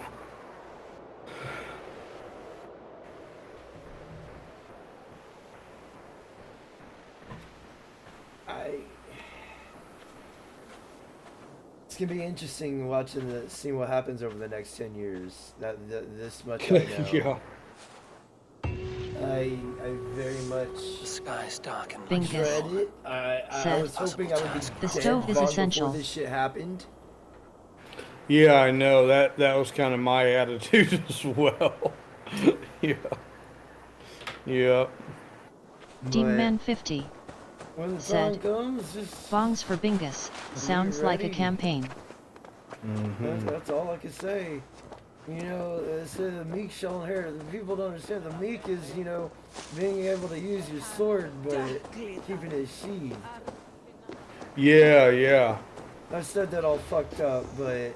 It's gonna be interesting watching seeing what happens over the next 10 years. This much I know. Yeah. I very much The sky's dark and Bingus. dread it. I Said, was hoping I would be The dead stove is long essential. before this shit happened. Yeah, I know that was kind of my attitude as well. Yeah. Yeah. Demon But Man 50. when the time said, comes, just Bongs for Bingus. Sounds like a ready. campaign. that's all I can say. You know, say the meek shall inherit. The people don't understand. The meek is, you know, being able to use your sword, but keeping it sheathed. Yeah, yeah. I said that all fucked up, but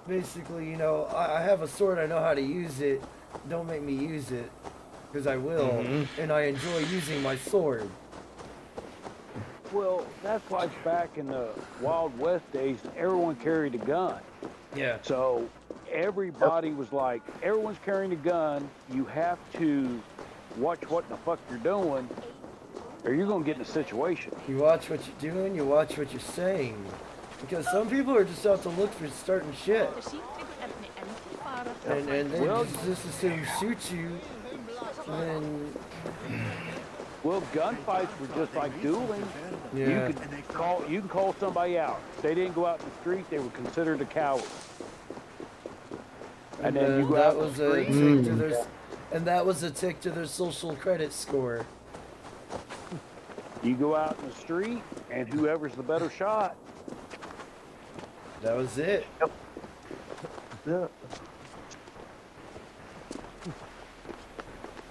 basically, you know, I have a sword. I know how to use it. Don't make me use it, because I will, and I enjoy using my sword. Well, that's like back in the Wild West days, everyone carried a gun. Yeah. So everybody was like, everyone's carrying a gun. You have to watch what the fuck you're doing, or you're gonna get in a situation. You watch what you're doing. You watch what you're saying, because some people are just out to look for certain shit, and they Well, just assume shoot you, and Well, gunfights were just like dueling. Yeah. You can call somebody out. If they didn't go out in the street, they were considered a coward. And then you go out in the street. And that was a tick to their social credit score. You go out in the street, and whoever's the better shot. That was it. Yep. Yeah.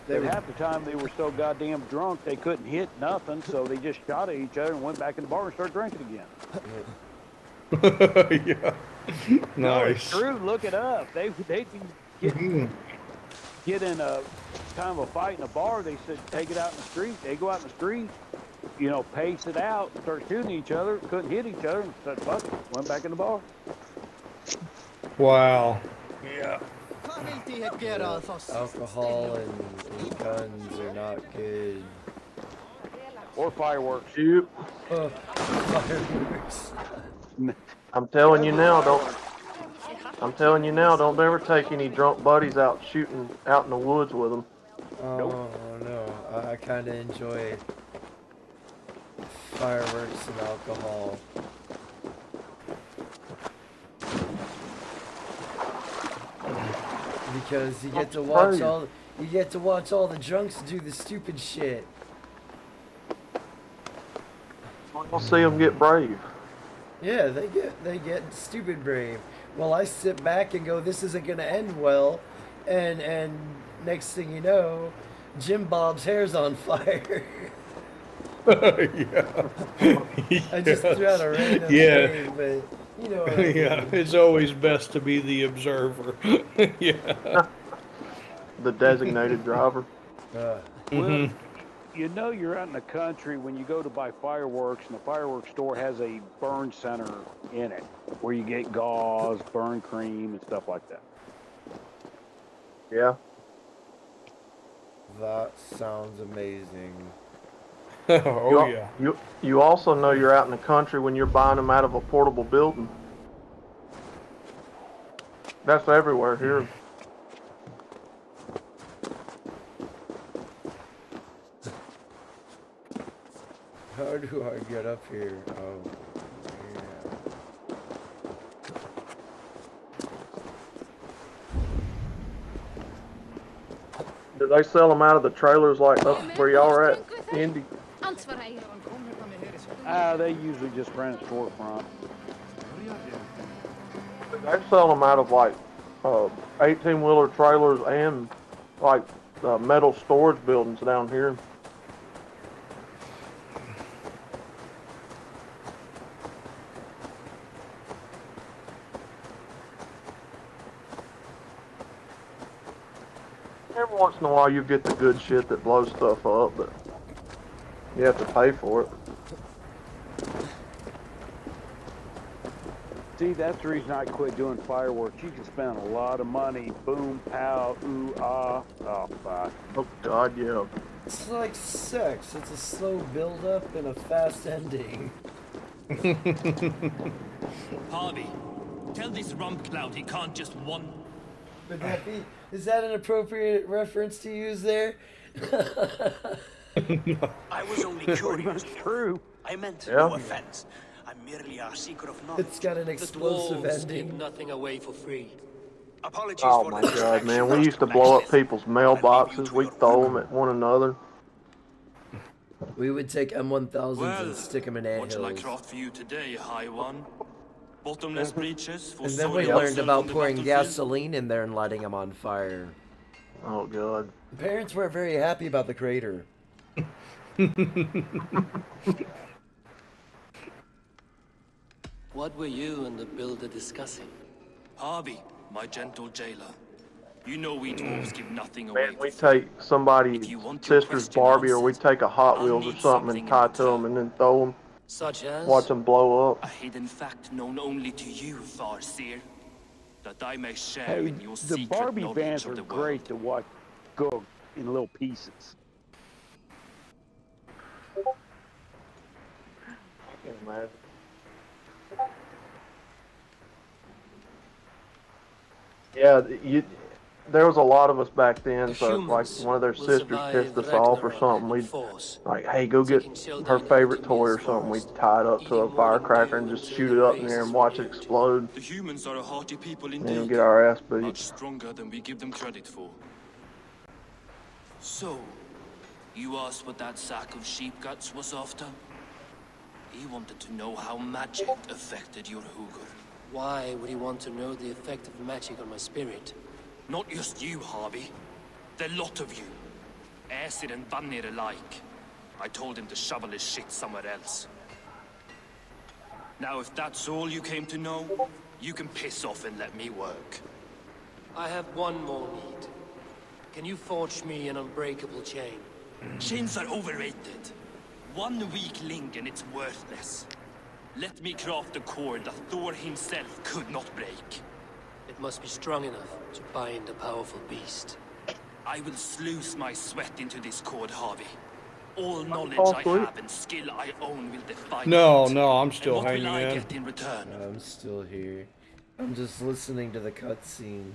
But half the time they were so goddamn drunk they couldn't hit nothing, so they just shot at each other and went back in the bar and started drinking again. Yeah. No, Nice. it's true. Look it up. They'd be get in a kind of a fight in a bar. They said take it out in the street. They go out in the street, pace it out, start shooting each other, couldn't hit each other, and said fuck it, went back in the bar. Wow. Yeah. Alcohol and guns are not good. Or fireworks. Yep. Fireworks. I'm telling you now, don't ever take any drunk buddies out shooting out in the woods with them. Oh no, I kind of enjoy fireworks and alcohol. Because you get to watch all the drunks do the stupid shit. I'll see them get brave. Yeah, they get stupid brave. Well, I sit back and go, this isn't gonna end well, and next thing you know, Jim Bob's hair's on fire. Yeah. I just threw out a random name, but you know what I mean. Yeah, it's always best to be the observer. Yeah. The designated driver. Well, you're out in the country when you go to buy fireworks, and the fireworks store has a burn center in it where you get gauze, burn cream, and stuff like that. Yeah. That sounds amazing. Oh, yeah. You also know you're out in the country when you're buying them out of a portable building. That's everywhere here. How do I get up here? Oh, yeah. Do they sell them out of the trailers like up where y'all are at, Indy? They usually just rent a storefront. They sell them out of like 18-wheeler trailers and like metal storage buildings down here. Every once in a while you get the good shit that blows stuff up, but you have to pay for it. See, that's the reason I quit doing fireworks. You can spend a lot of money. Boom, pow, ooh, ah. Oh, fuck. Oh, God, yeah. It's like sex. It's a slow build-up and a fast ending. Harvey, tell this rump cloud he can't just one. Would that be? Is that an appropriate reference to use there? I was only curious. True. I meant Yeah. no offense. I'm merely a seeker of knowledge. It's got an explosive ending. Nothing away for free. Apologies Oh for my the God, distraction, man! We Master used to blow up Blacksmith. people's mailboxes. We throw them at one another. We would take M1000s Well, and stick them in what shall I anthills. craft for you today, High One? Bottomless breeches for And then we soiling learned yourself about on the pouring battlefield? gasoline in there and lighting them on fire. Oh God! Parents weren't very happy about the crater. What were you and the builder discussing? Harvey, my gentle jailer. You know we dwarves give nothing away. Man, we take somebody's If you want your sister's question Barbie, or we answered, take a Hot I'll Wheels or need something something and in tie to them, and then throw them. Such as? Watch them blow up. A hidden fact known only to you, Farseer. That I may share Hey, in your the secret Barbie knowledge vans of are the great world. to watch go in little pieces. I can imagine. Yeah, there was a lot of us back then, The so if like humans one of their will sisters pissed survive us off or Ragnarok something, with we'd force, like, hey, go get taking shelter her in favorite toy or Artemia's something. We'd forest, tie it up to a eating morning firecracker and dew just until shoot the it up in the race air is and watch it renewed. explode. The humans are a hearty people And then indeed. get our ass beat. Much stronger than we give them credit for. So, you asked what that sack of sheep guts was after? He wanted to know how magic affected your hooker. Why would he want to know the effect of magic on my spirit? Not just you, Harvey. The lot of you. Acid and Vanir alike. I told him to shovel his shit somewhere else. Now, if that's all you came to know, you can piss off and let me work. I have one more need. Can you forge me an unbreakable chain? Chains are overrated. One weak link and it's worthless. Let me craft a cord that Thor himself could not break. It must be strong enough to bind a powerful beast. I will sluice my sweat into this cord, Harvey. All knowledge Oh, I sweet. have and skill I own will define No, it. no, I'm And still what will hanging I in. get in return? I'm still here. I'm just listening to the cutscene.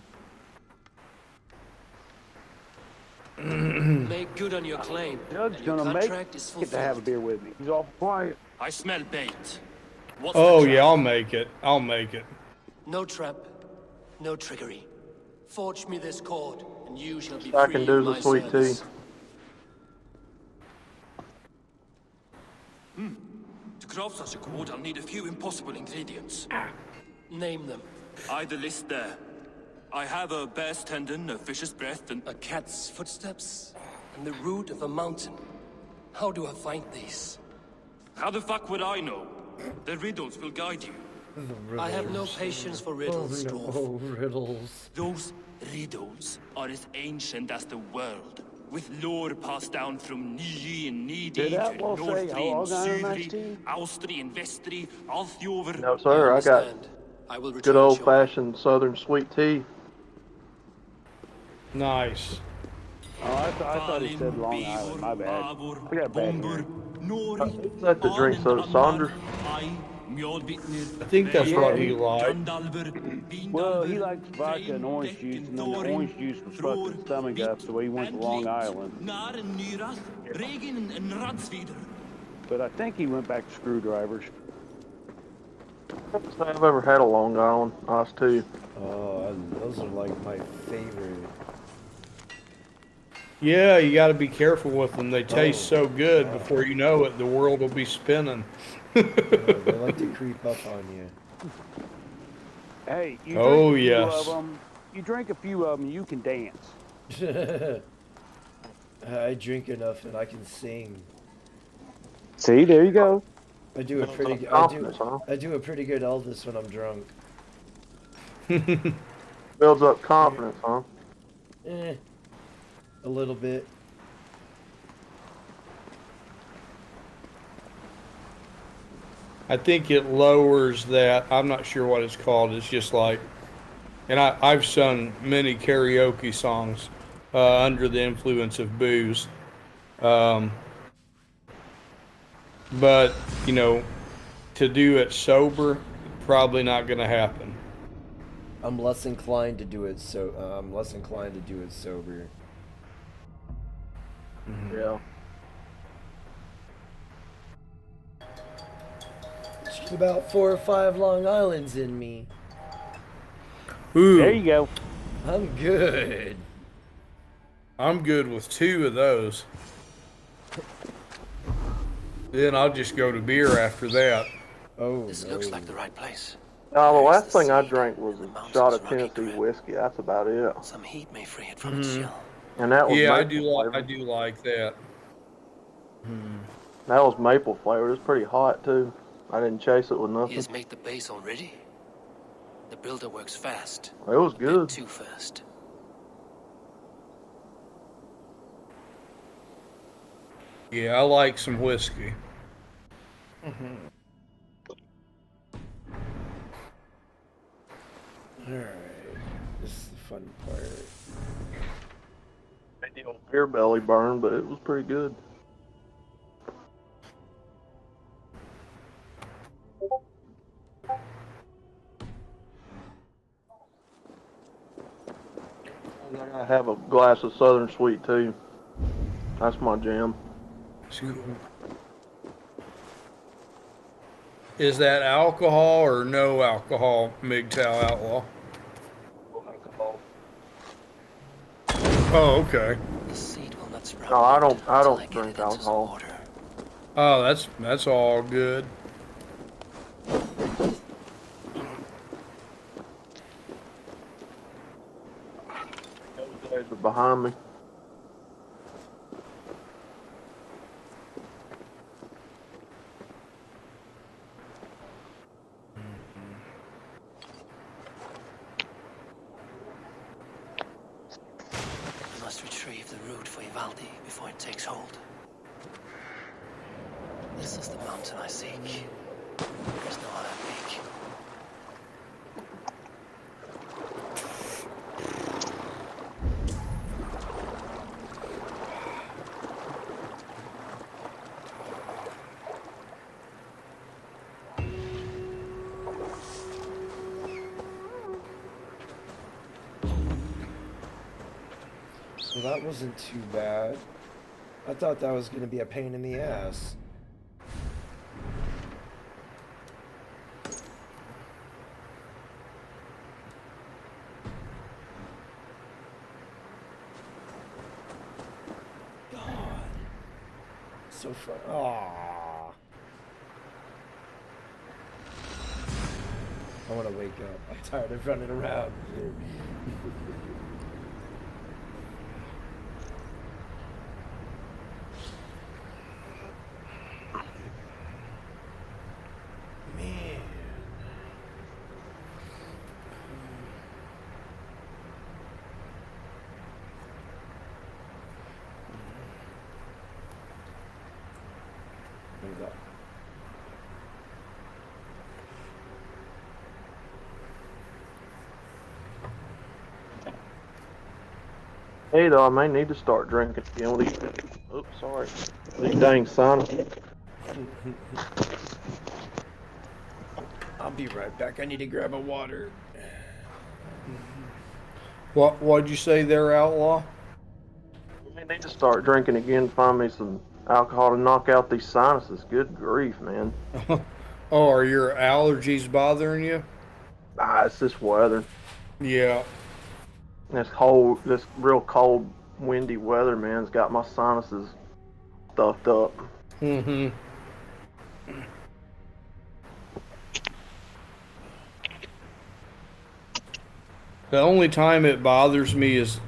Make good on your claim. Doug's and your gonna make contract is get to have a fulfilled. beer with me. He's awful quiet. I smell bait. What's Oh the yeah, trap? I'll make it. I'll make it. No trap, no trickery. Forge me this cord, and you shall be I free can of do my the sweet service. tea. To craft such a cord, I'll need a few impossible ingredients. Name them. The list there. I have a bear's tendon, a fish's breath, and A cat's footsteps, and the root of a mountain. How do I find these? how the fuck would I know? The riddles will guide you. I have no patience for riddles, dwarf. Oh, riddles. Those riddles are as ancient as the world, with lore passed down from Niji and Nidi Did to that will say Northri and Hog Iron Match Sudri, team? Austri and Vestri, Althjover. No, sir, I got Understand. I will good return old shortly. fashioned southern sweet tea. Nice. Oh, I thought he said Long Island. My bad. I got bad hearing. What's that to drink, so Saunders? I think that's what he liked. Well, he likes vodka and orange juice, and then the orange juice was fucked his stomach up, so he went to Long Island. But I think he went back to screwdrivers. I don't think I've ever had a Long Island iced tea. Oh, those are like my favorite. Yeah, you got to be careful with them. They taste so good. Before you know it, the world will be spinning. They like to creep up on you. Hey, you Oh, drink a few yes. of them. You drink a few of them, you can dance. I drink enough and I can sing. See, there you go. I do a pretty good. Confidence, huh? I do a pretty good Elvis when I'm drunk. Builds up confidence, huh? A little bit. I think it lowers that. I'm not sure what it's called. It's just like, and I've sung many karaoke songs under the influence of booze. But, you know, to do it sober, probably not going to happen. I'm less inclined to do it I'm less inclined to do it sober. Yeah. Just about 4 or 5 Long Islands in me. Ooh, There you go. I'm good. I'm good with 2 of those. Then I'll just go to beer after that. Oh, This looks like the right place. The There's last the thing I sea, drank was the a mountains shot of rocky Tennessee grit. whiskey. That's about it. Some heat may free it from its shell. And that was Yeah, I maple do like flavored. that. That was maple flavored. It was pretty hot too. I didn't chase it with He nothing. has made the base already. The builder works fast. It was A bit good. too fast. Yeah, I like some whiskey. Alright. This is the fun part. Made the old beer belly burn, but it was pretty good. I have a glass of Southern Sweet too. That's my jam. Is that alcohol or no alcohol, MGTOW Outlaw? Alcohol. Oh, okay. The seed will not sprout. No, I don't until I get drink it into some alcohol. water. Oh, that's all good. Those days are behind me. I must retrieve the root for Ivaldi before it takes hold. This is the mountain I seek. There's no other peak. So that wasn't too bad. I thought that was going to be a pain in the ass. God. So fun. Aww. I want to wake up. I'm tired of running around. Man. There we go. Hey, though, I may need to start drinking again with these. Oops, sorry. These dang sinuses. I'll be right back. I need to grab a water. What'd you say there, Outlaw? I may need to start drinking again. Find me some alcohol to knock out these sinuses. Good grief, man. Oh, are your allergies bothering you? Ah, it's this weather. Yeah. This real cold, windy weather, man, has got my sinuses stuffed up. Mm-hmm. The only time it bothers me is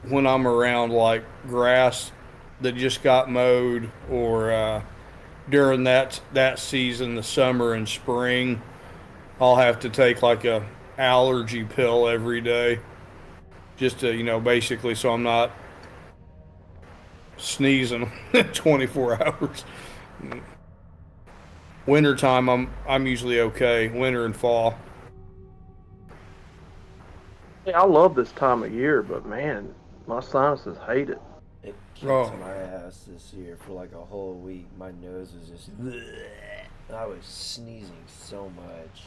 when I'm around like grass that just got mowed, or during that season, the summer and spring. I'll have to take like a allergy pill every day, just to basically so I'm not sneezing 24 hours. Wintertime, I'm usually okay. Winter and fall. Yeah, I love this time of year, but man, my sinuses hate it. It kicked my ass this year for like a whole week. My nose was just bleh. I was sneezing so much.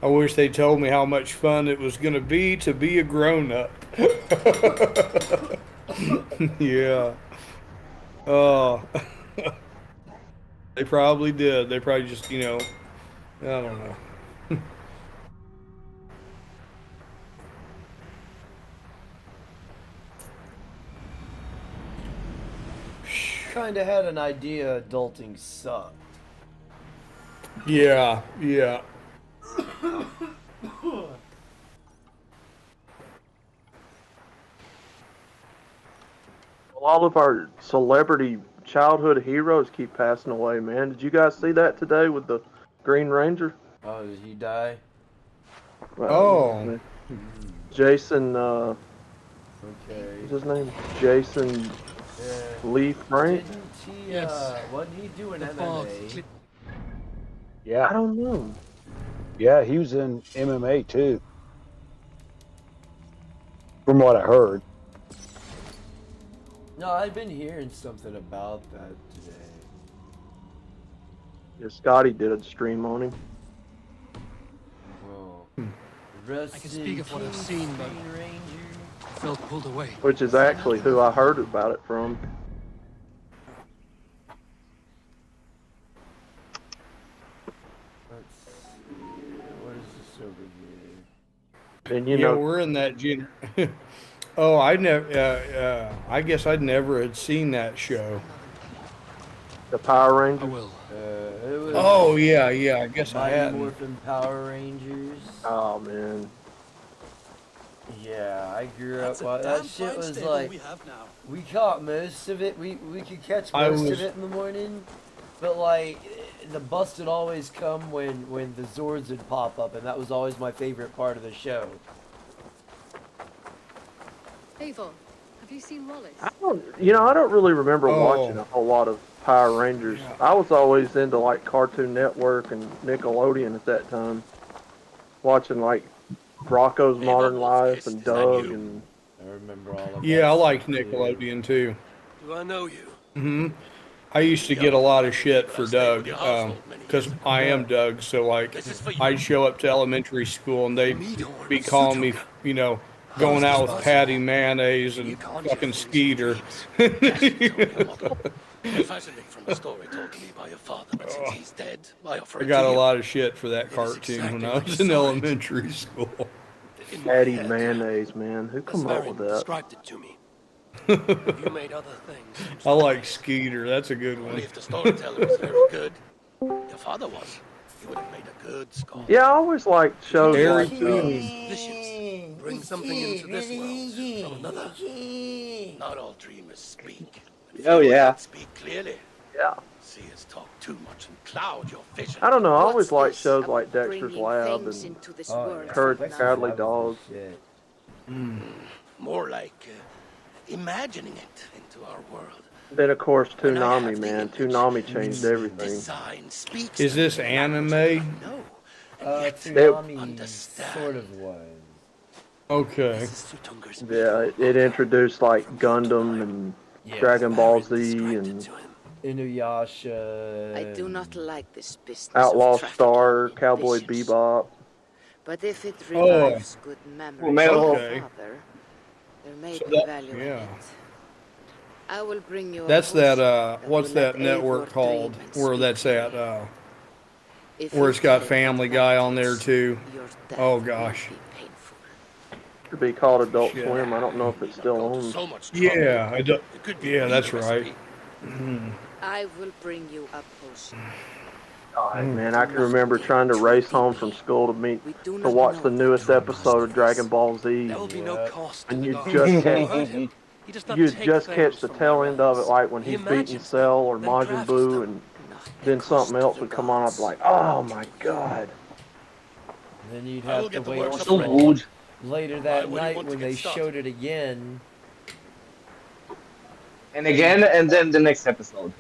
I wish they told me how much fun it was going to be a grown-up. Yeah. Oh. They probably did. They probably just, I don't know. Kinda had an idea adulting sucked. Yeah, yeah. All of our celebrity childhood heroes keep passing away, man. Did you guys see that today with the Green Ranger? Oh, did he die? Oh. Jason, okay. What's his name? Jason Lee Frank? Didn't he, wasn't he doing MMA? Yeah. I don't know. Yeah, he was in MMA too. From what I heard. No, I've been hearing something about that today. Yeah, Scotty did a stream on him. Rest I can speak of what I've seen, but I felt pulled away. Which is actually who I heard about it from. Let's see. What is this over here? And you Yeah, know, we're in that gen. Oh, I never. I guess I'd never had seen that show. the Power Rangers. I will. It was Oh yeah, yeah. I guess I Mighty hadn't. Morphin Power Rangers. Oh man. Yeah, I grew That's up. a That damn shit fine was stable like we have now. we caught most of it. We could catch I most was- of it in the morning, but like the bust would always come when the Zords would pop up, and that was always my favorite part of the show. Avon, have you seen Wallace? I don't really remember Oh. watching a whole lot of Power Rangers. I was always into like Cartoon Network and Nickelodeon at that time. Watching like Rocco's Modern Life and Doug and I remember all of Yeah, that I liked stuff, too. Nickelodeon too. Do I know you? Hmm. I used to get a lot of shit for Doug, because I am Doug. So like, I'd show up to elementary school and they'd be calling me, you know, going out with Patty Mayonnaise and fucking Skeeter. Fascinating from the story told to me by your father, but since he's dead, I offer I it got to a you. lot of shit for that cartoon when I was in elementary school. Patty Mayonnaise, man. Who come up Swearing with that? described it to me. You made other things. I like Skeeter. That's a good Only one. if the storyteller is very good. Your father was. He would have made a good scholar. Yeah, I always liked shows Eric like Vicious. Bring something into this world from another. Not all dreamers speak. But if Oh, you yeah. speak clearly. Yeah. Seers talk too much and cloud your vision. I don't know. I always liked this shows about like Dexter's bringing Lab things and into this Oh, world yeah. Courage from the Cowardly That was Dog. the shit. More like imagining it into our world. Then of course When I have Toonami, the man. image, Toonami changed everything. Design speaks Is to me this in a language anime? I know, and yet Tsunami understand. sort of was. Okay. This is Sutunger's Yeah, it introduced like Gundam and Yeah. Dragon Ball Baron Z described it and to him. Inuyasha. I do not like this business Outlaw of trafficking Star, in Cowboy visions. Bebop. But if it Oh. revives good memories Well, of okay. my father, there may So be that- value in yeah. it. I will bring you a That's that. potion What's will that let network Eivor called? dream and Where speak that's at? clearly. If Where you it's got take Family Guy on there advantage, too. your death Oh will gosh. be painful. Could be called Adult Shit. Swim. I don't know if it's still Go to on. so much trouble. Yeah, I do. It could be Yeah, me, that's the right. recipe. I will bring you a potion. God, man, I can remember trying to race home from school to watch the newest episode of Dragon Ball Z, There will be no cost. and to you the just gods. catch Hurt him. He does not you take just things catch the from tail my end of it, realms. like when He he's beating imagines Cell or them, then Majin crafts Buu, them. and Not the then cost something to else the would come on. I'd gods. be like, oh my god. And then you'd I will have to get the wait workshop until ready. Good. later Why that would you night want to when get they started? showed it again. And again, and then the next episode.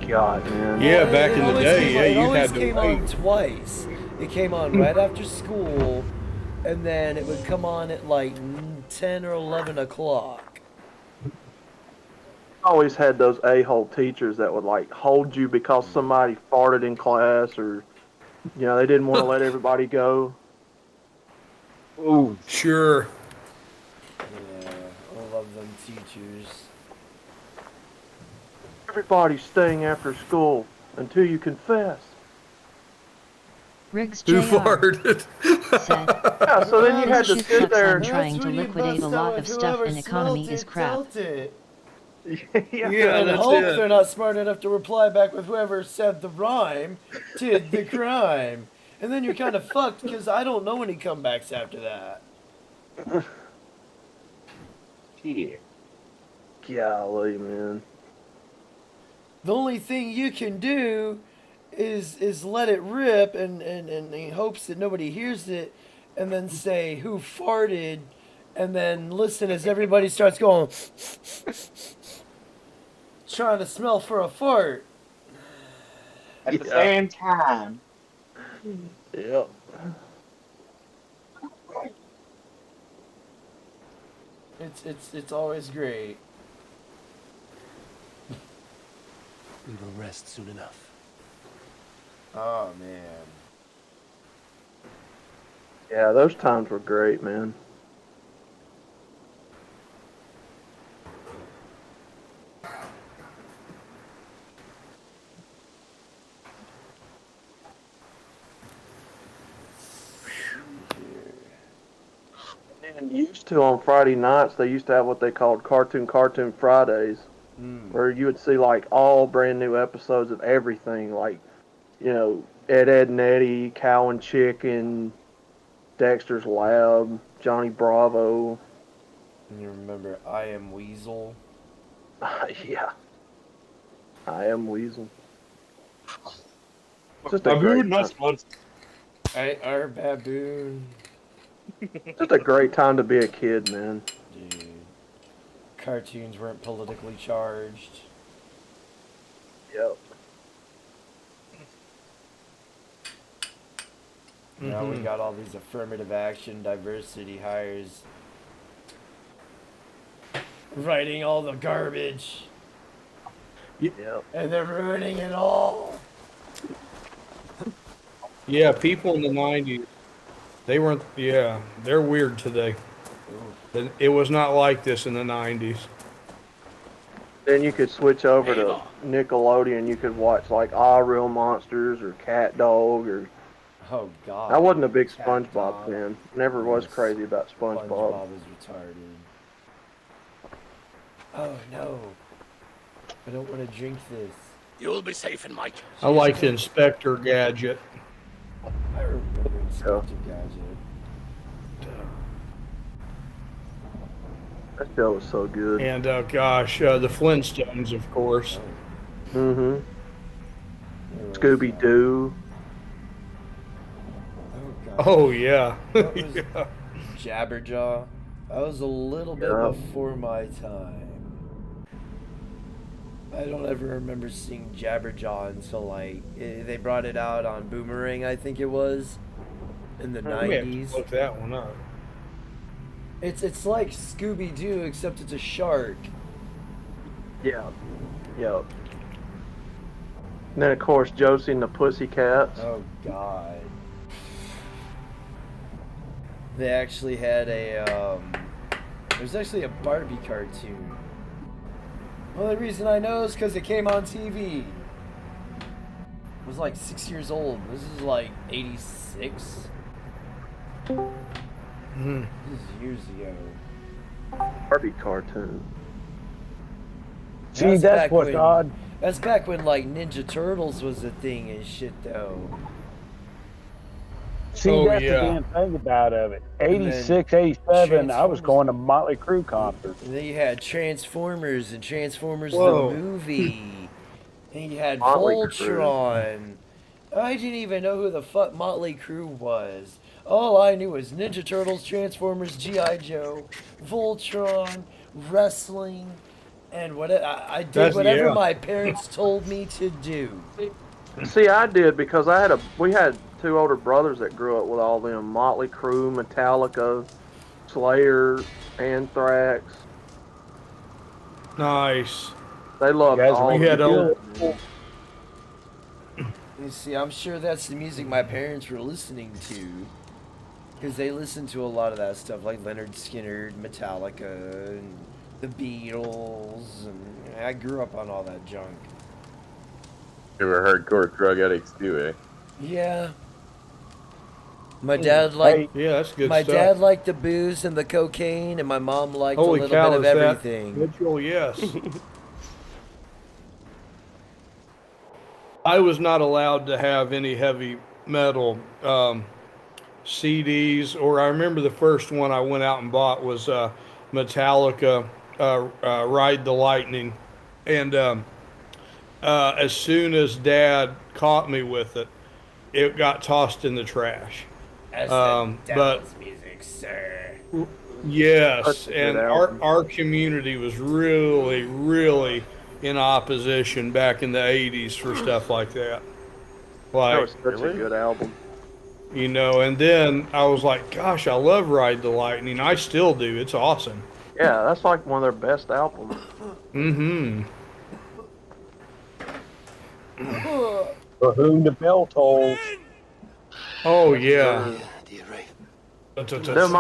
God, man. Yeah, Well, back it in the always day, came yeah, on- it you always had to came wait. on twice. It came on right after school, and then it would come on at like 10 or 11 o'clock. Always had those a-hole teachers that would like hold you because somebody farted in class, or they didn't want to let everybody go. Ooh. Sure. Yeah, I love them teachers. Everybody's staying after school until you confess. Riggs Who Jr. farted? said, Yeah, so then you had to "Shoot sit sucks there. on trying to liquidate a lot of stuff and economy is crap." Yeah, And that's hope it. they're not smart enough to reply back with whoever said the rhyme did the crime. And then you're kind of fucked because I don't know any comebacks after that. Yeah. Golly, man. The only thing you can do is let it rip and in hopes that nobody hears it, and then say who farted, and then listen as everybody starts going trying to smell for a fart. At the same time. Yep. It's always great. We will rest soon enough. Oh man. Yeah, those times were great, man. And used to on Friday nights, they used to have what they called Cartoon Fridays, where you would see like all brand new episodes of everything, like, you know, Ed, and Eddie, Cow and Chicken, Dexter's Lab, Johnny Bravo. And you remember I Am Weasel? Yeah. I Am Weasel. Just Baboon, not spuds. Our baboon. Just a great time to be a kid, man. Dude. Cartoons weren't politically charged. Yep. Now we got all these affirmative action diversity hires writing all the garbage. Yep. And they're ruining it all. Yeah, people in the 90s, they weren't, yeah, they're weird today. It was not like this in the 90s. Then you could switch over to Nickelodeon. You could watch like Real Monsters or Cat Dog or. Oh God. I wasn't a big SpongeBob fan. Never was crazy about SpongeBob. SpongeBob is retarded. Oh no. I don't want to drink this. You'll be safe in my care. I like the Inspector Gadget. I remember Inspector Gadget. That show was so good. And gosh, the Flintstones, of course. Mm-hmm. Scooby Doo. Oh yeah. Yeah. Jabberjaw. That was a little bit before my time. I don't ever remember seeing Jabberjaw until like they brought it out on Boomerang, I think it was, in the 90s. Look that one up. It's like Scooby Doo except it's a shark. Yeah. Yep. And then of course Josie and the Pussycats. Oh God. They actually had a there's actually a Barbie cartoon. Well, the reason I know is because it came on TV. I was like 6 years old. This is like 86. This is years ago. Barbie cartoon. See, that's what's odd. That's back when like Ninja Turtles was a thing and shit, though. See, that's the damn thing about it. 86, 87, I was going to Motley Crue concerts. And then you had Transformers and Transformers Whoa. the movie. And you had Motley Voltron. I didn't even know who the fuck Motley Crue was. All I knew was Ninja Turtles, Transformers, G.I. Joe, Voltron, wrestling, and what I did whatever my parents told me to do. See, I did because we had two older brothers that grew up with all them Motley Crue, Metallica, Slayer, Anthrax. Nice. They loved all. We had old. You see, I'm sure that's the music my parents were listening to, because they listened to a lot of that stuff, like Leonard Skinner, Metallica, and the Beatles, and I grew up on all that junk. They were hardcore drug addicts too, eh? Yeah. My dad liked. Yeah, that's good My stuff. dad liked the booze and the cocaine, and my mom liked Holy a little cow, bit of is that everything. Mitchell, yes. I was not allowed to have any heavy metal CDs, or I remember the first one I went out and bought was Metallica, Ride the Lightning. And as soon as Dad caught me with it, it got tossed in the trash. That's but devil's music, sir. yes, and our community was really in opposition back in the 80s for stuff like that. Like, That was such a good album. You know, and then I was like, gosh, I love Ride the Lightning. I still do. It's awesome. Yeah, that's like one of their best albums. Mm-hmm. For whom the bell tolls. Oh yeah. Dude,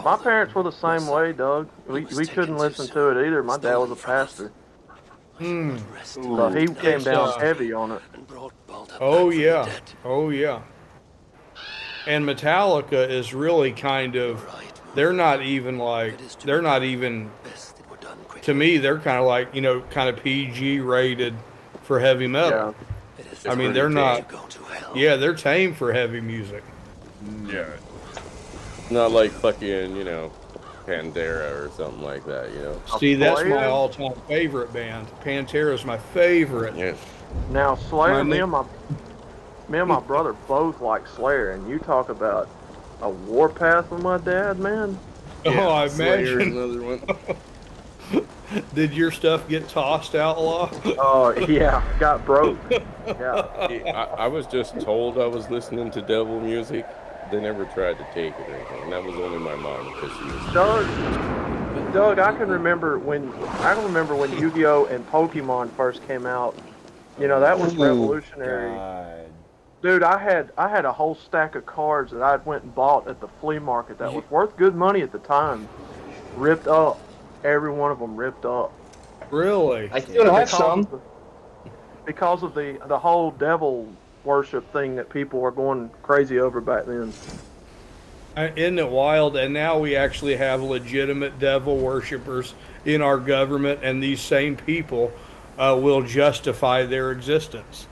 my parents were the same way, Doug. We couldn't listen to it either. My dad was a pastor. So he came down heavy on it. Oh yeah. Oh yeah. And Metallica is really kind of, they're not even, to me, they're kind of like, kind of PG rated for heavy metal. Yeah. I mean, they're not, they're tame for heavy music. Yeah. Not like fucking, Pantera or something like that, See, that's my all-time favorite band. Pantera's my favorite. Yes. Now, Slayer, me and my brother both like Slayer, and you talk about a warpath with my dad, man. Oh, I Slayer's imagine. another one. Did your stuff get tossed, Outlaw? Oh, yeah, got broke. Yeah. I was just told I was listening to devil music. They never tried to take it or anything. And that was only my mom because she was. Doug, I can remember when Yu-Gi-Oh! And Pokemon first came out. That was revolutionary. God. Dude, I had a whole stack of cards that I went and bought at the flea market that was worth good money at the time. Ripped up. Every one of them ripped up. Really? I still have some. Because of the whole devil worship thing that people were going crazy over back then. Isn't it wild? And now we actually have legitimate devil worshippers in our government, and these same people will justify their existence.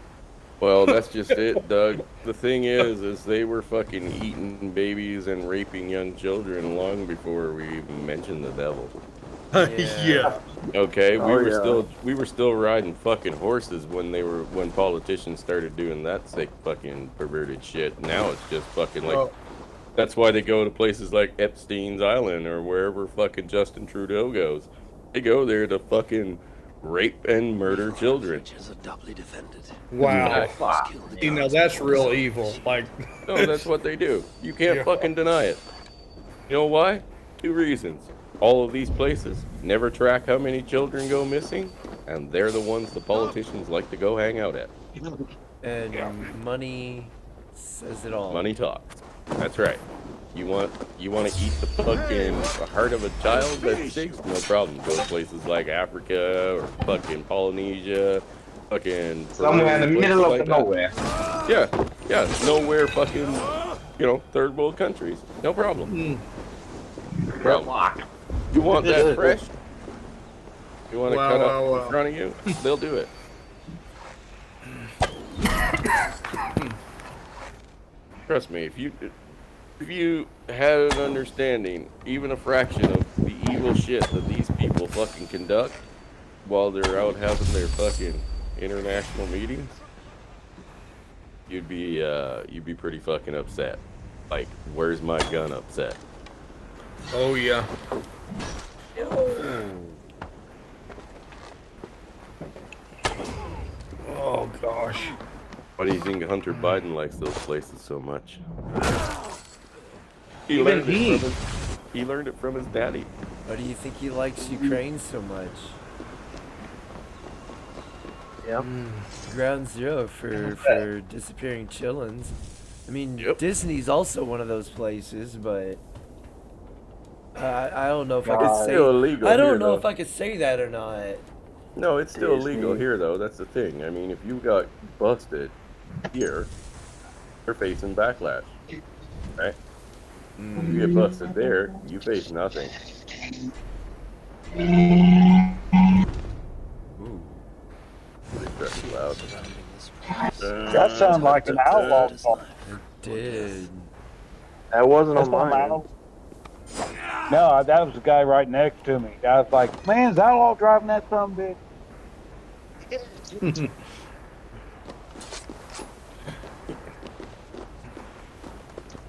Well, that's just it, Doug. The thing is they were fucking eating babies and raping young children long before we even mentioned the devil. Yeah. Okay, we were still riding fucking horses when politicians started doing that sick fucking perverted shit. Now it's just fucking like that's why they go to places like Epstein's Island or wherever fucking Justin Trudeau goes. They go there to fucking rape and murder children. Wow. That's real evil. Like, no, that's what they do. You can't fucking deny it. You know why? 2 reasons. All of these places never track how many children go missing, and they're the ones the politicians like to go hang out at. And money says it all. Money talks. That's right. You want to eat the fucking heart of a child that's 6? No problem. Go to places like Africa or fucking Polynesia, fucking somewhere in the middle of like nowhere. Yeah, nowhere fucking, third world countries. No problem. You want that fresh? You want to cut up in front of you? They'll do it. Trust me, if you had an understanding, even a fraction of the evil shit that these people fucking conduct while they're out having their fucking international meetings, you'd be pretty fucking upset. Like, where's my gun upset? oh yeah. Oh gosh. Why do you think Hunter Biden likes those places so much? He Even learned it from his daddy. Why do you think he likes Ukraine so much? Yep. Ground zero for disappearing chillins. I mean, Disney's also one of those places, but I don't know if I could say. Still illegal I don't here, know though. if I could say that or not. No, it's still Disney. illegal here, though. That's the thing. I mean, if you got busted here, you're facing backlash, right? If you get busted there, you face nothing. Ooh. That's loud. That sounds like an outlaw song. It did. That wasn't on That's not mine. my- No, that was the guy right next to me. I was like, man, is Outlaw driving that sumbitch?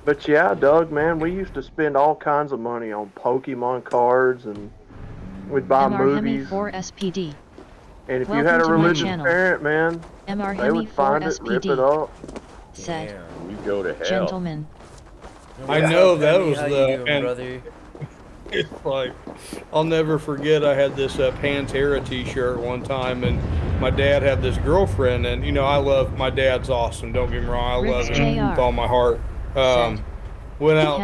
But yeah, Doug, man, we used to spend all kinds of money on Pokemon cards, and we'd buy MR Hemi movies. 4 SPD. And if you Welcome had a to my religious channel. parent, man, MR they Hemi would 4 find it, rip SPD. it up. Said, You go to hell. gentlemen. I know that was How the you doing, and brother? It's like, I'll never forget. I had this Pantera T-shirt one time, and my dad had this girlfriend, and I love my dad's awesome. Don't get me wrong, I love him with all my heart. Went out.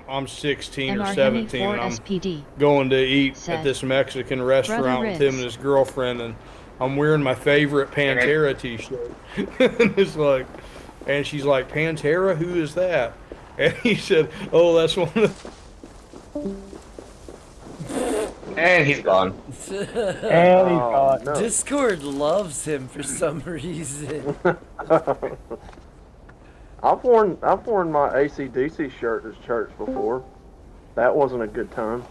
I'm 16 or 17, and I'm going to eat at this Mexican restaurant with him and his girlfriend, and I'm wearing my favorite Pantera T-shirt. And it's like, and she's like, Pantera, who is that? And he said, oh, that's one of And he's gone. And he's gone. No. Discord loves him for some reason. I've worn my AC/DC shirt to church before. That wasn't a good time.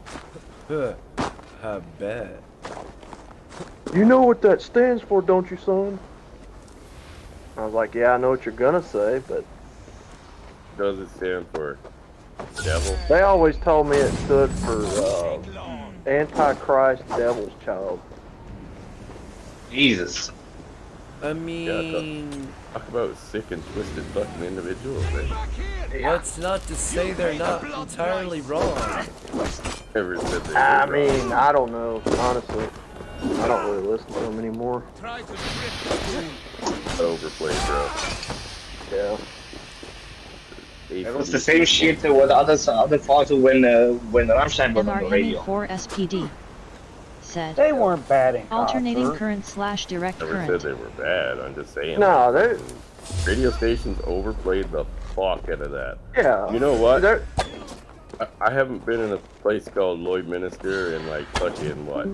I bet. You know what that stands for, don't you, son? I was like, yeah, I know what you're gonna say, but Does it stand for devil? they always told me it stood for Antichrist, Devil's Child. Jesus. I mean, talk about sick and twisted fucking individuals. what's not to say they're not entirely wrong? Never said they were I wrong. mean, I don't know, honestly. I don't really listen to them anymore. Overplayed, bro. Yeah. It was the same shit what others thought when Rammstein was on the radio. MRME4SPD said. They weren't bad in Alternating concert. current / direct Never current. said they were bad. I'm just saying. No, they're... Radio stations overplayed the fuck out of that. Yeah. You know what? I haven't been in a place called Lloydminster in like fucking what?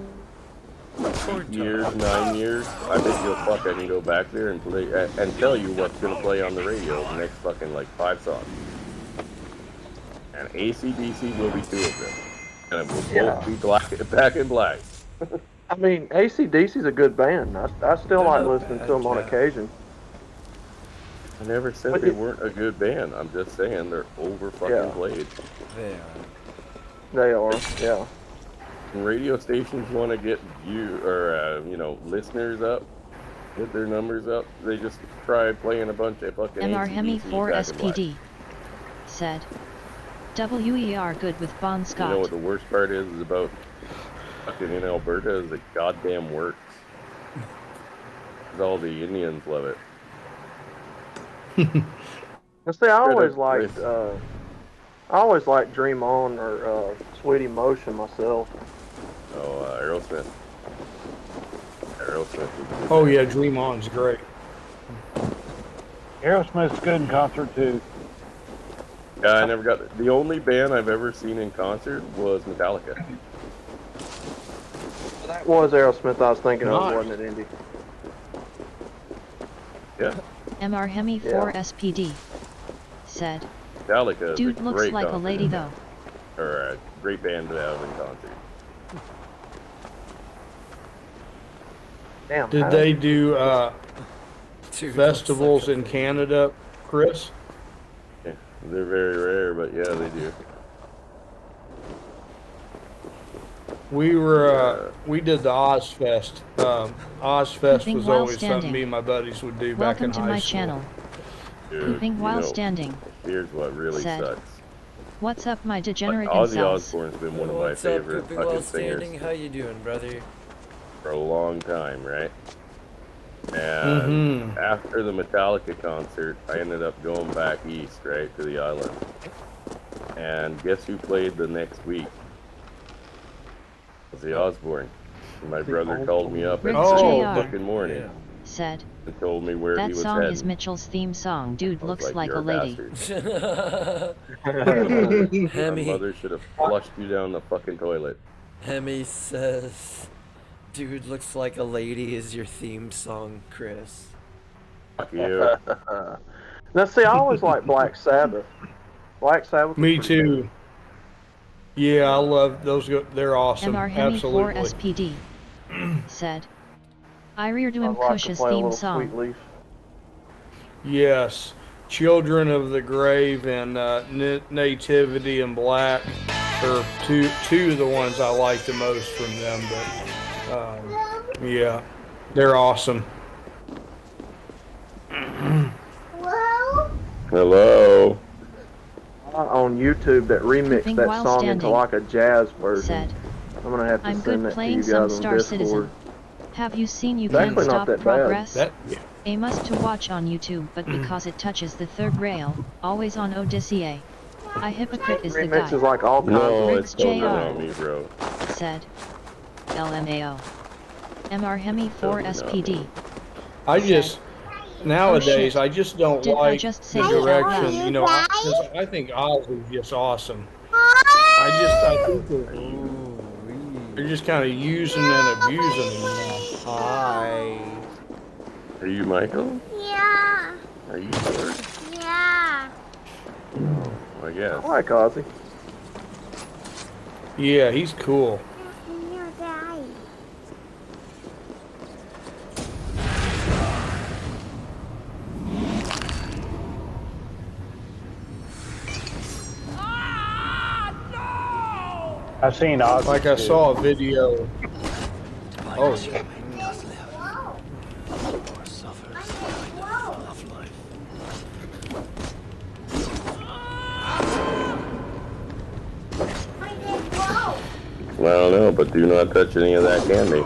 8 years, 9 years. I think you'll fuck I can go back there and play and tell you what's gonna play on the radio the next fucking like 5 songs. And AC/DC will be 2 of them. And it will both be back in black. I mean, AC/DC's a good band. I still like listening to them on occasion. I never said they weren't a good band. I'm just saying they're over fucking played. They are. They are, yeah. When radio stations want to get listeners up, get their numbers up, they just try playing a bunch of fucking MRME4SPD said. WER good with Bon Scott. You know what the worst part is about fucking in Alberta is it goddamn works. 'Cause all the Indians love it. And see, I always liked Dream On or Sweet Emotion myself. Oh, Aerosmith. Oh yeah, Dream On's great. Aerosmith's good in concert too. Yeah, I never got the only band I've ever seen in concert was Metallica. That was Aerosmith I was thinking of, wasn't it, Indy? Yeah. MRME4SPD said. Metallica is Dude a looks great like a concert. lady though. Or a great band to have in concert. Damn. Did they do festivals in Canada, Chris? Yeah, they're very rare, but yeah, they do. We did the Ozfest. Ozfest Pooping was while always something standing. me and my buddies would do back Welcome in to high my school. channel. Dude, Pooping while standing. Here's what really Said. sucks. What's up, my degenerate Ozzy incels? Osbourne's been one of my What's up, favorite Pooping fucking While singers Standing? How you doing, brother? for a long time, right? And after the Metallica concert, I ended up going back east, right, to the island. And guess who played the next week? Ozzy Osbourne. And my brother called me up at Rick's 6 JR. fucking morning Said. and told me where he That was song heading. is Mitchell's theme song. Dude I was looks like "You're a lady. bastard." My Hemi. mother should have flushed you down the fucking toilet. Hemi says, "Dude looks like a lady" is your theme song, Chris. Fuck you. Now, see, I always liked Black Sabbath. Black Sabbath. Me too. Yeah, I love those. They're awesome. Absolutely. MRME4SPD said. I reared I'd him like to Cush's play a theme little song. Sweet Leaf. Yes, Children of the Grave and Nativity and Black are two of the ones I like the most from them. But yeah, they're awesome. Hello. on YouTube that remixed Moving that while song into standing. like a jazz version. Said, I'm gonna have to I'm send good that to playing you some guys on Star Discord. Citizen. Have you seen you It's can't actually not stop that bad. progress? A must to watch on YouTube, but because it touches the third rail, always on Odyssey. A hypocrite is the Remix guy. is like all kinds No, of it's totally Jr. on me, bro. Said, LMAO. MR Hemi 4 SPD. I just nowadays shit. I just don't Did I like just say the that out direction. loud? You know, I think Oz is just awesome. I think they're just kind of using and abusing them now. Hi. Are you Michael? Yeah. Are you sure? Yeah. I guess. I like Ozzy. Yeah, he's cool. I've seen Oz. Like I saw a video. Oh, Well, I don't know, but do not touch any of that candy.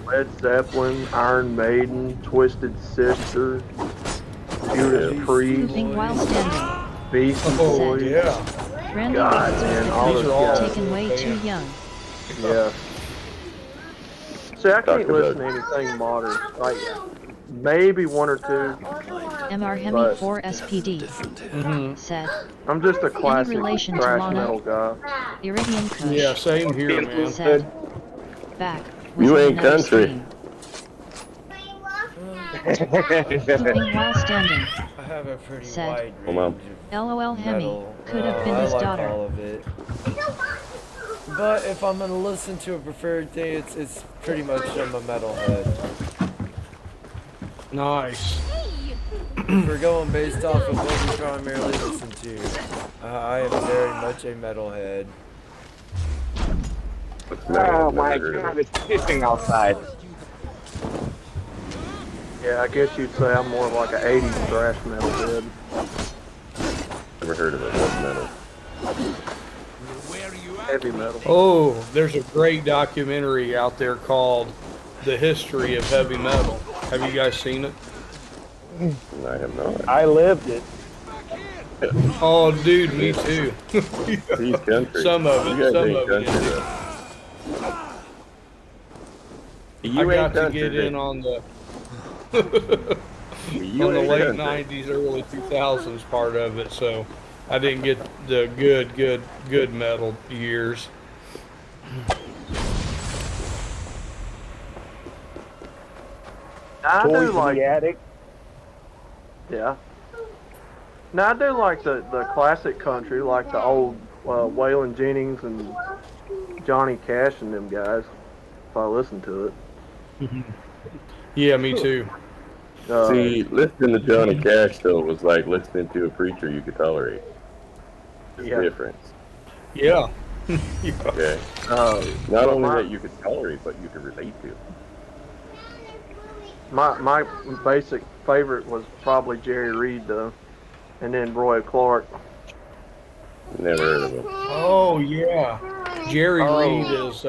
Led Zeppelin, Iron Maiden, Twisted Sister, Judas Priest, Moving while standing. Beastie Boys. yeah. Randy God, Rhoads man, all These those are all guys. taken way too young. Yeah. See, I Talk can't listen to about- anything modern. Like, maybe one or two. MR Hemi But- 4 SPD. Mhm. Said, I'm just a classic relation to thrash Lana? metal guy. Iridian Kush. Yeah, same here, man. Said, back. with You ain't another country. stream. Moving while standing. I have a pretty Said, wide Hold on. range LOL of Hemi. metal. Could have been I his like daughter. all of it. But if I'm gonna listen to a preferred thing, it's pretty much I'm a metalhead. Nice. If we're going based off of what we primarily listen to, I am very much a metalhead. Oh my god, it's pissing outside. Yeah, I guess you'd say I'm more of like an 80s thrash metal head. Never heard of it. What metal? Heavy metal. Oh, there's a great documentary out there called The History of Heavy Metal. Have you guys seen it? I have not. I lived it. Oh, dude, me too. He's country. Some of You it, guys some ain't of it. country, is. though. I You got ain't to country, get in Dick. on the You on the ain't late country. 90s, early 2000s part of it, so I didn't get the good metal years. I Toys do in like, the attic. yeah. Now I do like the classic country, like the old Waylon Jennings and Johnny Cash and them guys. If I listen to it. Yeah, me too. See, listening to Johnny Cash though was like listening to a preacher you could tolerate. There's Yeah. a difference. Yeah. Okay. Not but only my- that you could tolerate, but you could relate to. My basic favorite was probably Jerry Reed though, and then Roy Clark. Never heard of him. Oh yeah, Jerry Oh. Reed is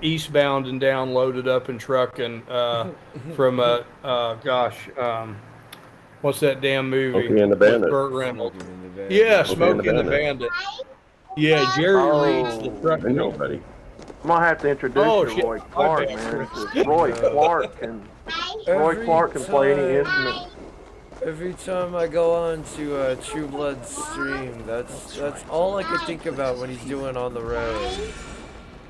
eastbound and down, loaded up and trucking from what's that damn movie? Smokey and the Bandit. With Burt Reynolds. Smoking in the Bandit. Yeah, Smokey Smokey and the Bandit. Yeah, Jerry Reed's the truck. I know, buddy. I'm gonna have to introduce Oh, you to shit. Roy My Clark, bad, man. Chris. 'Cause Roy Clark can play any instrument. Every time I go on to True Blood's stream, that's all I can think about when he's doing On the Road.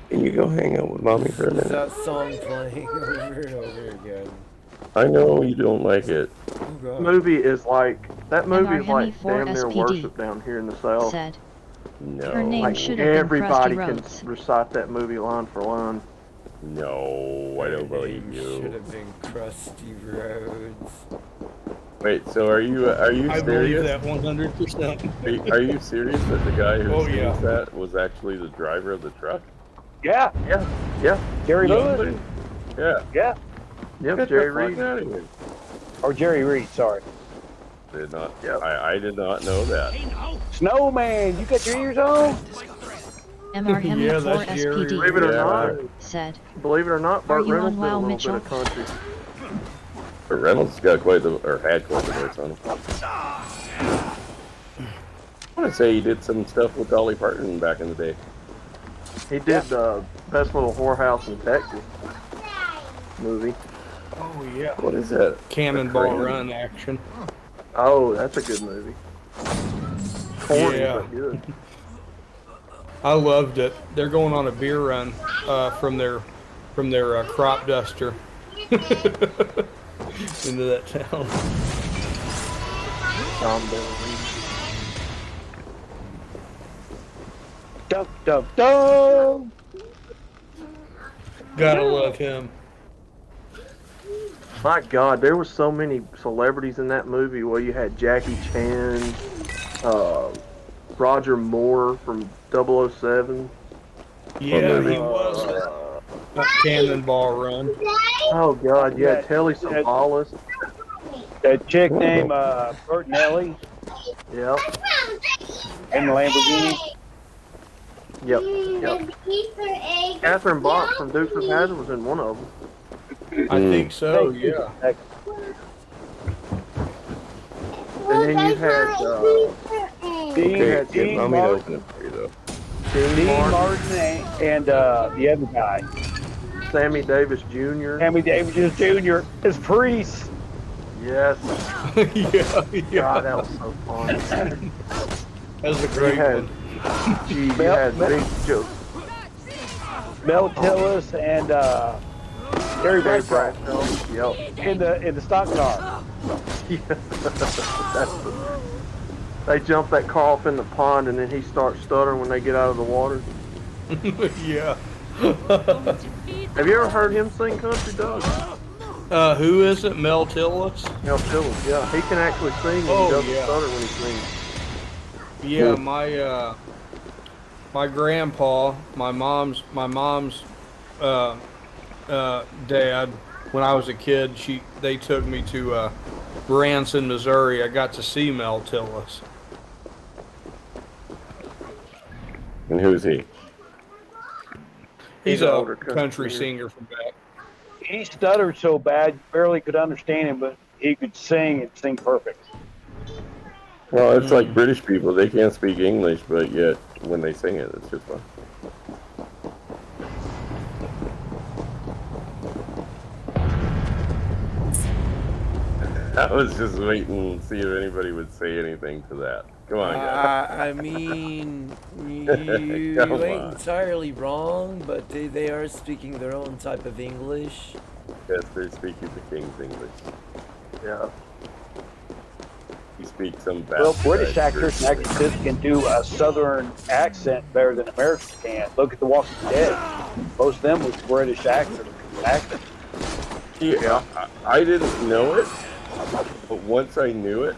Can you go hang out with mommy for a Is minute? that song playing over and over again. I know you don't like it. Oh, God. Movie is like that movie is like MR Hemi damn near 4 worship down here in the south. Said, No. her name Like should have been everybody Krusty can Rhodes. recite that movie line for line. No, I don't believe Should you. have been Krusty Rhodes. Wait, so are you I believe serious? that 100%. Are you serious that the guy who Oh, sings yeah. that was actually the driver of the truck? Yeah, Yeah. Jerry Yeah. Lewis. Yeah. Yeah. Yep, Get Jerry the fuck Reed. out of here. Or Jerry Reed, sorry. Did not. I did not know that. Snowman, you got your ears on? MR Hemi Yeah, 4 that's Jerry SPD Believe it or not, said, believe it or not, Are Burt you Reynolds on did a WoW, little Mitchell? bit of country. But Reynolds got quite the, or had quite the voice on him. I want to say he did some stuff with Dolly Parton back in the day. He did the Best Little Whorehouse in Texas movie. Oh yeah. What is that? Cannonball Run action. Oh, that's a good movie. Corny, Yeah. but good. I loved it. They're going on a beer run from their crop duster into that town. Tom Bailey. Dum dum dum. Gotta love him. My God, there was so many celebrities in that movie. Well, you had Jackie Chan, Roger Moore from 007. Yeah, he was Cannonball Run. Oh God, you had Telly Savalas. That chick named Bertinelli Yep. in the Lamborghini. Yep. Catherine Bach from Dukes of Hazzard was in one of them. I think so, yeah. And then you had Dean Allow me to open it for you, though. Dean Martin and the other guy. Sammy Davis Jr. Sammy Davis Jr. is Priest. Yes. yeah. God, that was so fun. That was a great one. Gee, you had Big Joe. Mel Tillis and Gary Brightfeld. Yep. In the stock car. They jump that car off in the pond and then he starts stuttering when they get out of the water. Yeah. Have you ever heard him sing country, Doug? Who is it? Mel Tillis? Mel Tillis, yeah. He can actually sing and he doesn't stutter when he sings. Yeah, my grandpa, my mom's dad, when I was a kid, they took me to Branson, Missouri. I got to see Mel Tillis. And who's he? He's an older country singer from back. He stuttered so bad, you barely could understand him, but he could sing and sing perfect. Well, it's like British people. They can't speak English, but yet when they sing it, it's just fun. I was just waiting to see if anybody would say anything to that. Come on, guys. I mean, you ain't entirely wrong, but they are speaking their own type of English. Yes, they're speaking the King's English. Yeah. You speak some bad. Well, British actors and actresses can do a southern accent better than Americans can. Look at The Walking Dead. Most of them was British actors. Yeah, I didn't know it, but once I knew it,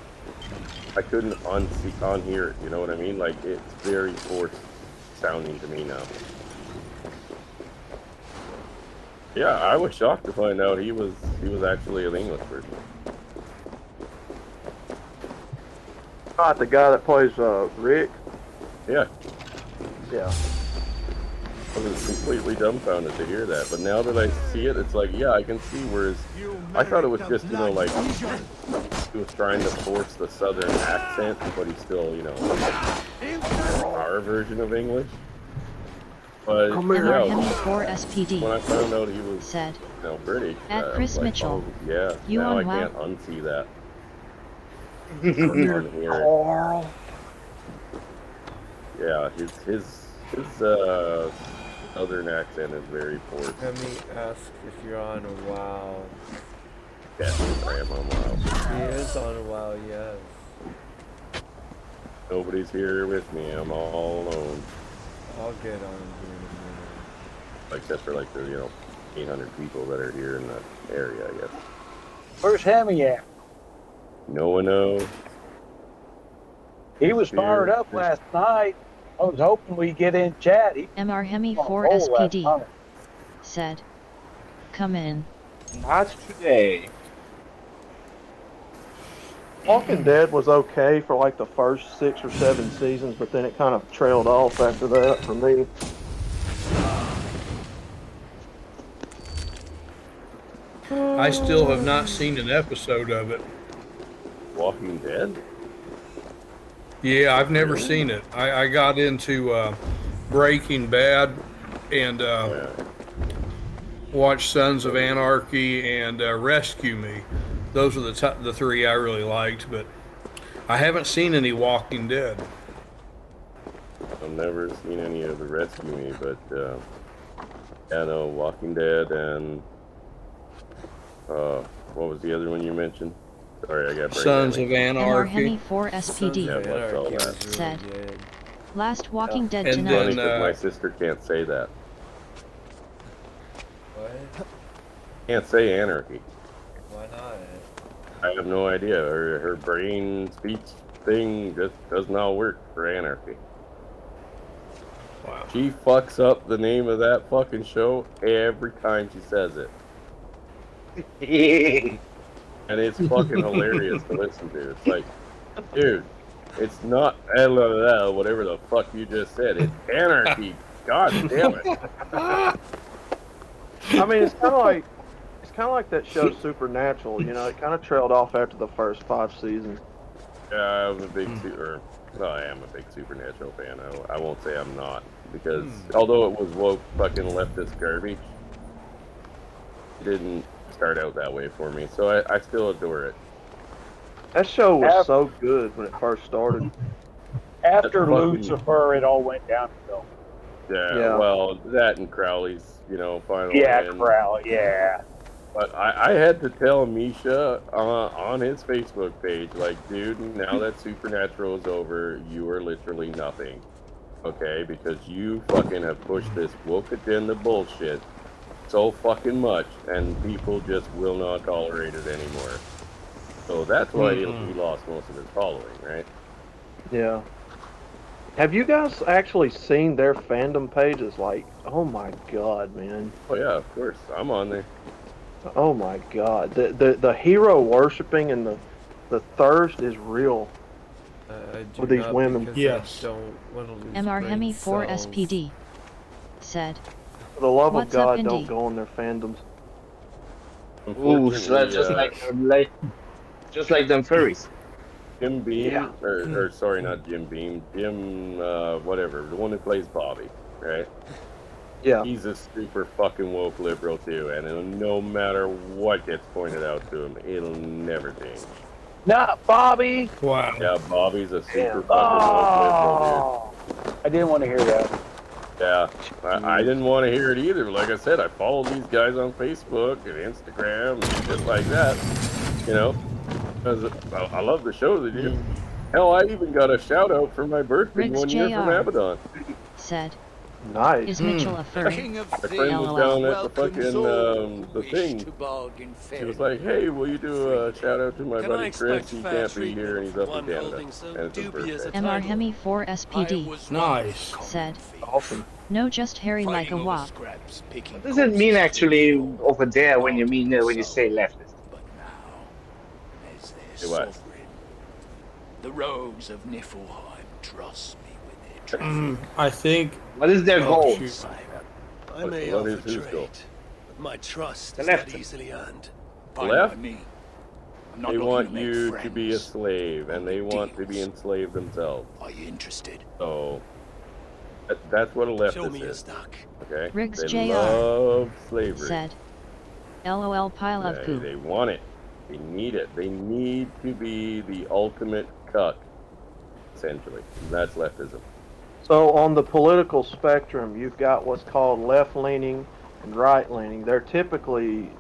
I couldn't unhear it. You know what I mean? Like, it's very forced sounding to me now. Yeah, I was shocked to find out he was actually an English person. Not the guy that plays Rick. Yeah. Yeah. I was completely dumbfounded to hear that, but now that I see it, it's like, yeah, I can see. Whereas I thought it was just, like he was trying to force the southern accent, but he's still, our version of English. But SPD when I found out he was said, British, at Chris Mitchell, oh, yeah, you now I on WoW? can't unsee that. Carl. Yeah, his southern accent is very forced. Let me ask if you're on a WoW. Yes, I am on WoW. He is on a WoW, yes. Nobody's here with me. I'm all alone. I'll get on here in a minute. Except for like the 800 people that are here in that area, I guess. Where's Hemi at? No one knows. He was fired up last night. I was hoping we'd get in chat. MR Hemi 4 SPD said, come in. Not today. Walking Dead was okay for like the first 6 or 7 seasons, but then it kind of trailed off after that for me. I still have not seen an episode of it. Walking Dead? Yeah, I've never seen it. I got into Breaking Bad and watched Sons of Anarchy and Rescue Me. Those are the three I really liked, but I haven't seen any Walking Dead. I've never seen any of the Rescue Me, but yeah, no, Walking Dead and what was the other one you mentioned? Sorry, I got Sons of Anarchy. MRHemi4SPD Yeah, what's all that? said, "Last Walking Dead And tonight." then, my sister can't say that. What? Can't say anarchy. Why not? I have no idea. Her brain speech thing just does not work for anarchy. Wow. She fucks up the name of that fucking show every time she says it. And it's fucking hilarious to listen to. It's like, dude, it's not whatever the fuck you just said. It's anarchy. God damn it. I mean, it's kind of like that show Supernatural. You know, it kind of trailed off after the first 5 seasons. Yeah, I'm a big I am a big Supernatural fan. I won't say I'm not, because although it was woke fucking leftist garbage, it didn't start out that way for me. So I still adore it. That show was so good when it first started. After Lucifer, it all went downhill. Yeah, well, that and Crowley's, final. Yeah, Crowley, yeah. But I had to tell Misha on his Facebook page, like, dude, now that Supernatural is over, you are literally nothing. Okay? Because you fucking have pushed this woke agenda bullshit so fucking much, and people just will not tolerate it anymore. So that's why he lost most of his following, right? Yeah. Have you guys actually seen their fandom pages? Like, oh my god, man. Oh yeah, of course. I'm on there. Oh my god. The hero worshipping and the thirst is real. With these women. Yes. MRHemi4SPD said, For the love "What's of God, up, don't Indy?" go on their fandoms. Ooh, so just like them furries. Jim Beam, or sorry, not Jim Beam, Jim, whatever, the one who plays Bobby, right? Yeah. He's a super fucking woke liberal too, and no matter what gets pointed out to him, it'll never change. Not Bobby! Wow. Yeah, Bobby's a super fucking woke liberal, dude. I didn't want to hear that. Yeah, I didn't want to hear it either. Like I said, I follow these guys on Facebook and Instagram and shit like that, because I love the show they do. Hell, I even got a shout out for my birthday Riggs 1 year from Jr. Abaddon. said, Nice. "Is Mitchell a furry?" My friend was down at the fucking the thing. He was like, "Hey, will you do a shout out to my buddy Chris? He can't be here, and he's up in Canada, and it's his birthday." MRHemi4SPD Nice. said, Awesome. "No, just hairy like a wop." What does it mean actually over there when you say leftist? Say what? The rogues of Niflheim trust me with their traffic. I think. What is their goal? shoot. I may What offer is his goal? trade, but my trust The is not left. easily earned. Fine Left? by me. I'm not They looking want to make you friends. to be a slave, and they want to be enslaved themselves. Are you interested? So that's what a Show me leftist your is. stock. Okay? Riggs They Jr. love slavery. said, "LOL pile of poo." They want it. They need it. They need to be the ultimate cuck, essentially. And that's leftism. So on the political spectrum, you've got what's called left-leaning and right-leaning. They're typically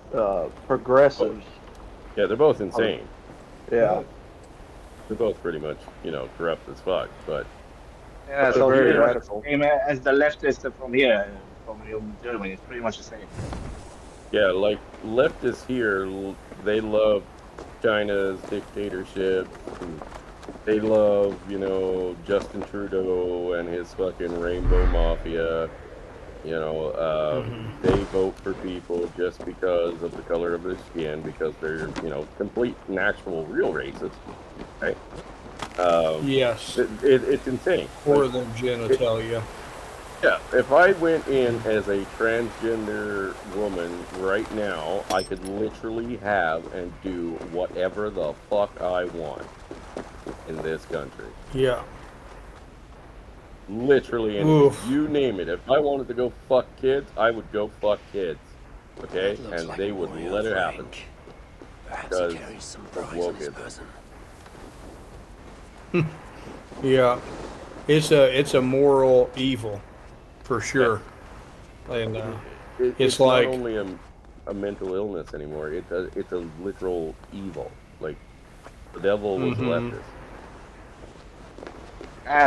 progressives. Yeah, they're both insane. Yeah. They're both pretty much, corrupt as fuck. But Yeah, They're so very pretty much radical. the same as the leftist from here, from Germany. It's pretty much the same. yeah, like leftists here, they love China's dictatorship. And they love, Justin Trudeau and his fucking rainbow mafia. You know, they vote for people just because of the color of their skin, because they're, you know, complete and actual real racists, right? Yes. It's insane. Or Like, their genitalia. Yeah, if I went in as a transgender woman right now, I could literally have and do whatever the fuck I want in this country. Yeah. Literally anything. Oof. You name it. If I wanted to go fuck kids, I would go fuck kids. Okay? That looks And like they a would warrior let it happen. rank. Perhaps Because he carries some of prize on his wokeism. person. Yeah. It's a moral evil, for sure. And It's like not only a mental illness anymore. It's a literal evil. Like, the devil was a leftist.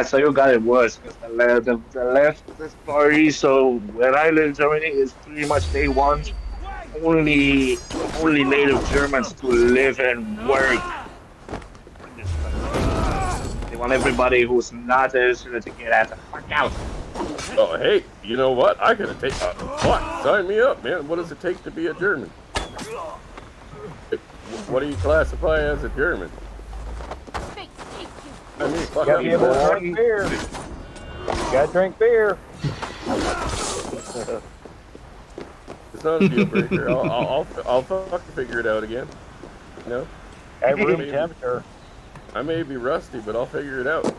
So you got it worse because the leftist party. So where I live in Germany is pretty much they want only native Germans to live and work. They want everybody who's not Israeli to get out the fuck out. Oh, hey, you know what? I gotta take. What? Sign me up, man. What does it take to be a German? What do you classify as a German? I mean, fuck, You gotta be able to drink beer. You gotta drink beer. It's not a deal breaker. I'll fucking figure it out again. You know? At room temperature. I may be rusty, but I'll figure it out.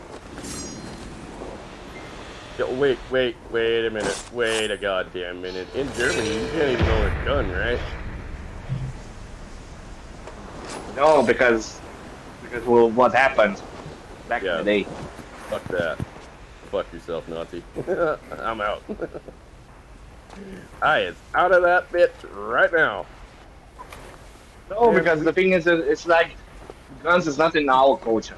Yo, wait a minute. Wait a goddamn minute. In Germany, you can't even own a gun, right? No, because well, what happened back in the day. Fuck that. Fuck yourself, Nazi. I'm out. I is out of that bitch right now. No, because the thing is, that it's like guns is not in our culture.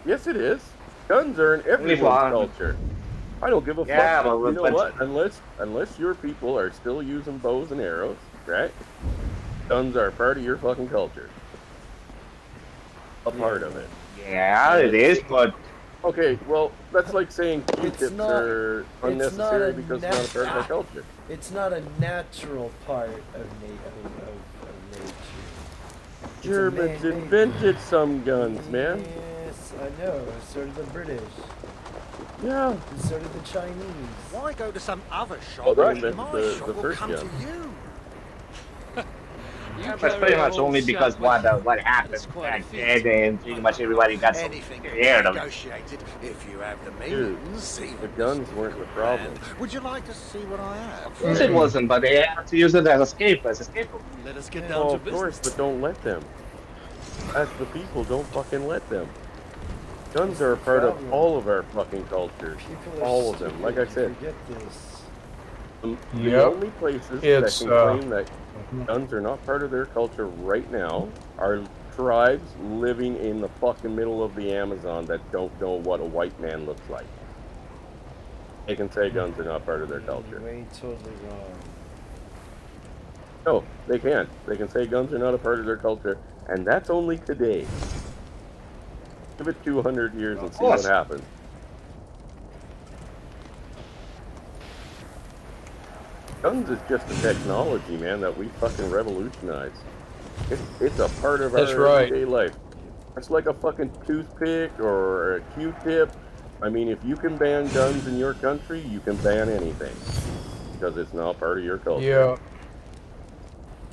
Yes, it is. Guns are in everyone's culture. I don't give a Yeah, fuck. but You know what? Unless your people are still using bows and arrows, right? Guns are part of your fucking culture. A part of it. Yeah, it is, but okay, well, that's like saying Q-tips are unnecessary because it's not a part of our culture. It's not a natural part of nature. Germans invented some guns, man. Yes, I know. So did the British. Yeah. And so did the Chinese. Why go to some other shop? Oh, they My invented shop the will first come gun. to you. yeah, that's pretty much only because what happened back then, and pretty much everybody got so scared of it. Negotiated if you have the Dude, means. the guns weren't the problem. Would you like to see what I have? Of course it wasn't, but they had to use it as a scapegoat. Let us get down Oh, to of business. course, but don't let them. As the people, don't fucking let them. Guns are a part of all of our fucking culture. All of them. Like I said, the only places that can claim that guns are not part of their culture right now are tribes living in the fucking middle of the Amazon that don't know what a white man looks like. They can say guns are not part of their culture. Way totally wrong. No, they can't. They can say guns are not a part of their culture, and that's only today. Give it 200 years and see what happens. Guns is just a technology, man, that we fucking revolutionized. It's a part of our everyday life. It's like a fucking toothpick or a Q-tip. I mean, if you can ban guns in your country, you can ban anything. Because it's not part of your culture. Yeah.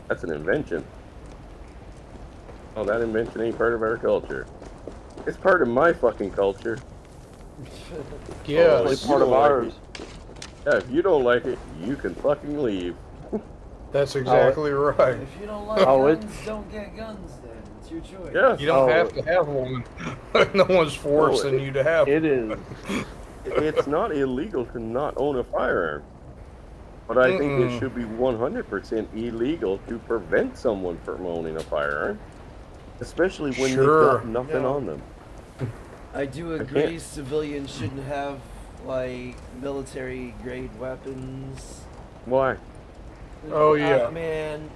That's an invention. Oh, that invention ain't part of our culture. It's part of my fucking culture. Yeah, it's part of ours. Yeah, if you don't like it, you can fucking leave. That's exactly right. If you don't like guns, don't get guns then. It's your choice. Yeah. You don't have to have one. No one's forcing you to have one. It is. It's not illegal to not own a firearm. But I think it should be 100% illegal to prevent someone from owning a firearm. Especially when they've got nothing on them. I do agree civilians shouldn't have, like, military-grade weapons. Why? Oh, yeah. Man.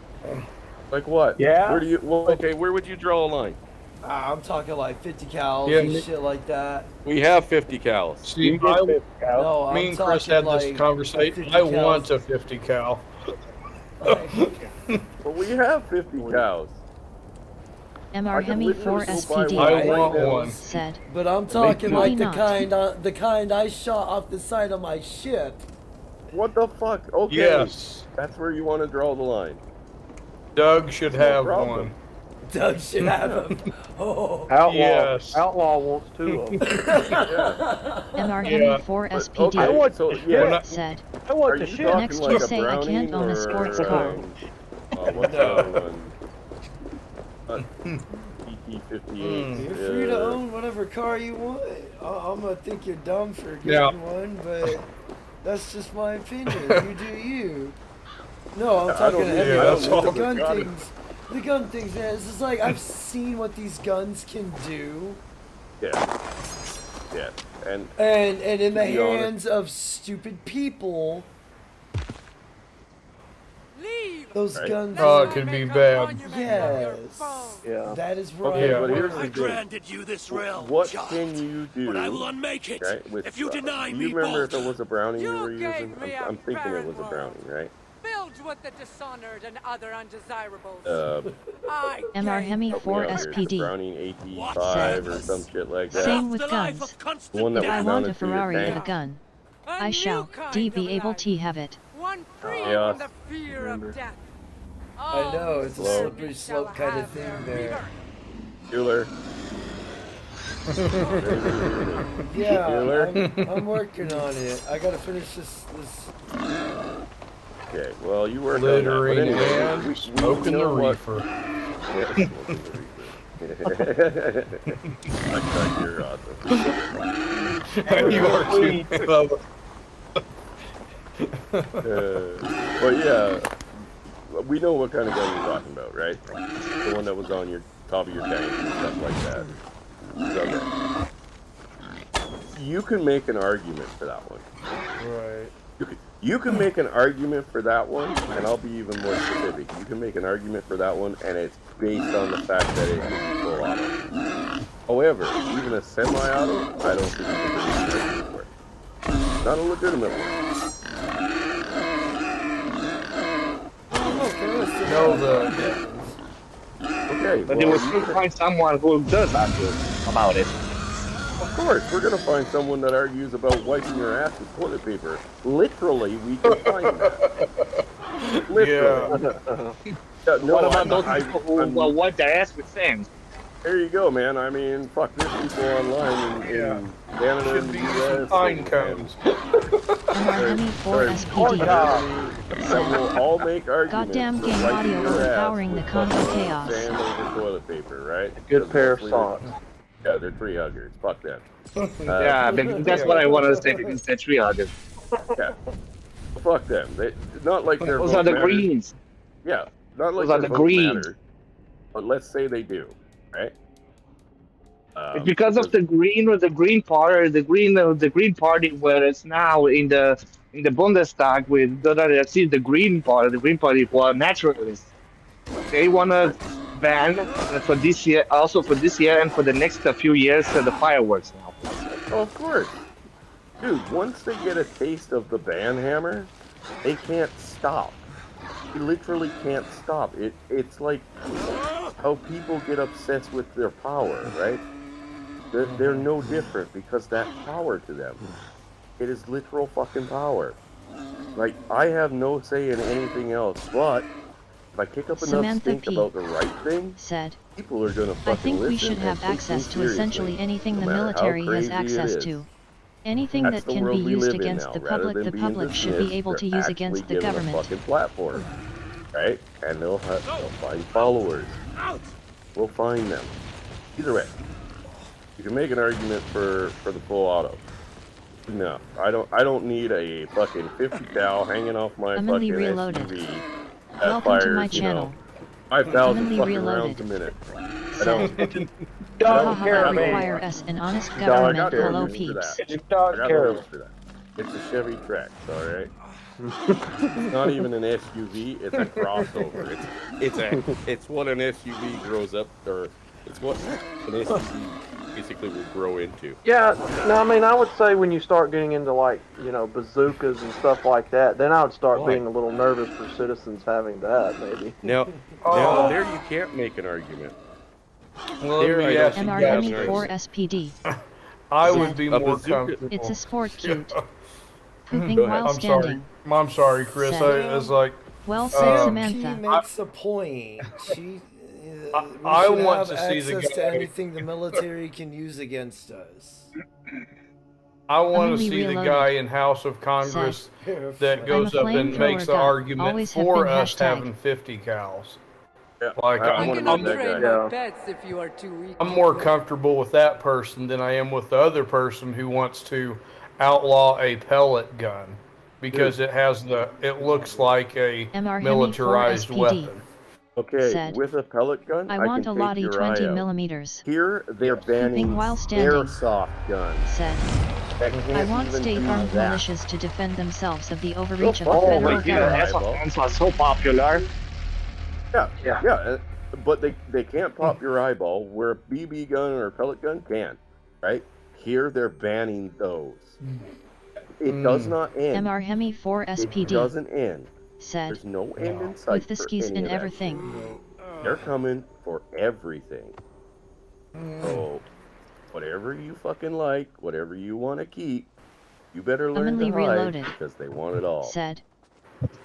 Like what? Yeah. Where do you? Well, okay, where would you draw a line? I'm talking like 50 cals Yeah, and me- shit like that. We have 50 cals. See, No, me I'm and Chris talking had like this conversation. 50 I cals. want a 50 cal. But we have 50 cows. Mr. Hemi 4 SPD I want one. said, But I'm talking Maybe like not. the kind I shot off the side of my ship. What the fuck? Okay. Yes. That's where you want to draw the line. Doug should No have problem. one. Doug should have him. Oh. Outlaw wants 2 of them. Mr. Hemi 4 SPD said, I want Are the you shit. talking Next like you a say I can't Browning own a or, sports car. what's the other one? PT-58. You're free to own whatever car you want. I'm gonna think you're dumb for getting Yeah. one, but that's just my opinion. You do you. No, I'm I talking don't heavy. need- I don't The need gun the gun. things. The gun things, man. It's just like I've seen what these guns can do. Yeah. Yeah. And in the to be honest- hands of stupid people, those Right. guns. Oh, it could be bad. Yes. Yeah. That is right. Okay, but here's I the thing. granted you this realm, What child, can you do? but I will unmake it Right, with, if you deny do me. you remember if it Baldur. was a Browning you were gave using? me I'm a thinking it was a barren Browning, right? Filled with the dishonored and other undesirables. Mr. gave Hemi Help me 4 out here. SPD Browning AT5 or some shit like that. Same with guns. The one that If I was want mounted a to your Ferrari tank. and a gun, I shall be able to have it. one free Yeah. from the fear of death. I know it's a Slow. slippery slope kind of thing there. Bueller. Yeah, Bueller. I'm working on it. I gotta finish this. Okay, well, you work Littering on that. But anyway, and smoking the know what- reefer. Yeah, smoking the reefer. I thought you're awesome. You are too, Bubba. But yeah, we know what kind of gun you're talking about, right? The one that was on your top of your tank and stuff like that. So, okay. You can make an argument for that one. Right. You can make an argument for that one, and I'll be even more specific. You can make an argument for that one, and it's based on the fact that it is full auto. However, even a semi-auto, I don't think you can make an argument for it. Not a legitimate one. No, the Okay, But they will still find someone who does argue about it. Of course, we're gonna find someone that argues about wiping your ass with toilet paper. Literally, we can find that. Literally. Yeah, no, What about I'm- those I- people who I'm- will wipe their ass with sand? There you go, man. I mean, fuck, there's people online in Canada should and be the using US pine and- cones. Mr. Hemi 4 SPD that will all make arguments Goddamn for game wiping audio your ass overpowering the with Congo fucking chaos. Sand over toilet paper, right? Good pair of Mostly socks. Yeah, they're tree huggers. Fuck them. Yeah, that's what I wanted to say because they're tree huggers. Yeah. Fuck them. They, not like they're Those are the matters. greens. Yeah, not like Those are their the vote greens. matters, but let's say they do, right? It's because of the green or the green party, the green party, where it's now in the Bundestag with the green party who are naturalists. They want to ban for this year, also for this year and for the next few years, the fireworks now. Oh, of course. Dude, once they get a taste of the ban hammer, they can't stop. They literally can't stop. It's like how people get obsessed with their power, right? They're no different because that power to them, it is literal fucking power. Like, I have no say in anything else, but if I kick up enough Samantha stink P. about the right thing, said, people are gonna fucking I think we listen should have and take me access to seriously, essentially anything no the matter how military has crazy it access is. to. Anything That's that the can be world we used live in against now. the Rather public, than the being public should be dismissed, able to they're use against actually the given a government. fucking platform, right? And they'll find followers. We'll find them. Either way, you can make an argument for the full auto. No, I don't need a fucking 50 cal hanging off my Emily fucking Reloaded. SUV that Welcome to fires, my channel. 5,000 Emily fucking Reloaded. rounds a minute. I Said, don't. Dog care, man. require us an honest I government got below no use for peeps. that. It's a dog I got care. no use for that. It's a Chevy Trax, all right. It's not even an SUV. It's a crossover. It's what an SUV grows up or It's what an STD basically will grow into. Yeah, no, I mean, I would say when you start getting into, like, you know, bazookas and stuff like that, then I would start Why? being a little nervous for citizens having that, maybe. Now there you can't make an argument. Well, There I don't think you have an MR-Hemi 4 argument. SPD. I said, would be A more bazooka- comfortable. It's a sport cute. Pooping Go ahead. while I'm sorry. standing. I'm sorry, Chris. Said. I was like, Well said, She Samantha. makes a point. She. We I should want have to see the access to guy. anything the military can use against us. I want to Only see the reloaded. guy in House of Congress that I'm goes a up and flamethrower makes the guy. argument Always have for been us hashtag. having 50 cals. Yeah, Like, I I'm, wanna cannot be that train guy. my pets if you are too weak. I'm more comfortable with that person than I am with the other person who wants to outlaw a pellet gun because it looks like a MR-Hemi 4 militarized SPD. weapon. Okay, Said, with a pellet gun, I I want can a take Lottie your 20 eye out. millimeters. Here, they're banning while standing. airsoft guns. Said, That I can't want even do state-armed that. militias to defend themselves of the overreach of fuck the off. federal Wait, yeah, government. airsoft guns are so popular. Yeah, but they can't pop your eyeball, where a BB gun or a pellet gun can, right? Here, they're banning those. It does not end. MR-Hemi 4 It SPD. doesn't end. Said, There's no end in sight with the for skis any and of that everything. shit. They're coming for everything. So, whatever you fucking like, whatever you want to keep, you better learn Humanly to hide reloaded. because they want it all. Said,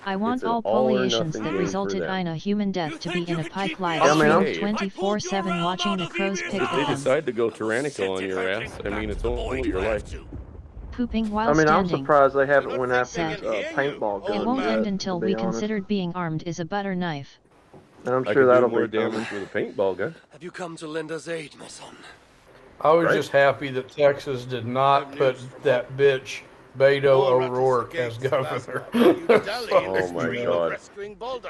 I want It's an all all or pollutions nothing that game for resulted them. in a human death to be in a pipe live Yeah, man, stream 24/7 watching the crows pick If they with them. decide to go tyrannical on your ass, I mean, it's only your life. Pooping while I mean, I'm standing. surprised they haven't went after Said, paintball guns. It won't yet, end until to be we honest. considered being armed is a butter knife. And I'm I sure could that'll do more be coming. damage with a paintball gun. Have you come to lend us aid, my son? I was Right. just happy that Texas did not put that bitch Beto O'Rourke as governor. Oh my god.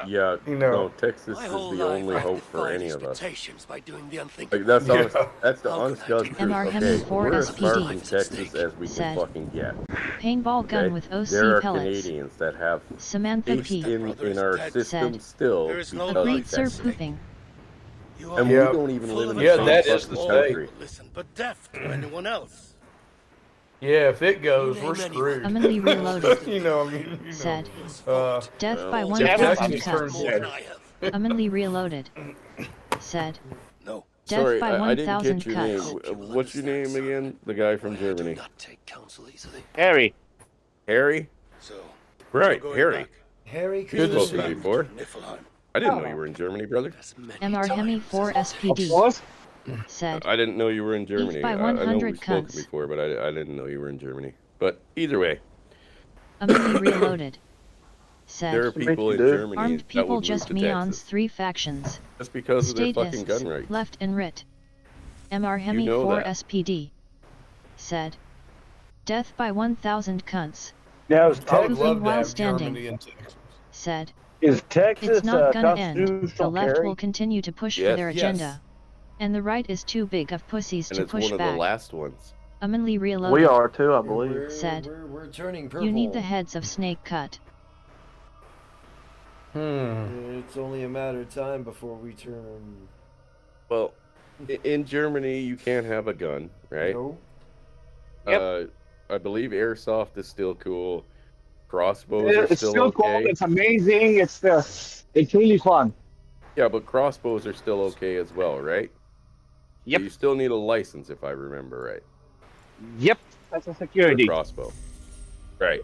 Yeah, You know. no, Texas My is whole the life only I've hope for defied any of us. expectations by doing the unthinkable. Like, that's Yeah. honest, that's the honest God's truth. MR-Hemi Okay, 4 we're as far SPD. from Texas as we can Said, fucking get. Paintball gun Okay? with There OC are pellets. Canadians that have Samantha taste P. in our system Said, still There is no because The of great Sir Texas. Pooping. And we Yeah. don't even live in the Yeah, same that is fucking the country. Listen, but deaf to anyone else. Yeah, if it goes, we're screwed. Humanly reloaded. You know, I mean, you know, Said, uh, death by Well, 1,000 Texas cuts. turned Humanly reloaded. Said, No. death Sorry, by I didn't 1,000 get your cuts. name. What's your name again? The guy from Germany. Counsel easily. Harry. Harry? So, Right, going Harry. back. Harry, You've could spoken before. Niflheim. I didn't know you were in Germany, brother. MR-Hemi 4 SPD. Said, I didn't know you were in Germany. by I know 100 we've spoken cunts. before, but I didn't know you were in Germany. But either way, Humanly reloaded. there are Said, people in Germany armed that people would just move to meons Texas 3 factions. just because of their fucking Statists, gun rights. left and right. MR-Hemi You know 4 that. SPD. Said, death by 1,000 cunts. Now, is I would Pooping love to while have standing. Germany and Texas. Said, Is Texas it's not gonna end. The constitutional left carry? will continue to push for Yes. their Yes. agenda. And the right is too big of pussies And to it's push one of back. the last ones. Humanly reloaded. We are too, I believe. Said, we're turning purple. you need the heads of snake cut. It's only a matter of time before we turn. Well, in Germany, you can't have a gun, right? No. I believe airsoft is still cool. Crossbows are It's still still cool. okay. It's amazing. It's really fun. Yeah, but crossbows are still okay as well, right? Yep. You still need a license, if I remember right. Yep. That's a For security. crossbow. Right.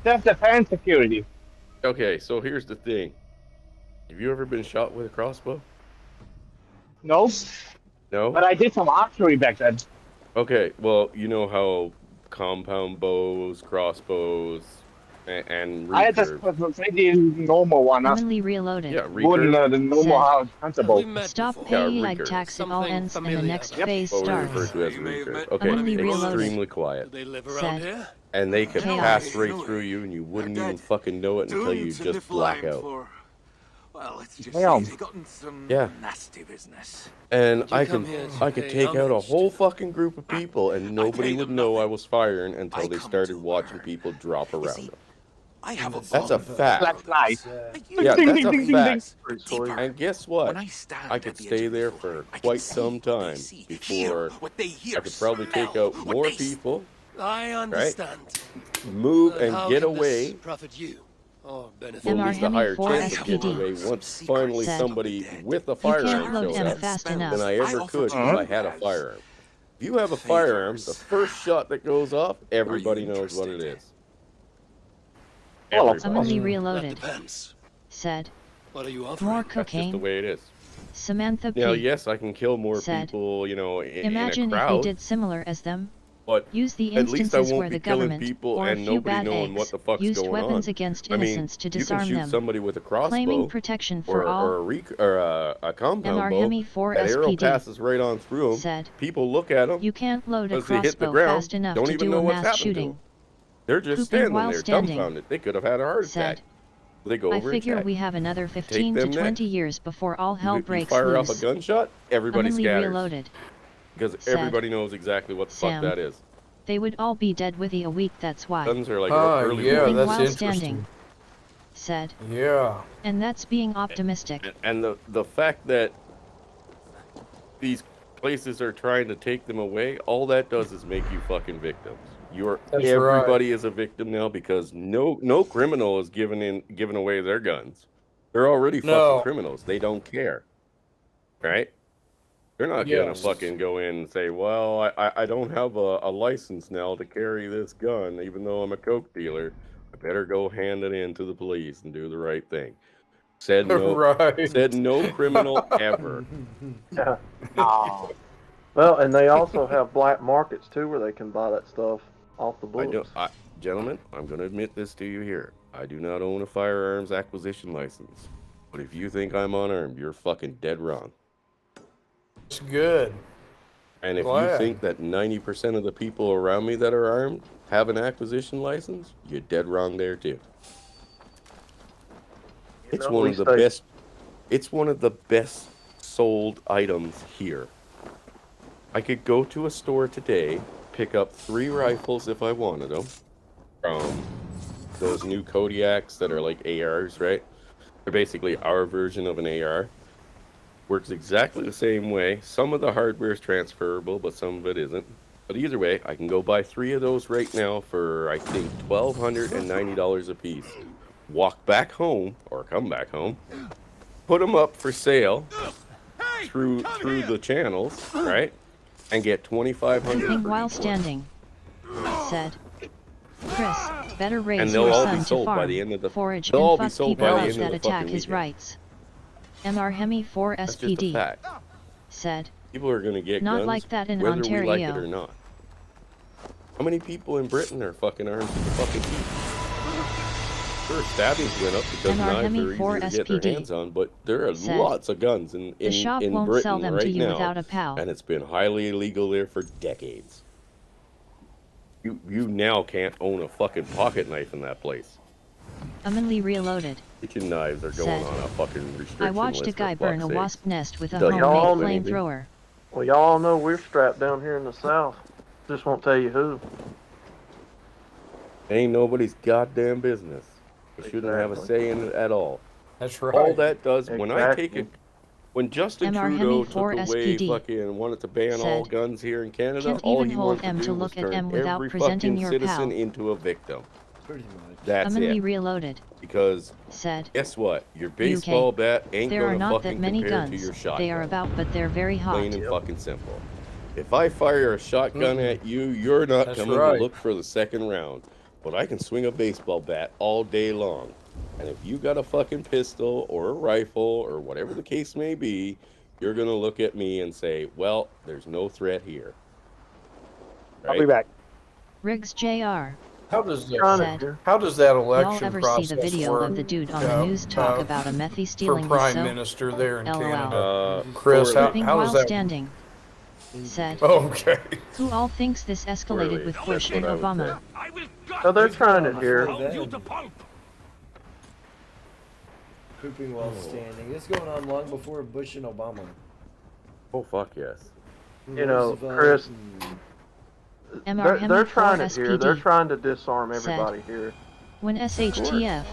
Self-defense security. Okay, so here's the thing. Have you ever been shot with a crossbow? No. No? But I did some archery back then. Okay, well, you know how compound bows, crossbows, and I had recurve. just the normal one. Humanly reloaded. Yeah, Wooden, recurve. the normal huntable. Stop paying like recurve. tax it all ends and the next phase What we starts. refer to as recurve. Okay, Humanly reloaded. extremely quiet. They live Said, around here? And they could Chaos. pass right through you and you wouldn't even fucking know it until you Doomed to just black Niflheim out. for- Well, let's just Damn. say they got in some Yeah. nasty business. And Did you I come could here to I could pay take out a homage whole to fucking group of people and nobody paid would them know I nothing. was firing until I they come started to watching learn. people drop You around see, them. I have a That's a fact. That's nice. Yeah, Ding, that's ding, a ding, ding, fact. ding. And guess what? When I stand I at could the stay edge of the there void, for I can quite see some what they time see, before hear what they hear, I could probably take smell out what more they people, I right? understand. Move But and how get can this away. profit you or benefit Well, at MR least a higher Hemi chance of getting away SPD once finally said, somebody with a "You firearm can't load showed M up fast than enough." I ever could if I had a firearm. If you have a firearm, the first shot that goes off, everybody knows what it is. Commonly reloaded. Said, What are you offering? more That's just the cocaine. way it is. Samantha P. Now, yes, I can kill more said, people, you know, in Imagine a if we crowd, did similar as them. but Use the at least I instances won't where be the killing government, people or a and few nobody bad knowing eggs, what the fuck's used going weapons on. against I mean, innocents to you can disarm shoot them. somebody with a Claiming crossbow protection for or all. a compound MR bow. Hemi 4 That arrow SPD passes right on through them. said, People look at them you can't load a as they hit the crossbow ground, fast enough don't to even do know a what's mass happened to shooting. them. They're just Pooping standing while there, standing. dumbfounded. They could have had a heart Said, attack. They go I over and figure check. we have another 15 to them 20 next. years before all hell You breaks fire off loose. a gunshot, everybody Commonly scatters. reloaded. Because Said, everybody knows exactly what the fuck Sam, that is. they would all be dead within a week, that's why. Guns are like early yeah, Pooping that's while interesting. standing. Said, Yeah. and that's being optimistic. And the fact that these places are trying to take them away, all that does is make you fucking victims. That's Everybody is a victim now because no criminal is giving away their guns. They're already fucking criminals. They don't care. Right? They're not gonna fucking go in and say, well, I don't have a license now to carry this gun, even though I'm a coke dealer. I better go hand it in to the police and do the right thing. Said no. Right. Said no criminal ever. Yeah. Well, and they also have black markets too, where they can buy that stuff off the books. Gentlemen, I'm going to admit this to you here. I do not own a firearms acquisition license. But if you think I'm unarmed, you're fucking dead wrong. It's good. And if Glad. you think that 90% of the people around me that are armed have an acquisition license, you're dead wrong there too. It's one of the best. It's one of the best sold items here. I could go to a store today, pick up 3 rifles if I wanted them, from those new Kodiaks that are like ARs, right? They're basically our version of an AR. Works exactly the same way. Some of the hardware is transferable, but some of it isn't. But either way, I can go buy 3 of those right now for, I think, $1,290 a piece. Walk back home, or come back home, put them up for sale through the channels, right? And get $2,500 Pooping for while each one. standing. Said, Chris, better raise And they'll your all son be to sold by farm, the end of the. forage, They'll all and be fuck sold people by the up end of that the attack fucking his weekend. rights. MR Hemi 4 That's just a SPD. fact. Said, People are going to get Not guns like that in whether we like it Ontario. or not. How many people in Britain are fucking armed to the fucking teeth? Sure, stabbings went up because MR knives Hemi are 4 easier to get SPD their hands on, but there are said, lots of guns in the shop won't Britain sell them right to you now, without a PAL. and it's been highly illegal there for decades. You now can't own a fucking pocket knife in that place. Commonly reloaded. Kitchen knives are going Said, on a fucking restriction I watched a list, guy for burn a fuck's sakes. wasp nest with a Doesn't Y'all homemade mean anything. flamethrower. Well, y'all all know we're strapped down here in the South. Just won't tell you who. Ain't nobody's goddamn business. We shouldn't have a say in it at all. That's right. All that does, when I take Exactly. it, when Justin MR Trudeau Hemi took 4 away SPD fucking wanted to ban all said, guns here in Canada, Can't all even he hold wanted M to to do look was at turn M without every presenting fucking your citizen PAL. into a victim. Pretty much. That's Commonly it. reloaded. Because Said, guess what? Your baseball bat ain't there are gonna not fucking that many compare to guns. your shotgun. They are about, but they're very hot. Plain and fucking simple. If I fire a shotgun at you, you're not That's coming right. to look for the second round. But I can swing a baseball bat all day long. And if you got a fucking pistol or a rifle or whatever the case may be, you're going to look at me and say, well, there's no threat here. I'll be back. Riggs Jr. How does Said, that? How does that election Y'all ever process see the video work? of the dude on the news talk about a methy stealing for his Prime soap? Minister there in LOL. Canada? Chris, how Pooping does while that? standing. Said, Okay. who all thinks this escalated with Bush and Obama? So they're trying it here. Pooping while standing. This is going on long before Bush and Obama. Oh, fuck yes. You know, Roosevelt Chris, and- they're trying MR it here. They're SPD trying to disarm said, everybody here. When SHTF,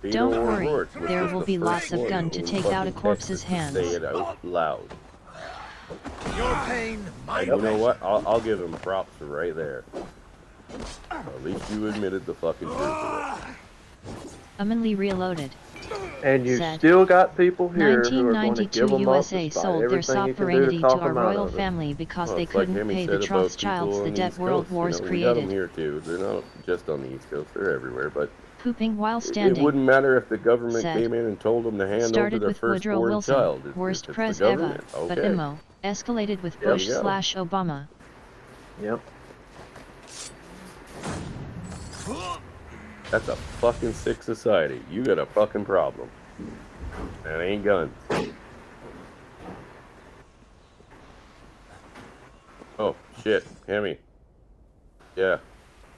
Beto don't worry, O'Rourke was there just will the be first lots of one gun who to take out a fucking corpse's texted to say hands. it out loud. Your pain, my And you know passion. what? I'll give him props for right there. At least you admitted the fucking truth of it. Humanly Reloaded. And you said, still got people here who are going to 1992 give them up USA despite sold their everything you can do to sovereignty talk to our them out royal of it. family because Well, they it's like couldn't Hemi pay the said about Rothschilds people the on the debt East world Coast. wars We got them created. here too. They're not just on the East Coast; they're everywhere. But Pooping while it standing. wouldn't matter if the government said, came in and told them to hand over started their with Woodrow firstborn Wilson, child. worst It's pres the ever, government. but Okay. immo, escalated with There Bush we go. / Obama. Yep. That's a fucking sick society. You got a fucking problem. That ain't guns. Oh, shit. Hemi. Yeah.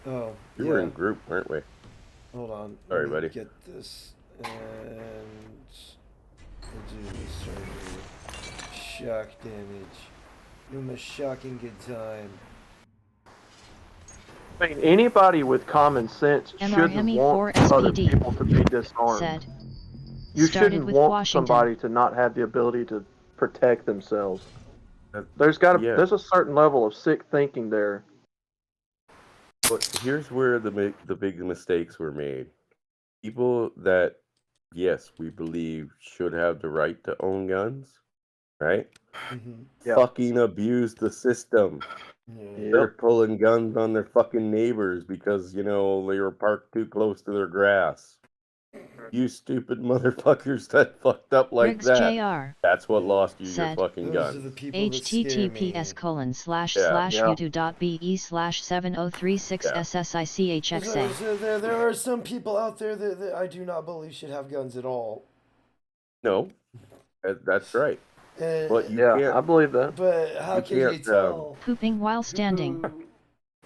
Oh, You yeah. were in group, weren't we? Hold on. Sorry, let me buddy. Get this and we'll do the surgery. Shock damage. Give him a shocking good time. I mean, anybody with common sense MR shouldn't Hemi want 4 other SPD people to be disarmed. said, You started shouldn't with want Washington. somebody to not have the ability to protect themselves. There's a certain level of sick thinking there. But here's where the big mistakes were made. People that, yes, we believe should have the right to own guns, right? Yep. Fucking abuse the system. They're pulling guns on their fucking neighbors because, you know, they were parked too close to their grass. You stupid motherfuckers that fucked up like Riggs that. Jr. That's what lost you your said, fucking gun. https://youtube.be/70366SSICHXA. So there are some people out there that I do not believe should have guns at all. No, that's right. But you can't. I believe that. But how can you tell? Pooping while standing.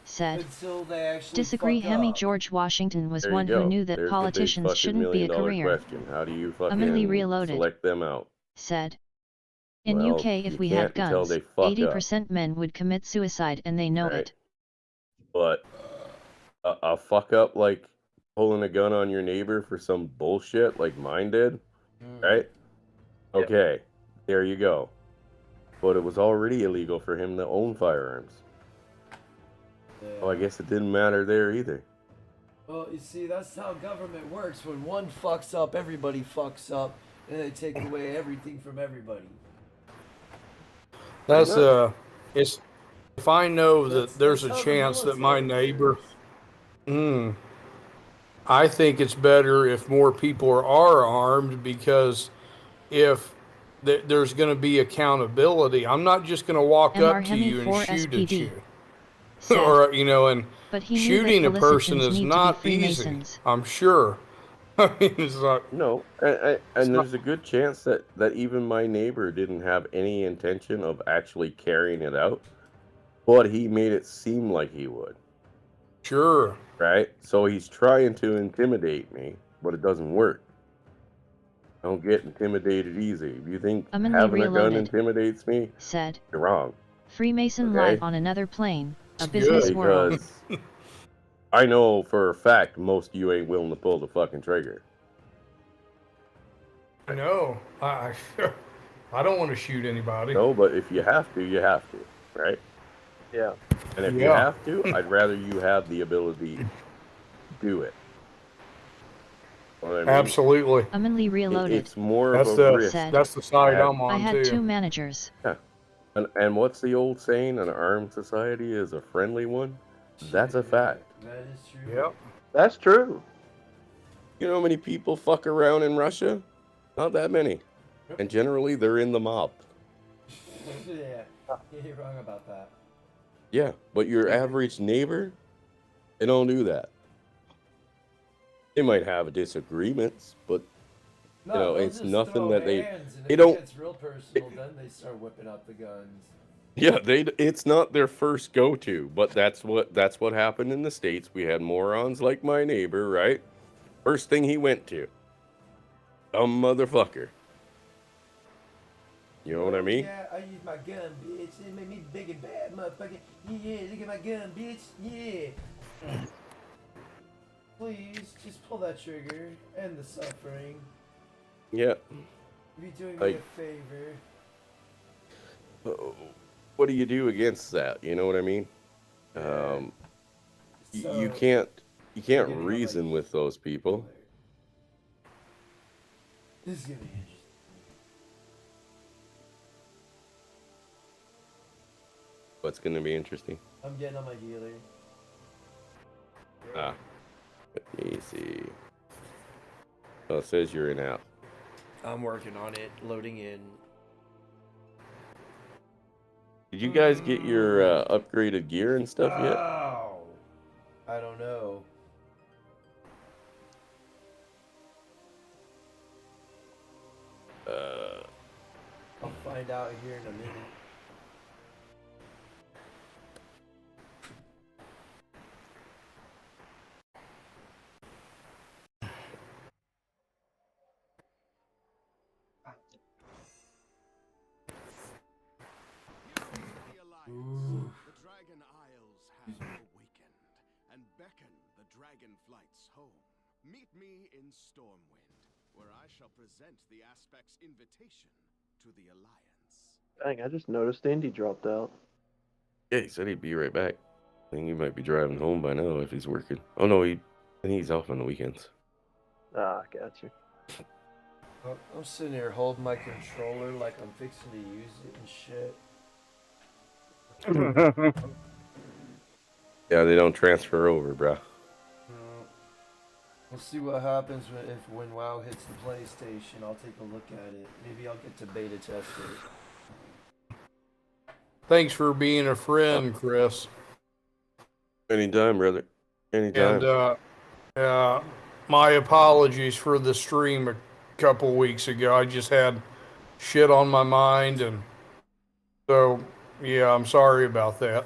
Said, Until they actually disagree. fuck Hemi up. George Washington was There you one go. who knew that There's politicians the big shouldn't be a $1 million career. question. How do you Humanly fucking Reloaded. select them out? Said, in Well, UK if you we can't had until guns, they fuck 80% men would commit suicide and they know Right. it. But a fuck up like pulling a gun on your neighbor for some bullshit like mine did, right? Okay, there you go. But it was already illegal for him to own firearms. Oh, I guess it didn't matter there either. Well, you see, that's how government works. When one fucks up, everybody fucks up, and they take away everything from everybody. That's it's if I know that there's a chance that my neighbor, I think it's better if more people are armed because if there's going to be accountability. I'm not just going to walk MR up to Hemi you and 4 shoot at SPD you. said, Or, you know, and but he knew shooting that a person Felicitans is need to not be easy, Freemasons. I'm sure. I mean, it's not. No, and there's a good chance that even my neighbor didn't have any intention of actually carrying it out, but he made it seem like he would. Sure. Right? So he's trying to intimidate me, but it doesn't work. Don't get intimidated easy. If you think Humanly having a gun Reloaded. intimidates me, Said, you're wrong. Freemason Okay. live on another plane, a business world. Because I know for a fact most of you ain't willing to pull the fucking trigger. I know. I don't want to shoot anybody. No, but if you have to, you have to, right? Yeah. And if you Yeah. have to, I'd rather you have the ability to do it. You know what I mean? Absolutely. Humanly Reloaded. It's more That's of a the risk. that's the side I'm on I had too. 2 managers. Yeah. And what's the old saying? An armed society is a friendly one? That's a fact. That is true. Yep. That's true. You know how many people fuck around in Russia? Not that many. And generally, they're in the mob. Yeah, you're wrong about that. Yeah, but your average neighbor, they don't do that. They might have disagreements, but No, you know, they'll it's just nothing throw that they hands, and they if don't. It gets real personal, then they start whipping out the guns. Yeah, it's not their first go-to, but that's what happened in the States. We had morons like my neighbor, right? First thing he went to. Dumb motherfucker. You know what I mean? Yeah, I use my gun, bitch. It made me big and bad, motherfucker. Yeah, look at my gun, bitch. Yeah. Please, just pull that trigger. End the suffering. Yeah. You're doing me Like, a favor. what do you do against that? You know what I mean? You can't reason with those people. This is gonna be interesting. What's going to be interesting? I'm getting on my healer. Let me see. Oh, it says you're in app. I'm working on it, loading in. Did you guys get your upgraded gear and stuff yet? Oh, I don't know. I'll find out here in a minute. The Dragon Isles have awakened and beckon the dragon flights home. Meet me in Stormwind, where I shall present the Aspect's invitation to the Alliance. Dang, I just noticed Indy dropped out. Yeah, he said he'd be right back. I think he might be driving home by now if he's working. Oh no, I think he's off on the weekends. Ah, I got you. I'm sitting here holding my controller like I'm fixing to use it and shit. Yeah, they don't transfer over, bruh. We'll see what happens when WoW hits the PlayStation. I'll take a look at it. Maybe I'll get to beta test it. Thanks for being a friend, Chris. Anytime, brother. Anytime. And my apologies for the stream a couple weeks ago. I just had shit on my mind, and so yeah, I'm sorry about that.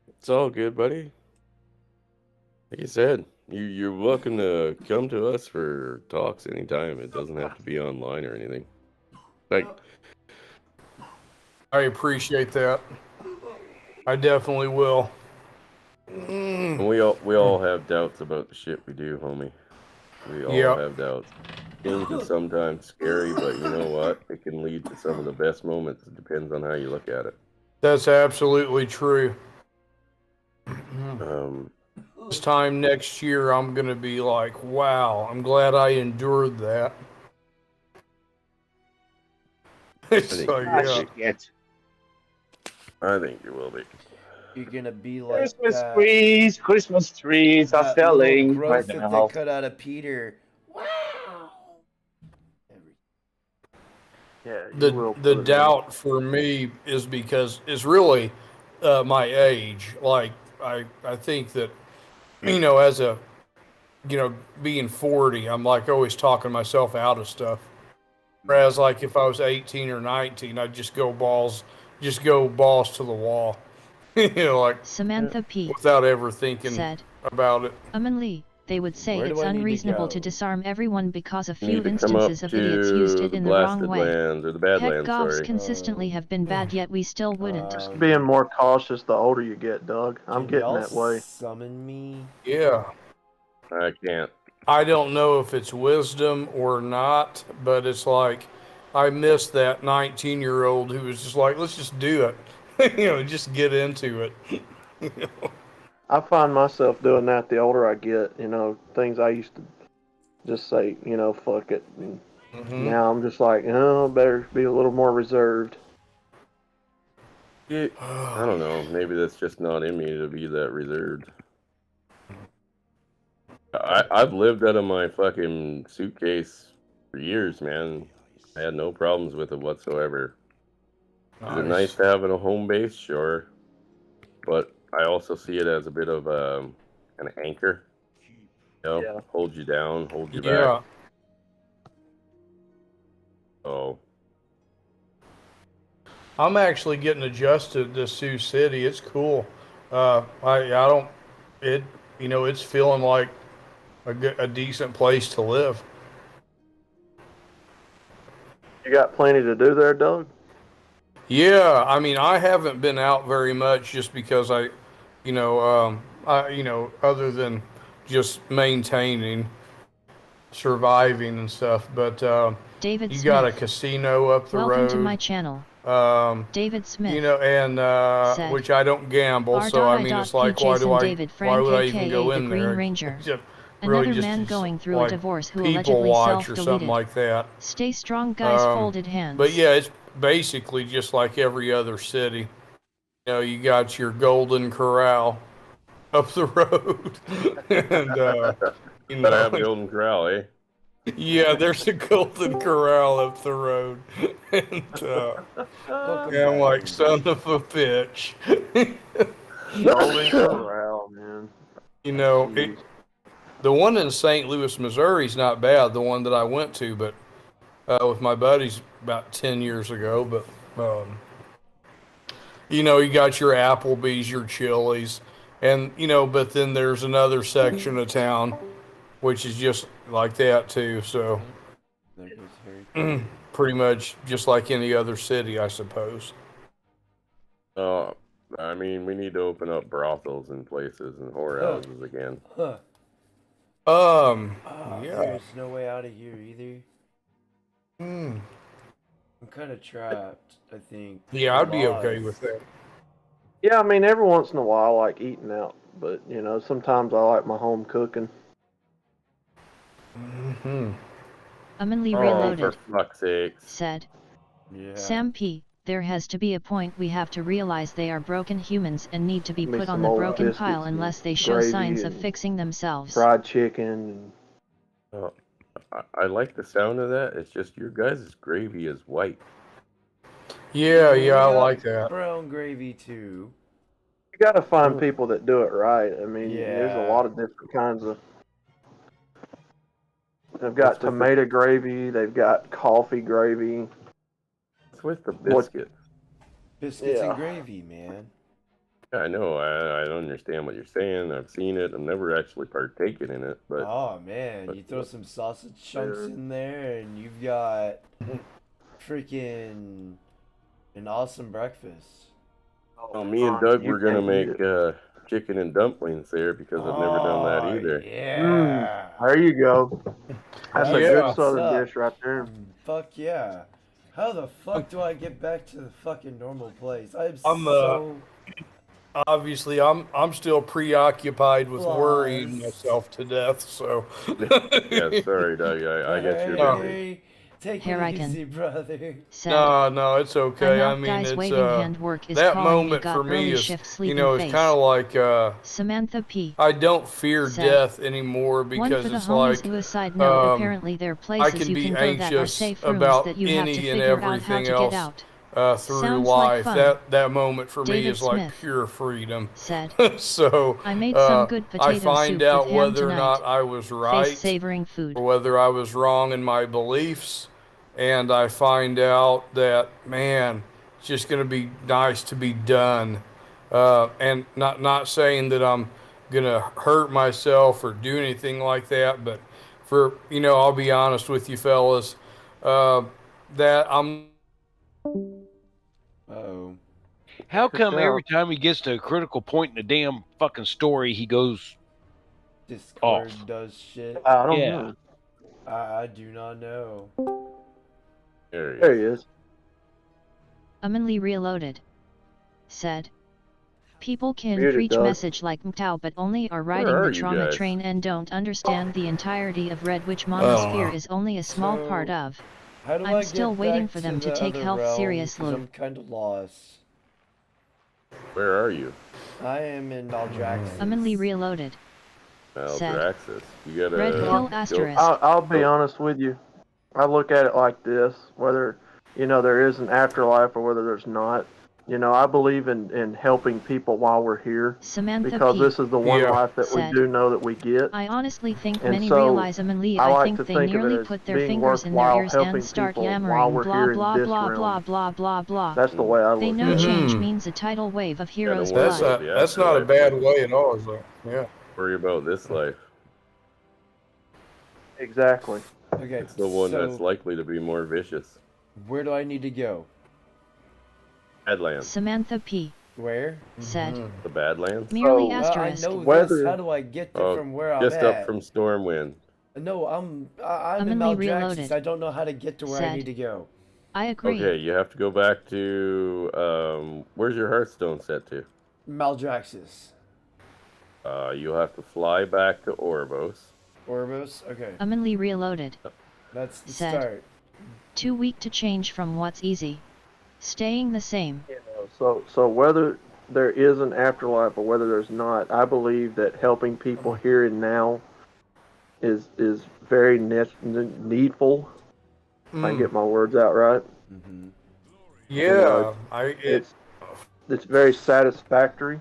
It's all good, buddy. Like I said, you're welcome to come to us for talks anytime. It doesn't have to be online or anything. Like, I appreciate that. I definitely will. we all have doubts about the shit we do, homie. We all have doubts. Things are sometimes scary, but you know what? It can lead to some of the best moments. It depends on how you look at it. That's absolutely true. This time next year, I'm going to be like, wow, I'm glad I endured that. I think you will be. You're gonna be like Christmas trees are that selling little right growth that now. they cut out of Peter. Wow. Yeah, the doubt for me is because it's really my age. Like I think that, you know, as a, you know, being 40, I'm like always talking myself out of stuff. Whereas like if I was 18 or 19, I'd just go balls to the wall. You know, like Samantha P. without ever thinking said about it. Lee, they would say Where it's do I need to unreasonable go? to disarm everyone because a You need few to come up instances of idiots used to it the in the wrong blasted way. lands, or the Heck, Badlands, gobs sorry. consistently have been bad, yet we still wouldn't. Just being more cautious the older you get, Doug. I'm getting that way. Summon me. Yeah. I can't. I don't know if it's wisdom or not, but it's like I miss that 19-year-old who was just like, let's just do it. You know, just get into it. You know? I find myself doing that the older I get. You know, things I used to just say, you know, fuck it. And now I'm just like, oh, better be a little more reserved. Yeah, I don't know. Maybe that's just not in me to be that reserved. I've lived out of my fucking suitcase for years, man. I had no problems with it whatsoever. Is it nice to have a home base? Sure. But I also see it as a bit of an anchor. You know, hold you down, hold you back. Oh. I'm actually getting adjusted to Sioux City. It's cool. You know, it's feeling like a decent place to live. You got plenty to do there, Doug? Yeah, I mean, I haven't been out very much just because other than just maintaining, surviving and stuff. But David you Smith. got a casino up the Welcome road. to my channel. David Smith. You know, and said, which I don't gamble, so I mean, it's like, why would I even go in Green there? Ranger. Just, Another really just man going through like a divorce who people allegedly watch or something self-deleted. like that. Stay strong, guys. Folded hands. But yeah, it's basically just like every other city. You know, you got your Golden Corral up the road, and you Gotta have know, the Golden Corral, eh? yeah, there's a Golden Corral up the road, and I'm like, son of a bitch. Golden Corral, man. You know, the one in St. Louis, Missouri is not bad. The one that I went to, but with my buddies about 10 years ago. But you know, you got your Applebee's, your Chili's, and you know, but then there's another section of town which is just like that too. So pretty much just like any other city, I suppose. I mean, we need to open up brothels and places and whorehouses again. Yeah. Yeah. There's no way out of here either. I'm kind of trapped, I think. Yeah, I'd be okay with that. Yeah, I mean, every once in a while I like eating out, but you know, sometimes I like my home cooking. Humanly Oh, Reloaded for fuck's sake. said, Yeah. Sam P., there has to be a point we have to realize they are broken humans and need to be Make put on some the old broken biscuits pile and unless they show gravy signs of and fixing themselves. Fried chicken. Oh, I like the sound of that. It's just your guys' gravy is white. Yeah, We I got like that. brown gravy too. You got to find people that do it right. I mean, there's a Yeah. lot of different kinds of. They've got tomato gravy. They've got coffee gravy. What's with the biscuits? Biscuits Yeah. and gravy, man. I know. I don't understand what you're saying. I've seen it. I've never actually partaken in it, but Oh man, you throw some sausage chunks in there, and you've got freaking an awesome breakfast. well, me and Doug were gonna make chicken and dumplings there because I've never done that either. Yeah. There you go. That's a Yeah. good What's southern up? dish right there. Fuck yeah. How the fuck do I get back to the fucking normal place? I'm I'm so obviously I'm still preoccupied with Plus. worrying myself to death. So Yeah, sorry, Doug. I guess you're busy. Hey, take Here it I can. easy, brother. Said, no, it's okay. I I'm out, mean, guys, it's waving hand work is that calling me, moment got for me early is shift, you sleeping know, it's face. kind of like Samantha P. I don't fear said, death anymore One because for the it's homies like who aside note, apparently there are I places can you be can go that are anxious safe rooms about that you have to any and figure out how everything to get else out. through Sounds like life. fun. That moment for me David is like Smith pure freedom. said, So I made some good I potato find soup out with ham whether or tonight. not I was right Face savoring food. or whether I was wrong in my beliefs, and I find out that man, it's just going to be nice to be done, and not saying that I'm gonna hurt myself or do anything like that, but for I'll be honest with you fellas, that I'm. Uh-oh. How come every time he gets to a critical point in the damn fucking story, he goes Discord off? does shit. I don't Yeah. know. I do not know. There he is. Humanly Reloaded said, people can Muted, preach Doug. message like Mtau but only are riding are the you trauma guys? train and don't understand the entirety of Red, which Monosphere is only a small So, part of. How do I'm I still get waiting back for them to the take other health realm? 'Cause seriously. I'm kind of lost. Where are you? I am in Aldraxis. Humanly Reloaded said, Aldraxis. You gotta Red Hill Asterisk. I'll be honest with you. I look at it like this: whether there is an afterlife or whether there's not. I believe in helping people while we're here Samantha because P. this is the one Yeah. life that said, we do know that we get. I honestly think And many so, realize Humanly. I I like think to they think of it nearly as put their being fingers in their worthwhile ears helping and start people while yammering we're blah here in blah this blah realm. blah blah blah blah. That's the way I look They at know it. change means a tidal wave of heroes' That's blood. That's not a bad way at all, is it? Yeah. Worry about this life. Exactly. Okay, It's the one so that's likely to be more vicious. where do I need to go? Badlands. Samantha P. Where? said. The Badlands? Merely So, I asterisk. know this. Weather. How do I get to Oh, from where I'm just up at? from Stormwind. No, I'm in Humanly Maldraxxus. reloaded. I don't know how to get to where I Said. need to go. I agree. Okay, you have to go back to where's your Hearthstone set to? Maldraxxus. You'll have to fly back to Oribos. Orbos? Okay. Humanly reloaded. That's the said. start. Too weak to change from what's easy. Staying the same. You know, so whether there is an afterlife or whether there's not, I believe that helping people here and now is very needful. If I can get my words out right. Mm-hmm. Yeah, You know, it's very satisfactory.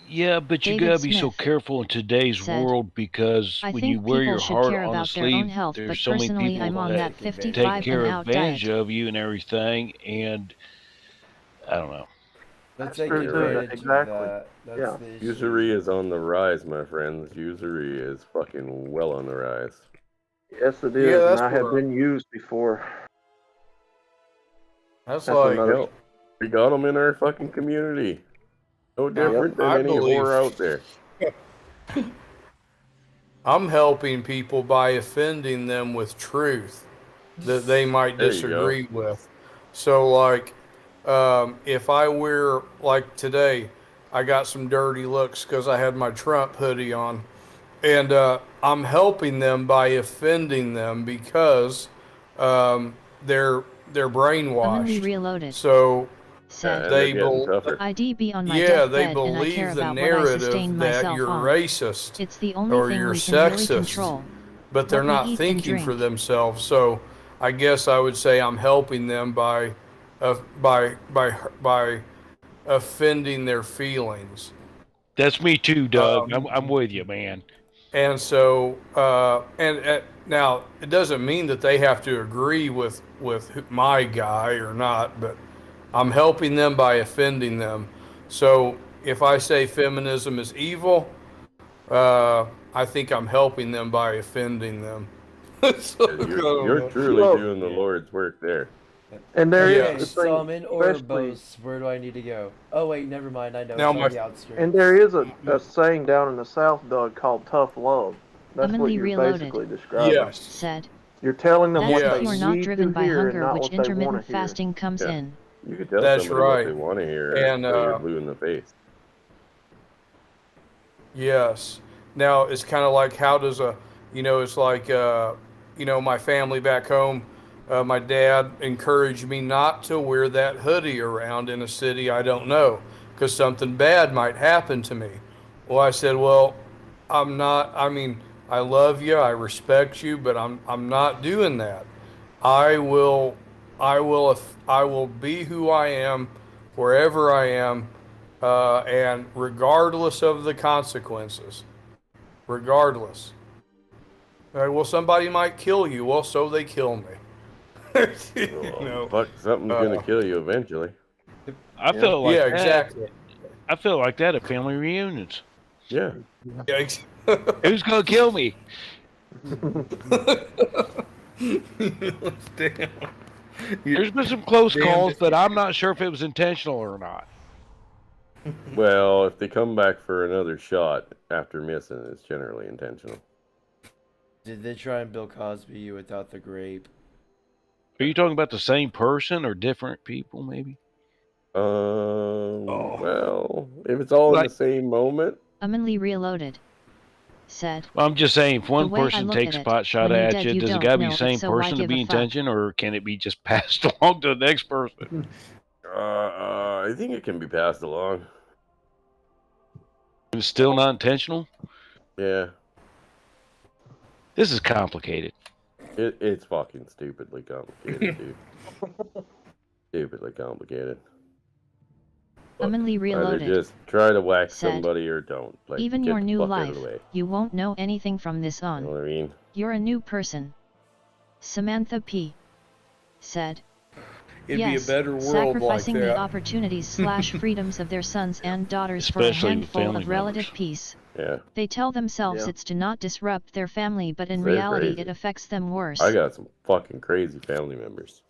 Yeah, but you David gotta be so Smith careful in today's said, world because I when think you wear people your should heart care on the about their own sleeve, health, but there's so many personally people I'm on that that 55 take and care out advantage diet. of you and everything, and I don't know. Let's That's take true, too. advantage Exactly. of that. That's Yeah. the issue. Usury is on the rise, my friends. Usury is fucking well on the rise. Yes, it is, Yeah, and that's I have where- been used before. That's Like, another. hell, we got them in our fucking community. No different than I any believe- whore out there. I'm helping people by offending them with truth that they might There you go. disagree with. So, like, if I wear, like today, I got some dirty looks because I had my Trump hoodie on. And I'm helping them by offending them because they're Humanly brainwashed. reloaded. So Said. and they they're getting tougher. ID be on my yeah, they deathbed and I care believe the about what I narrative sustained that myself you're on. racist It's the only or thing you're we can really sexist, control. but they're What we not eat and thinking for drink. themselves. So I guess I would say I'm helping them by offending their feelings. That's me too, Doug. I'm with you, man. And so, now it doesn't mean that they have to agree with my guy or not, but I'm helping them by offending them. So if I say feminism is evil, I think I'm helping them by offending them. So, You're truly doing the Lord's work there. And there is Okay, the so thing, I'm in especially, Orbos. Where do I need to go? Oh wait, never mind. I know. Now It's my- on the outskirts. and there is a saying down in the South, Doug, called tough love. That's what Humanly you're reloaded. basically describing. Yes. Said. You're telling them That's what if they you're not need driven to by hear and hunger, not which what they want intermittent to hear. fasting comes Yeah. in. You could tell That's somebody right. what they want to hear And, until you're blue in the face. Yes. Now it's kind of like how does it's like my family back home. My dad encouraged me not to wear that hoodie around in a city I don't know because something bad might happen to me. Well, I said, well, I'm not. I mean, I love you, I respect you, but I'm not doing that. I will be who I am wherever I am, and regardless of the consequences. Regardless. All right, well, somebody might kill you. Well, so they kill me. Fuck, something's gonna kill you eventually. I feel like that. Exactly. I feel like that at family reunions. Yeah. Who's gonna kill me? Damn. There's been some close Damn calls, it. but I'm not sure if it was intentional or not. Well, if they come back for another shot after missing, it's generally intentional. Did they try and Bill Cosby you without the grape? Are you talking about the same person or different people, maybe? Well, if it's all in the same moment. Humanly reloaded. Said. Well, I'm just saying, if one The way I person look takes at a it, pot shot when you're at dead, you, you does it don't gotta be know the it, same so why person to give be a fuck? intention, or can it be just passed along to the next person? I think it can be passed along. It's still not intentional? Yeah. This is complicated. It's fucking stupidly complicated, dude. Stupidly complicated. Humanly Either reloaded. just try to whack Said. somebody or don't. Like, Even get your the new fuck out life, of the way. you won't know anything from this You know on. what I mean? You're a new person. Samantha P. Said. It'd Yes, be a better world sacrificing like that. the opportunities / freedoms of their sons and daughters for a Especially with handful family of relative members. peace. Yeah. They tell themselves Yeah. it's to not disrupt their family, but in They're reality crazy. it affects them worse. I got some fucking crazy family members.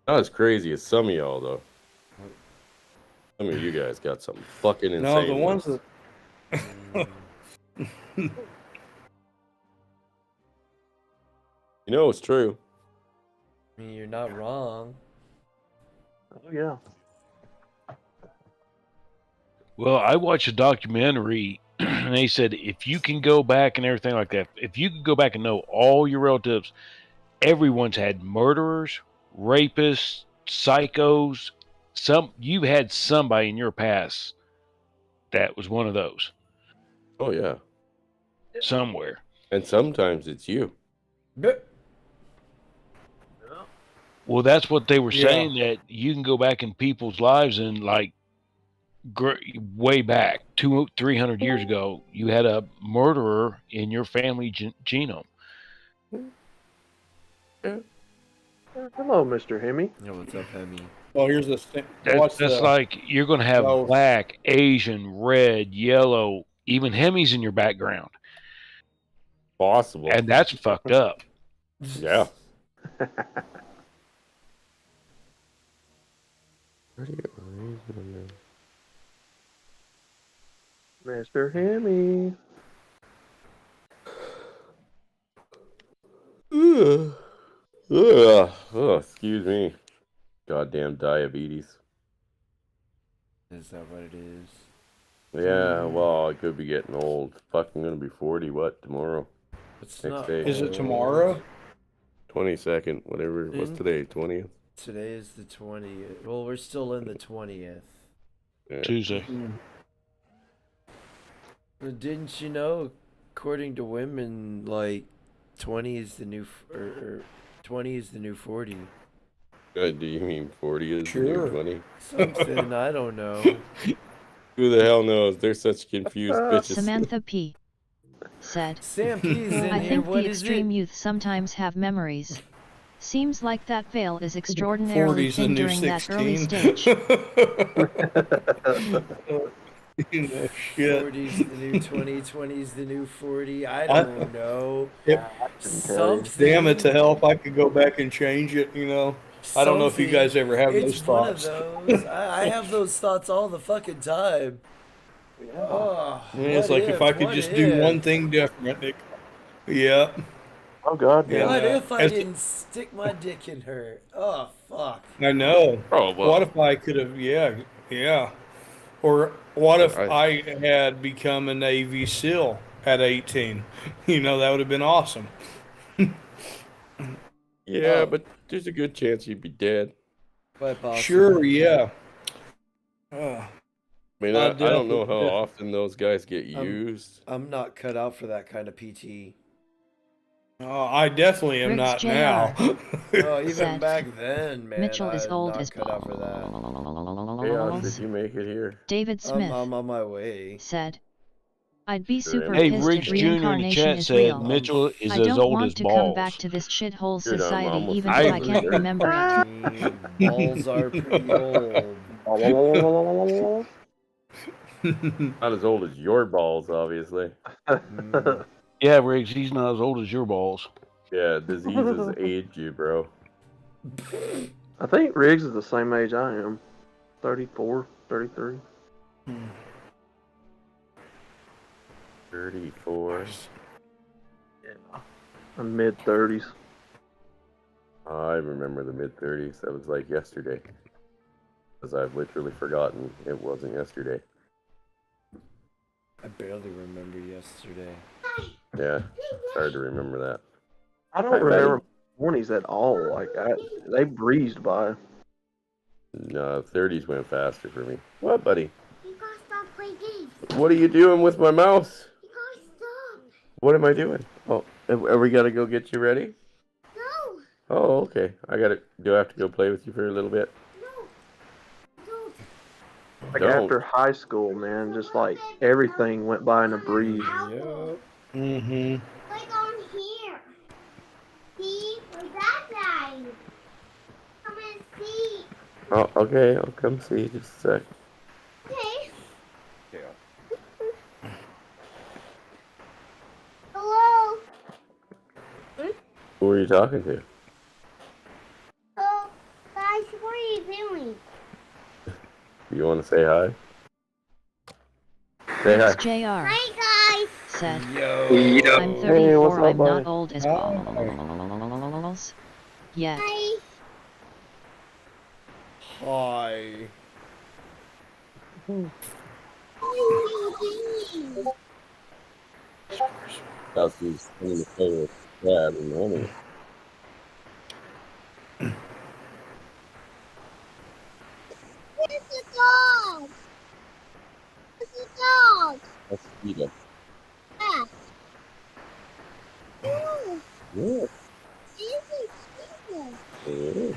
Not as crazy as some of y'all, though. Some of you guys got some fucking insane No, the ones ones. that. You know it's true. I mean, you're not wrong. Oh yeah. Well, I watched a documentary, and they said if you can go back and everything like that, if you could go back and know all your relatives, everyone's had murderers, rapists, psychos. You had somebody in your past that was one of those Oh yeah. somewhere. And sometimes it's you. Well, that's what they were Yeah. saying, that you can go back in people's lives and like way back 200-300 years ago, you had a murderer in your family genome. Hello, Mr. Hemi. Yeah, what's up, Hemi? Well, here's the thing. That's like you're going to have black, Asian, red, yellow, even Hemis in your background. Possible. And that's fucked up. Yeah. Mr. Hemi. Oh, excuse me. Goddamn diabetes. Is that what it is? Yeah, well, I could be getting old. Fucking gonna be 40, tomorrow? It's Next not day. Is it tomorrow? 22nd, whatever. What's today? 20th? Today is the 20th. Well, we're still in the 20th. Yeah. Tuesday. But didn't you know, according to women, like 20 is the new or 20 is the new 40. Do you mean 40 is the new 20? Something I don't know. Who the hell knows? They're such confused bitches. Samantha P. said, Sam P's in I here. think What the is extreme it? youth sometimes have memories. Seems like that veil is extraordinarily 40's the thin new during that early 16. stage. Shit. 40's the new 20, 20's the new 40. I don't know. Something. Damn it to hell if I could go back and change it, you know. I don't know if you guys ever have It's those one thoughts. of those. I have those thoughts all the fucking time. Oh, I mean, it's like if I could just do one thing different. Yeah. Oh God. Yeah. What if I As- didn't stick my dick in her? Oh fuck. I know. Oh, well. What if I could have? Yeah. Or what if I had become a Navy SEAL at 18? You know, that would have been awesome. Yeah, but there's a good chance you'd be dead. Quite possible. Sure. Yeah. I mean, I don't know how definitely- often those guys get used. I'm not cut out for that kind of PT. I definitely am Rick's not Jr. now. Oh, even said, back then, man. Mitchell is I'm old not as cut out for that. Hey, Oz, did you make it here? David Smith I'm on my way. said, I'd be super Hey, pissed Riggs if Jr. in the reincarnation chat is said real. Mitchell is I as don't old want as to come balls. back to this shithole Dude, I'm society almost even there. though I can't remember it. Balls are pretty old. Not as old as your balls, obviously. Yeah, Riggs, he's not as old as your balls. Yeah, diseases age you, bro. I think Riggs is the same age I am. 34, 33. 34. Yeah. I'm mid-30s. I remember the mid-30s. That was like yesterday. Because I've literally forgotten it wasn't yesterday. I barely remember yesterday. Yeah, it's hard to remember that. I don't remember 20s at all. Like, they breezed by. No, 30s went faster for me. What, buddy? What are you doing with my mouse? What am I doing? Oh, are we gotta go get you ready? No. Oh, okay. Do I have to go play with you for a little bit? Like, Don't. after high school, man, just like everything went by in a breeze. Yep. Mm-hmm. Like on here. See? Where's that guy? Come and see. Oh, okay. I'll come see. Just a sec. Okay. Yeah. Hello? Who are you talking to? Oh, guys, what are you doing? You want want to say hi? Say Prince hi. Jr. Hi guys. said, Yo. I'm 34, Hey, what's up, I'm buddy? not old as balls yet. Hi. Hi. Kelsey's in the play with Dad and Mommy. Where's the dog? Where's the dog? That's Peter. Yeah. Ooh, Yeah. Jesus, Jesus. Yeah.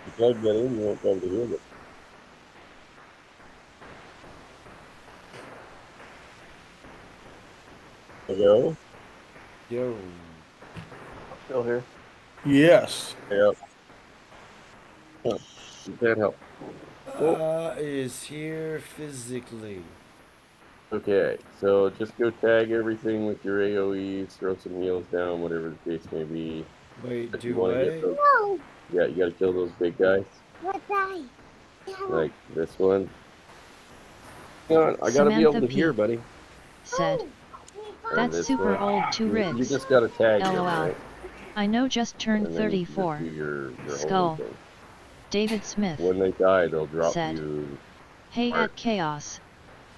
If I get in, you won't be able to hear it. Hello? Yo. Still here. Yes. Yep. Huh. You can't help. Is here physically. Okay, so just go tag everything with your AoEs, throw some heals down, whatever the case may be. Wait, If do you want to get what? those, No. yeah, you gotta kill those big guys, What die? like this one. Hang on, I gotta be able to hear, buddy. Said, And that's this super one. old, 2 You rigs. just gotta tag him, LOL. right? I know, just turned And then you can just 34. do your Skull. holding thing. David Smith When they die, they'll drop said, you Hey art, at Chaos.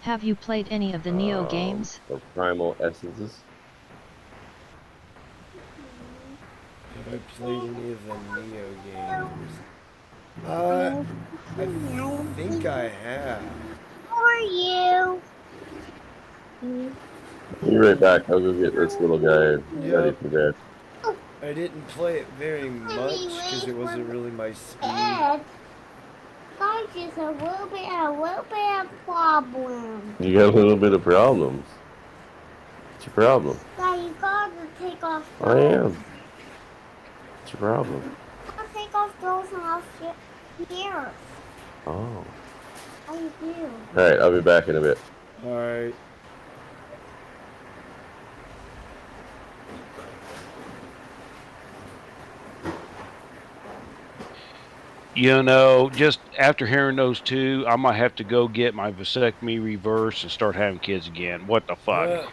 Have you played any of the Neo games? of primal essences. Have I played any of the Neo games? I think I have. How are you? Be right back. I'll go get this little guy ready Yep. for bed. I didn't play it very much because it wasn't really my speed. Guys, just a little bit of problem. You got a little bit of problems. What's your problem? Guys, you gotta take off I those. am. What's your problem? You gotta take off those and I'll here. Oh. How you do? Alright, I'll be back in a bit. Alright. You know, just after hearing those two, I might have to go get my vasectomy reversed and start having kids again. What the fuck?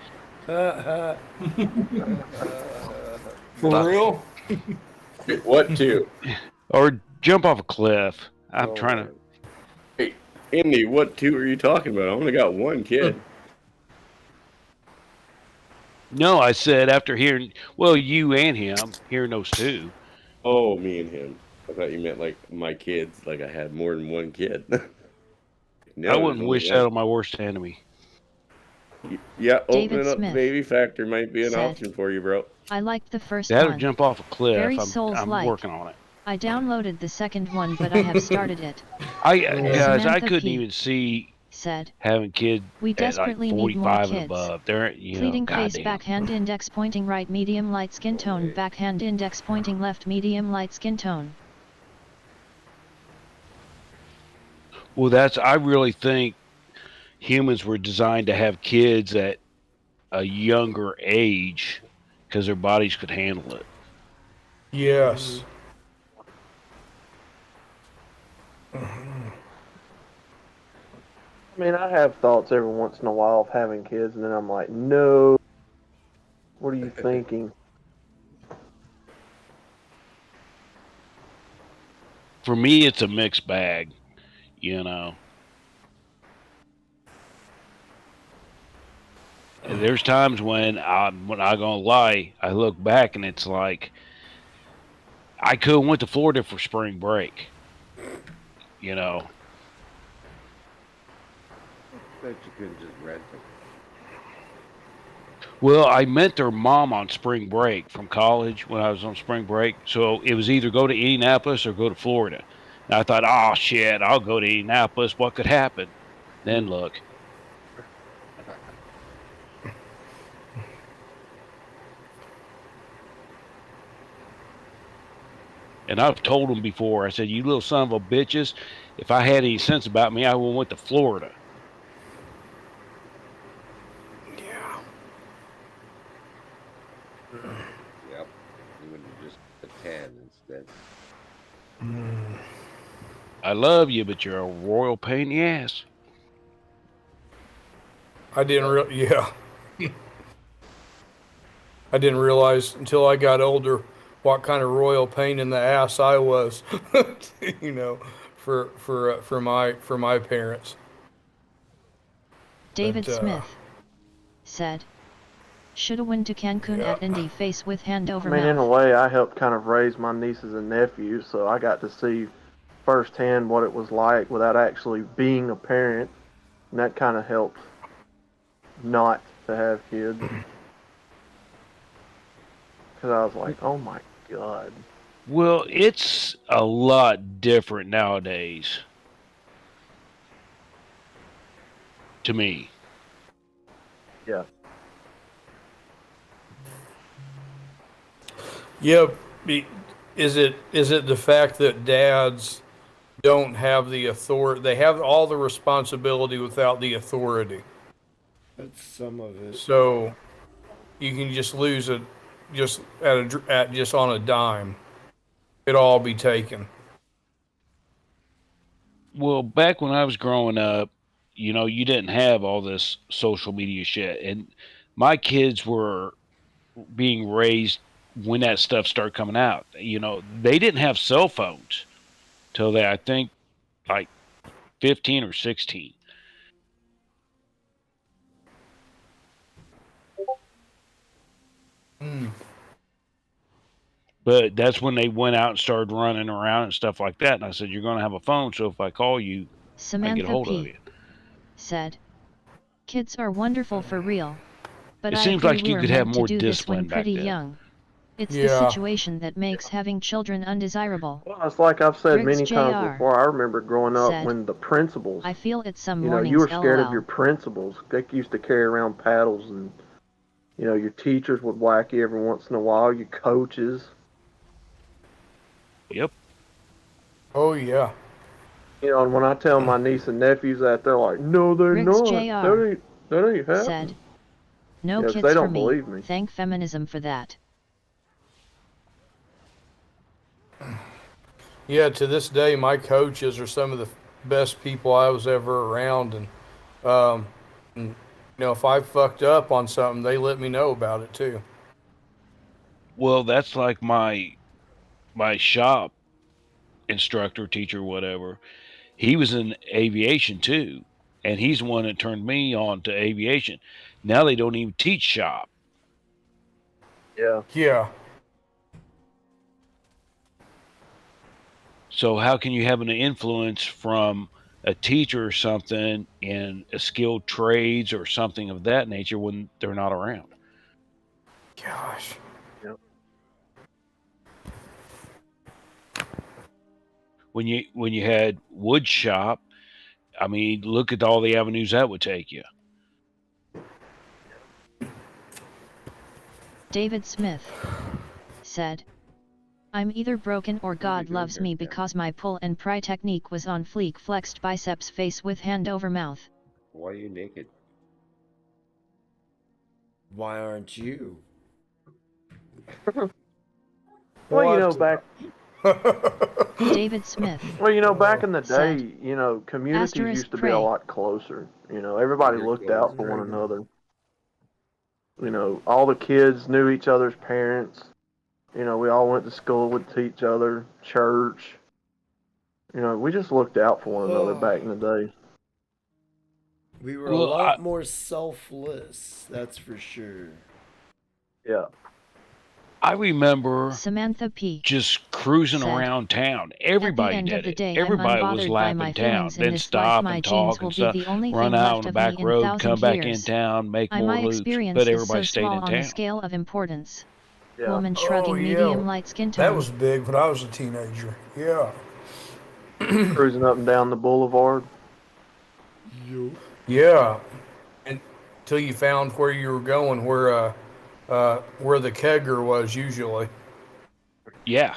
For real? What two? Or jump off a cliff. I'm trying to. Hey, Indy, what two are you talking about? I only got one kid. No, I said after hearing, well, you and him, hearing those two. Oh, me and him. I thought you meant like my kids, like I had more than one kid. No, I there's wouldn't only wish one. that on my worst enemy. Yeah, David opening up Smith the baby factor might be an said, option for you, bro. I liked the first That'll one. jump off a cliff. Very I'm Souls-like. working on it. I downloaded the second one, but I have started it. Guys, I Samantha couldn't P. even see said, having kids we at like desperately need more 45 and kids. above. They're, you know, Pleading face goddamn. backhand index pointing right medium light skin tone backhand index pointing left medium light skin tone. Well, I really think humans were designed to have kids at a younger age because their bodies could handle it. Yes. I mean, I have thoughts every once in a while of having kids, and then I'm like, no. What are you thinking? For me, it's a mixed bag, you know. And there's times when I'm not gonna lie, I look back and it's like I could have went to Florida for spring break, you know. Bet you couldn't just rent them. Well, I met their mom on spring break from college when I was on spring break. So it was either go to Indianapolis or go to Florida. And I thought, oh, shit, I'll go to Indianapolis. What could happen? Then look. And I've told them before, I said, you little son of a bitches, if I had any sense about me, I would have went to Florida. Yep. You would just a 10 instead. I love you, but you're a royal pain in the ass. I didn't yeah. I didn't realize until I got older what kind of royal pain in the ass I was, you know, for my parents. David But, Smith said, "Shoulda went to Cancun at Indy face with hand over I mean, in a mouth." way, I helped kind of raise my nieces and nephews, so I got to see firsthand what it was like without actually being a parent, and that kind of helped not to have kids. Because I was like, oh my god. Well, it's a lot different nowadays. To me. Yeah. Yep. Is it the fact that dads don't have the authority? They have all the responsibility without the authority. That's some of it. So you can just lose it, just at just on a dime. It'll all be taken. Well, back when I was growing up, you know, you didn't have all this social media shit, and my kids were being raised when that stuff started coming out. You know, they didn't have cell phones till they, I think, like 15 or 16. But that's when they went out and started running around and stuff like that. And I said, "You're going to have a phone, so if I call you, I can get a Samantha hold of P. you." said, "Kids are wonderful for real. But It I seems agree like we you were could have meant to more do this when discipline back pretty then. young. It's the Yeah. situation that makes having children undesirable." Well, it's like I've said Riggs many times Jr. before. I remember growing up said, when the principals, "I feel it some you mornings, were scared of your lol. principals. They used to carry around paddles, and, your teachers would whack you every once in a while, your coaches. Yep. Oh yeah. And when I tell my niece and nephews that, they're like, no, they're Riggs not. Jr. That ain't happening. said, "No 'Cause kids they for don't me. believe me. Thank feminism for that." Yeah, to this day, my coaches are some of the best people I was ever around, and if I fucked up on something, they let me know about it too. Well, that's like my shop instructor, teacher, whatever. He was in aviation too, and he's the one that turned me on to aviation. Now they don't even teach shop. Yeah. Yeah. So how can you have an influence from a teacher or something in a skilled trades or something of that nature when they're not around? Gosh. Yep. When you had wood shop, I mean, look at all the avenues that would take you. David Smith said, "I'm either broken or God loves me because my pull and pry technique was on fleek, flexed biceps face with hand over mouth." Why are you naked? Why aren't you? Well, back. David Smith. Well, back in the said, day, communities Asterisk used to be a pray. lot closer. Everybody looked out for one another. All the kids knew each other's parents. We all went to school with each other, church. We just looked out for one another back in the day. We were a lot more selfless, that's for sure. Yeah. I remember Samantha P. just cruising said, around town. "At the Everybody end of did the it. day, Everybody I'm was unbothered by my lapping town. feelings in Then this stop life. and My talk genes will and be stuff. the only Run thing out on left the of back me in road, 1,000 come back in years. town, make more My loops. experience But is everybody so stayed small in on the town. scale of importance." Yeah. Woman shrugging, Oh, yeah. medium light skin tone. That was big when I was a teenager. Yeah. Cruising up and down the boulevard. Yeah. Until you found where you were going, where the kegger was usually. Yeah.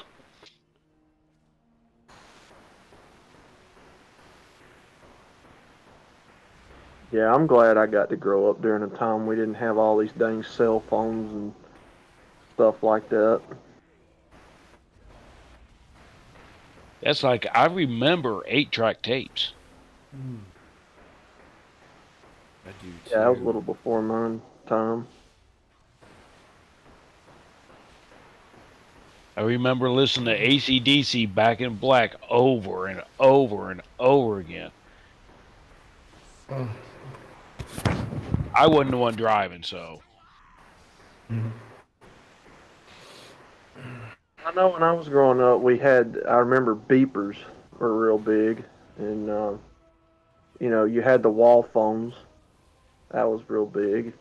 Yeah, I'm glad I got to grow up during a time we didn't have all these dang cell phones and stuff like that. That's like, I remember 8-track tapes. I do too. Yeah, that was a little before my time. I remember listening to AC/DC Back in Black over and over and over again. I wasn't the one driving, so. I know when I was growing up, I remember beepers were real big. And, you know, you had the wall phones. That was real big.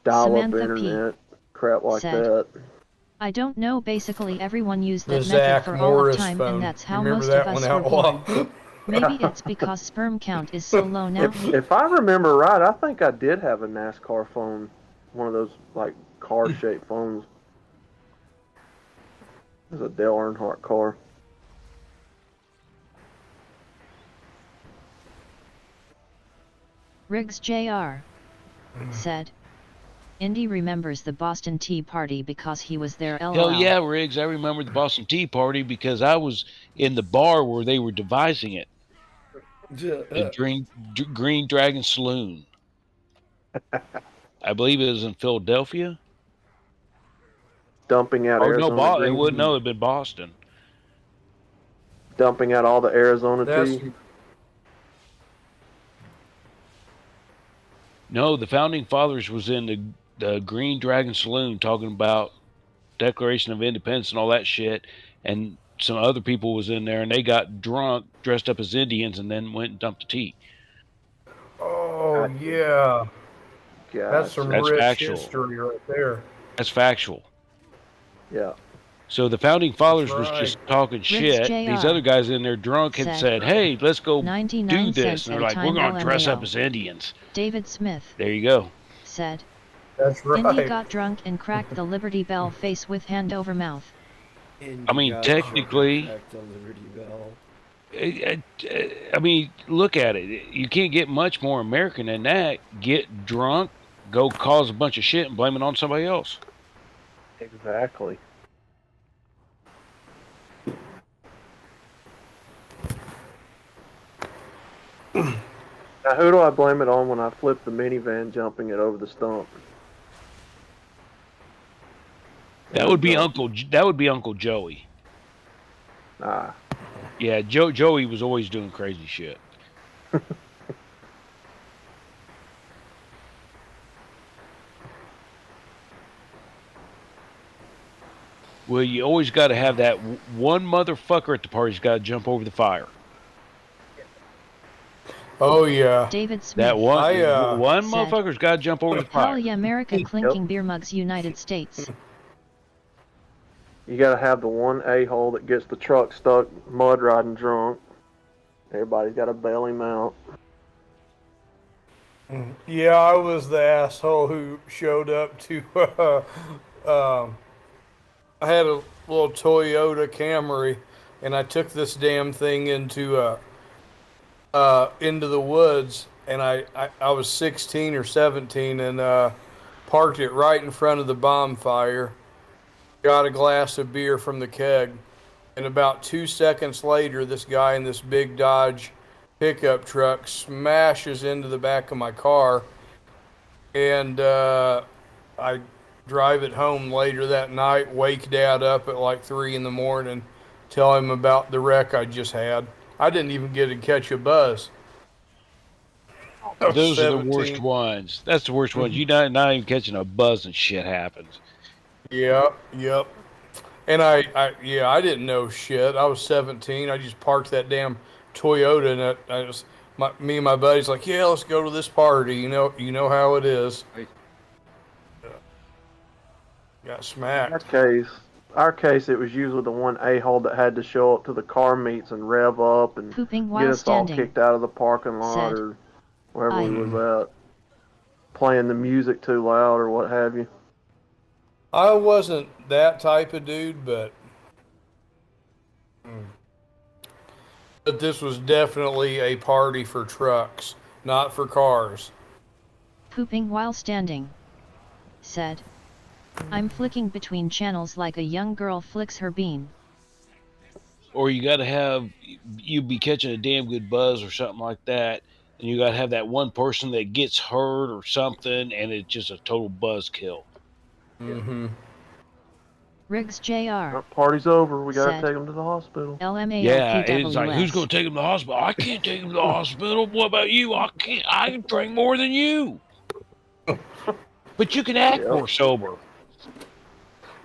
Dial-up Samantha P. internet, crap like said, that. I don't know, basically everyone used The that Zach method for all Morris of time, phone. and that's You how remember most that of us one, were Outlaw? born. Maybe it's because sperm count is so low now. If I remember right, I think I did have a NASCAR phone. One of those, like, car-shaped phones. It was a Dale Earnhardt car. Riggs Jr. said, Indy remembers the Boston Tea Party because he was there. LOL. Hell yeah, Riggs. I remember the Boston Tea Party because I was in the bar where they were devising it. The Green Dragon Saloon. I believe it was in Philadelphia. Dumping out Arizona no, green it wouldn't. tea. No, it'd been Boston. Dumping out all the Arizona tea. No, the Founding Fathers was in the Green Dragon Saloon talking about Declaration of Independence and all that shit, and some other people was in there, and they got drunk, dressed up as Indians, and then went and dumped the tea. Oh, yeah. That's some rich factual. history right there. That's factual. Yeah. So the Founding Fathers was right. just talking Riggs shit. Jr. These other guys in there drunk had said, hey, let's go 99 do this. cents And they're like, and we're going to time dress up LMAO. as Indians. David Smith There you go. said, That's right. Indy got drunk and cracked the Liberty Bell face with hand over mouth. I mean, technically, I mean, look at it. You can't get much more American than that. Get drunk, go cause a bunch of shit, and blame it on somebody else. Exactly. Now, who do I blame it on when I flip the minivan, jumping it over the stump? That would be Uncle. That would be Uncle Joey. Ah. Yeah, Joey was always doing crazy shit. Well, you always got to have that one motherfucker at the party's got to jump over the fire. Oh yeah. David Smith. That one said, motherfucker's got to jump over the fire. Hell yeah, America clinking beer mugs, United States. You gotta have the one a-hole that gets the truck stuck mud riding drunk. Everybody's gotta bail him out. Yeah, I was the asshole who showed up to. I had a little Toyota Camry, and I took this damn thing into the woods, and I was 16 or 17, and parked it right in front of the bonfire. Got a glass of beer from the keg, and about 2 seconds later, this guy in this big Dodge pickup truck smashes into the back of my car, and I drive it home later that night, wake Dad up at like 3 in the morning, tell him about the wreck I just had. I didn't even get to catch a buzz. Those are the worst ones. That's the worst ones. You not even catching a buzz and shit happens. Yep. And I didn't know shit. I was 17. I just parked that damn Toyota, and me and my buddies like, yeah, let's go to this party. You know how it is. Got smacked. Our case, it was usually the one a-hole that had to show up to the car meets and rev up and Pooping get while us all standing. kicked out of the parking lot Said, or wherever we was at, playing the music too loud or what have you. I wasn't that type of dude, but this was definitely a party for trucks, not for cars. Pooping while standing. Said, I'm flicking between channels like a young girl flicks her bean. Or you got to have you be catching a damn good buzz or something like that, and you got to have that one person that gets hurt or something, and it's just a total buzz kill. Mm-hmm. Riggs Jr. Party's over. We gotta said, take him to the hospital. Yeah, it's like, who's LMAOPWS. going to take him to the hospital? I can't take him to the hospital. What about you? I can't. I can drink more than you. But you can act more sober.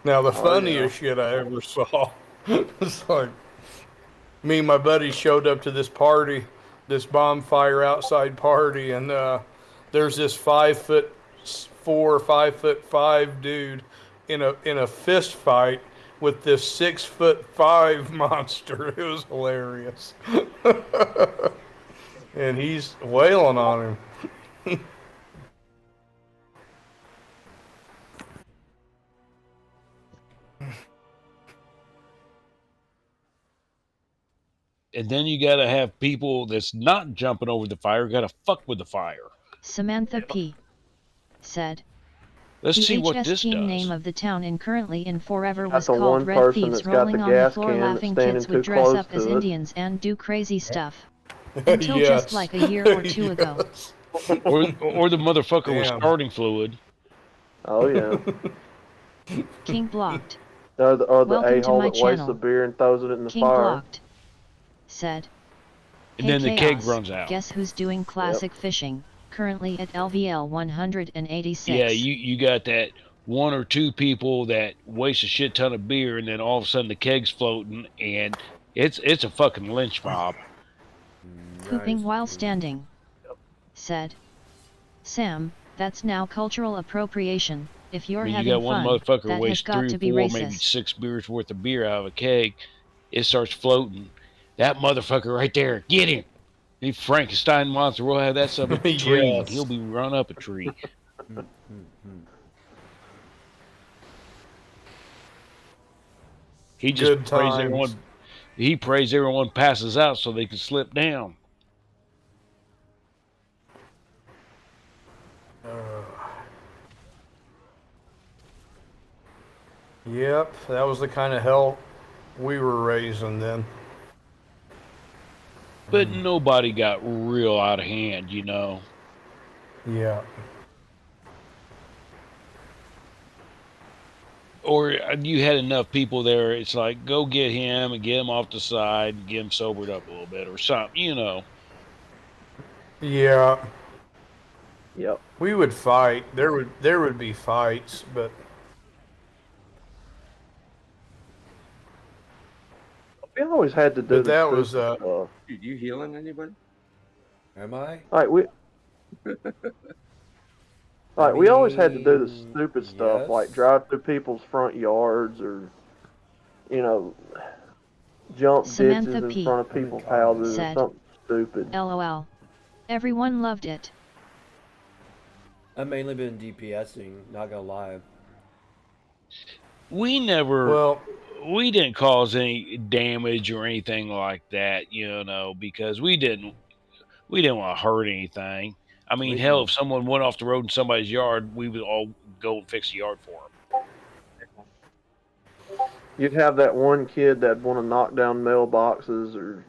Now, the funniest shit I ever saw was like, me and my buddy showed up to this party, this bonfire outside party, and there's this 5'4", 5'5" dude in a fist fight with this 6'5" monster. It was hilarious. And he's wailing on him. And then you got to have people that's not jumping over the fire, got to fuck with the fire. Samantha P. said. Let's the see what HS this team does. name of the town in currently in Forever was That's the called one Red person Thieves, that's got rolling the on the gas floor can that's laughing standing kids too would dress close up as to it. Indians and do crazy stuff. Until just like a year or two ago. Or the motherfucker was Damn. starting fluid. Oh yeah. King blocked. Or the Welcome to a-hole my that wastes the channel. beer and throws it in the King fire. blocked. Said. And Hey, then the Chaos, keg runs out. Guess who's doing classic fishing? Currently at LVL 186. Yeah, you got that one or two people that waste a shit ton of beer, and then all of a sudden the keg's floating, and it's a fucking lynch mob. Pooping while standing. Said. Sam, that's now cultural appropriation. If you're I mean, having you got one fun, motherfucker that has waste got 3 to or be 4, racist. maybe 6 beers worth of beer out of a keg. It starts floating. That motherfucker right there, get him! He Frankenstein monster. We'll have that son of a tree. Yes. He'll be run up a tree. He just Good prays times. everyone. He prays everyone passes out so they can slip down. Yep, that was the kind of hell we were raised in then. But nobody got real out of hand, you know. Yeah. Or you had enough people there, it's like, go get him and get him off the side and get him sobered up a little bit or something, you know. Yeah. Yep. We would fight. There would be fights, but We always had to do But the that was, stupid stuff. Dude, you healing anybody? Am I? Like we always had to do the stupid stuff, yes. like drive through people's front yards, or jump Samantha ditches in P. front of people's houses, or said. something stupid. LOL. Everyone loved it. I've mainly been DPSing, not gonna lie. We never, we didn't cause any damage or anything like that, you know, because we didn't want to hurt anything. I mean, hell, if someone went off the road in somebody's yard, we would all go and fix the yard for them. You'd have that one kid that'd want to knock down mailboxes, or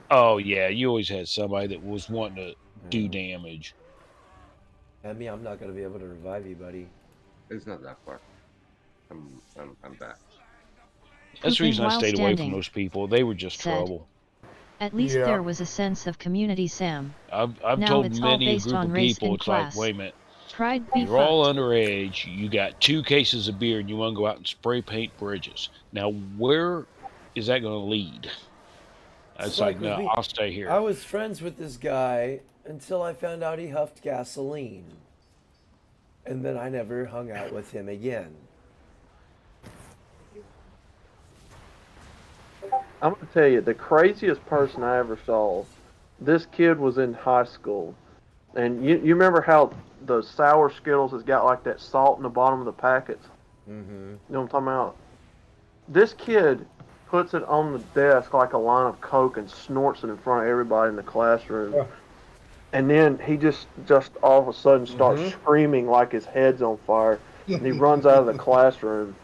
Oh yeah, you always had somebody that was wanting to do damage. I mean, I'm not gonna be able to revive you, buddy. It's not that far. I'm back. That's the reason I while stayed away from standing, those people. They were just said. trouble. At least Yeah. there was a sense of community, Sam. I've Now told it's all many a based group on of race people, and it's class. like, wait a minute, Pride be you're all fucked. underage, you got 2 cases of beer, and you want to go out and spray paint bridges. Now, where is that going to lead? It's like, with no, me. I'll stay here. I was friends with this guy until I found out he huffed gasoline. And then I never hung out with him again. I'm gonna tell you, the craziest person I ever saw. This kid was in high school, and you remember how the sour Skittles has got like that salt in the bottom of the packets? Mm-hmm. You know what I'm talking about? This kid puts it on the desk like a line of Coke and snorts it in front of everybody in the classroom. Yeah. And then he just all of a sudden starts screaming like his head's on fire. and he runs out of the classroom.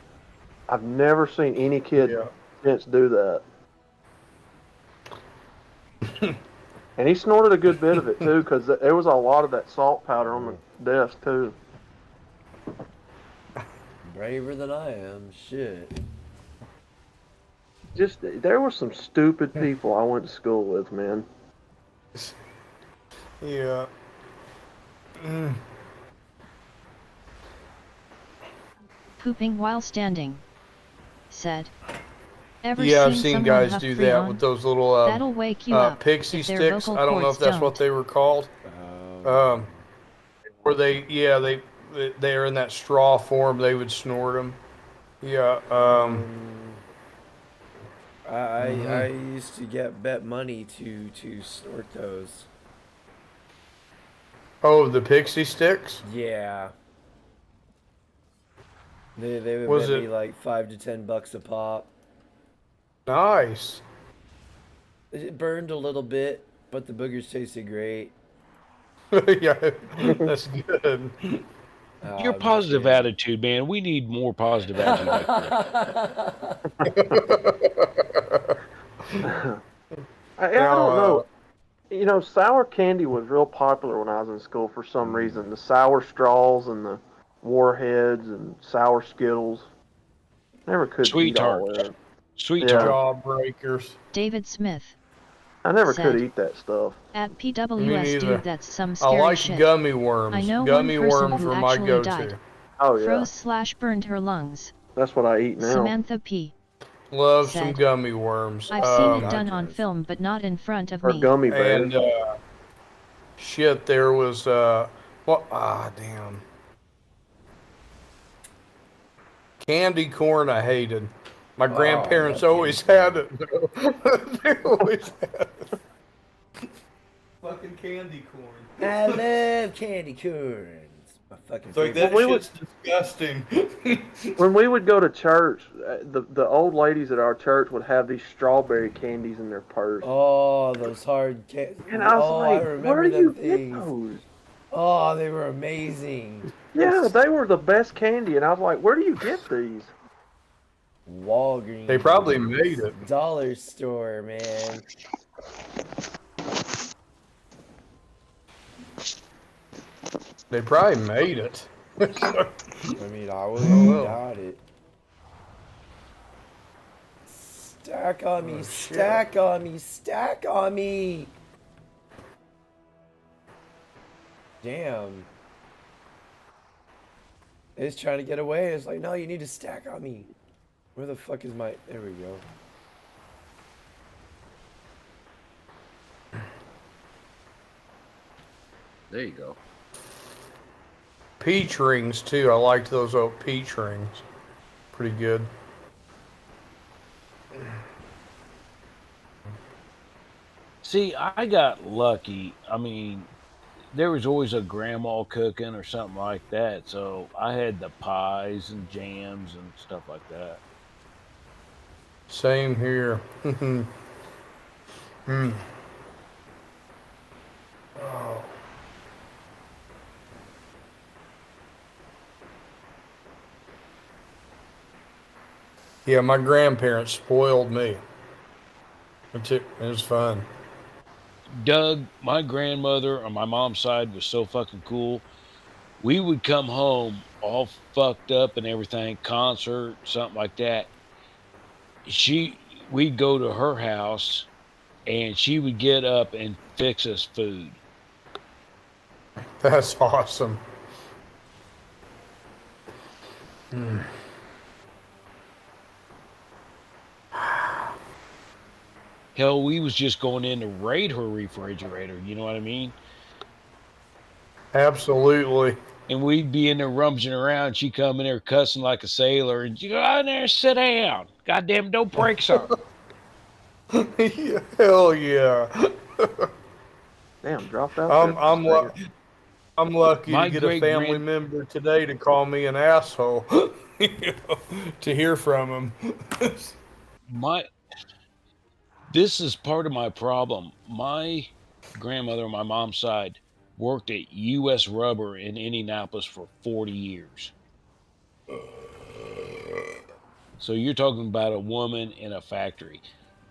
I've never seen any kid since do that. And he snorted a good bit of it too, because there was a lot of that salt powder on the desk too. Braver than I am. Shit. Just there were some stupid people I went to school with, man. Yeah. Pooping while standing. Said. Ever Yeah, I've seen seen someone guys huff do that Freon? with those little That'll wake you up pixie if their sticks. vocal I don't know if cords that's what don't. they were called. Where they're in that straw form. They would snort them. Yeah. I used to bet money to snort those. Oh, the pixie sticks? Yeah. They would Was bet me it- like $5 to $10 a pop. Nice. It burned a little bit, but the boogers tasted great. Yeah, that's good. Your positive attitude, man. We need more positive attitude like I don't know. You know, sour candy was real popular when I was in school for some reason. The sour straws and the warheads and sour Skittles. Never could Sweet eat all tarts. that. Sweet Yeah. Jawbreakers. David Smith. I never said, could eat that stuff. At Me PWS, neither. dude, that's some I scary like shit. gummy worms. I know Gummy one person worms who were my actually go-to. died. Oh yeah. Froze/burned her lungs. That's what I eat now. Samantha P. Love said, some gummy worms. I've seen it done on film, but not in front of Or me. gummy bears. And shit, there was damn. Candy corn I hated. My grandparents always had it. They always had it. Fucking candy corn. I love candy corn. It's my fucking It's like favorite. that shit's disgusting. When we would go to church, the old ladies at our church would have these strawberry candies in their purse. Oh, those hard candy. And I was like, I remember where do you them get things. those? Oh, they were amazing. Yeah, they were the best candy, and I was like, where do you get these? Walgreens. They probably made it. Dollar store, man. They probably made it. I mean, I would have got it. Stack on me, stack on me, stack on me. Damn. It's trying to get away. It's like, no, you need to stack on me. Where the fuck is my... There we go. There you go. Peach rings too. I liked those old peach rings. Pretty good. See, I got lucky. I mean, there was always a grandma cooking or something like that, so I had the pies and jams and stuff like that. Same here. Oh. Yeah, my grandparents spoiled me. It was fun. Doug, my grandmother on my mom's side was so fucking cool. We would come home all fucked up and everything, concert, something like that. We'd go to her house and she would get up and fix us food. That's awesome. Hell, we was just going in to raid her refrigerator, you know what I mean? Absolutely. And we'd be in there rummaging around. She'd come in there cussing like a sailor. And you go out there and sit down. Goddamn, don't break something. Hell yeah. Damn, dropped out. I'm lucky My to get a family member today to call me an asshole. To hear from him. This is part of my problem. My grandmother on my mom's side worked at U.S. Rubber in Indianapolis for 40 years. So you're talking about a woman in a factory.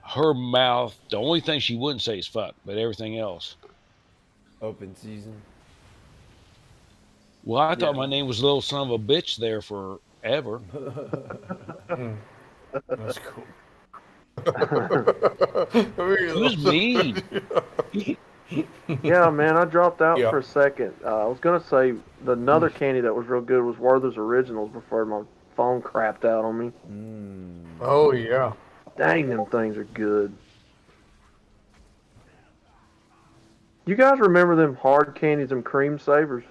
Her mouth, the only thing she wouldn't say is fuck, but everything else. Open season. Well, I Yeah. thought my name was Little Son of a Bitch there forever. That's cool. He was mean. Yeah, man, I dropped out Yeah. for a second. I was gonna say another candy that was real good was Werther's Originals before my phone crapped out on me. Oh yeah. Dang, them things are good. You guys remember them hard candies, them cream savers?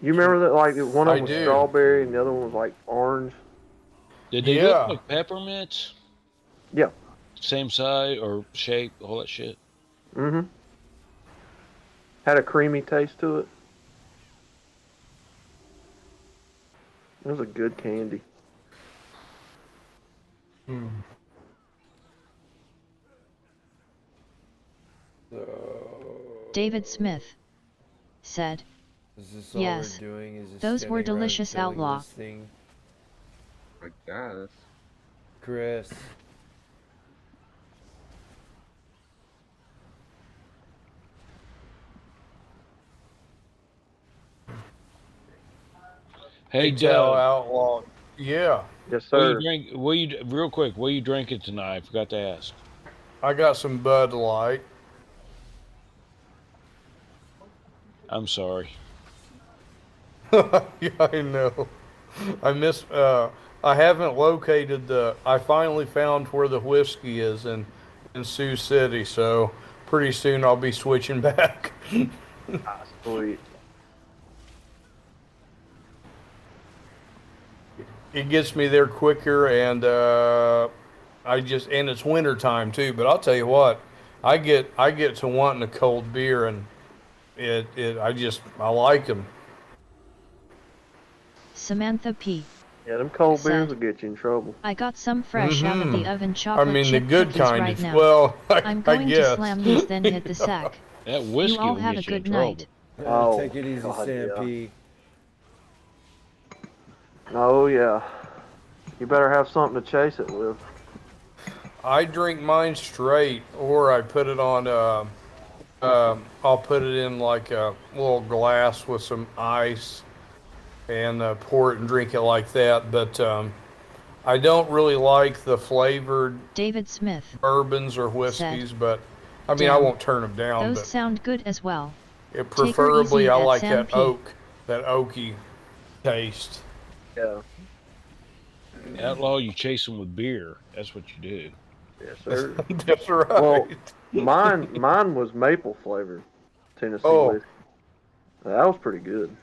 You remember that? Like one of I them was do. strawberry and the other one was like orange. Did they look like peppermints? Yeah. Same size or shape, all that shit. Mm-hmm. Had a creamy taste to it. It was a good candy. David Smith said, Is this all yes, we're doing? Is just those were standing around delicious, filling outlaw. this thing? I guess. Chris. Hey, Tell Doug. Outlaw. Yeah. Yes, What sir. you drink? Real quick? What are you drinking tonight? I forgot to ask. I got some Bud Light. I'm sorry. Yeah, I know. I haven't located I finally found where the whiskey is in Sioux City, so pretty soon I'll be switching back. Sweet. It gets me there quicker, and and it's winter time too. But I'll tell you what, I get to wanting a cold beer, and I like them. Samantha P. Yeah, them cold said, beers will get you in trouble. I got some fresh out of the oven I chocolate mean, the chip good cookies kind. right now. Well, I'm going to guess. slam these, then hit the sack. That whiskey You all will have a get you in good trouble. night. Oh, Take it easy, God, Sam yeah. P. Oh yeah. You better have something to chase it with. I drink mine straight, or I put it on. I'll put it in like a little glass with some ice, and pour it and drink it like that. But I don't really like the flavored David Smith bourbons or whiskeys. But I mean, I Damn, won't turn them down. those But sound good as well. preferably, easy I at like Sam that P. that oaky taste. Yeah. Outlaw, you chase them with beer. That's what you do. Yes, sir. That's right. Well, mine was maple flavored Tennessee Oh. whiskey. That was pretty good.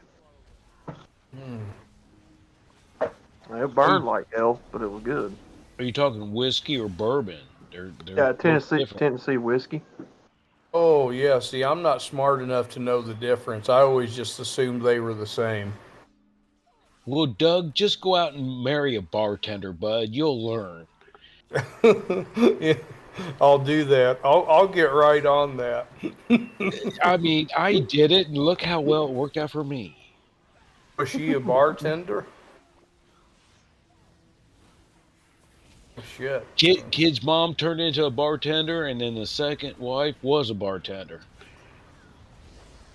It burned like hell, but it was good. Are you talking whiskey or bourbon? They're Yeah, both Tennessee different. whiskey. Oh yeah. See, I'm not smart enough to know the difference. I always just assumed they were the same. Well, Doug, just go out and marry a bartender, bud. You'll learn. Yeah, I'll do that. I'll get right on that. I mean, I did it, and look how well it worked out for me. Was she a bartender? Shit. Kid's mom turned into a bartender, and then the second wife was a bartender.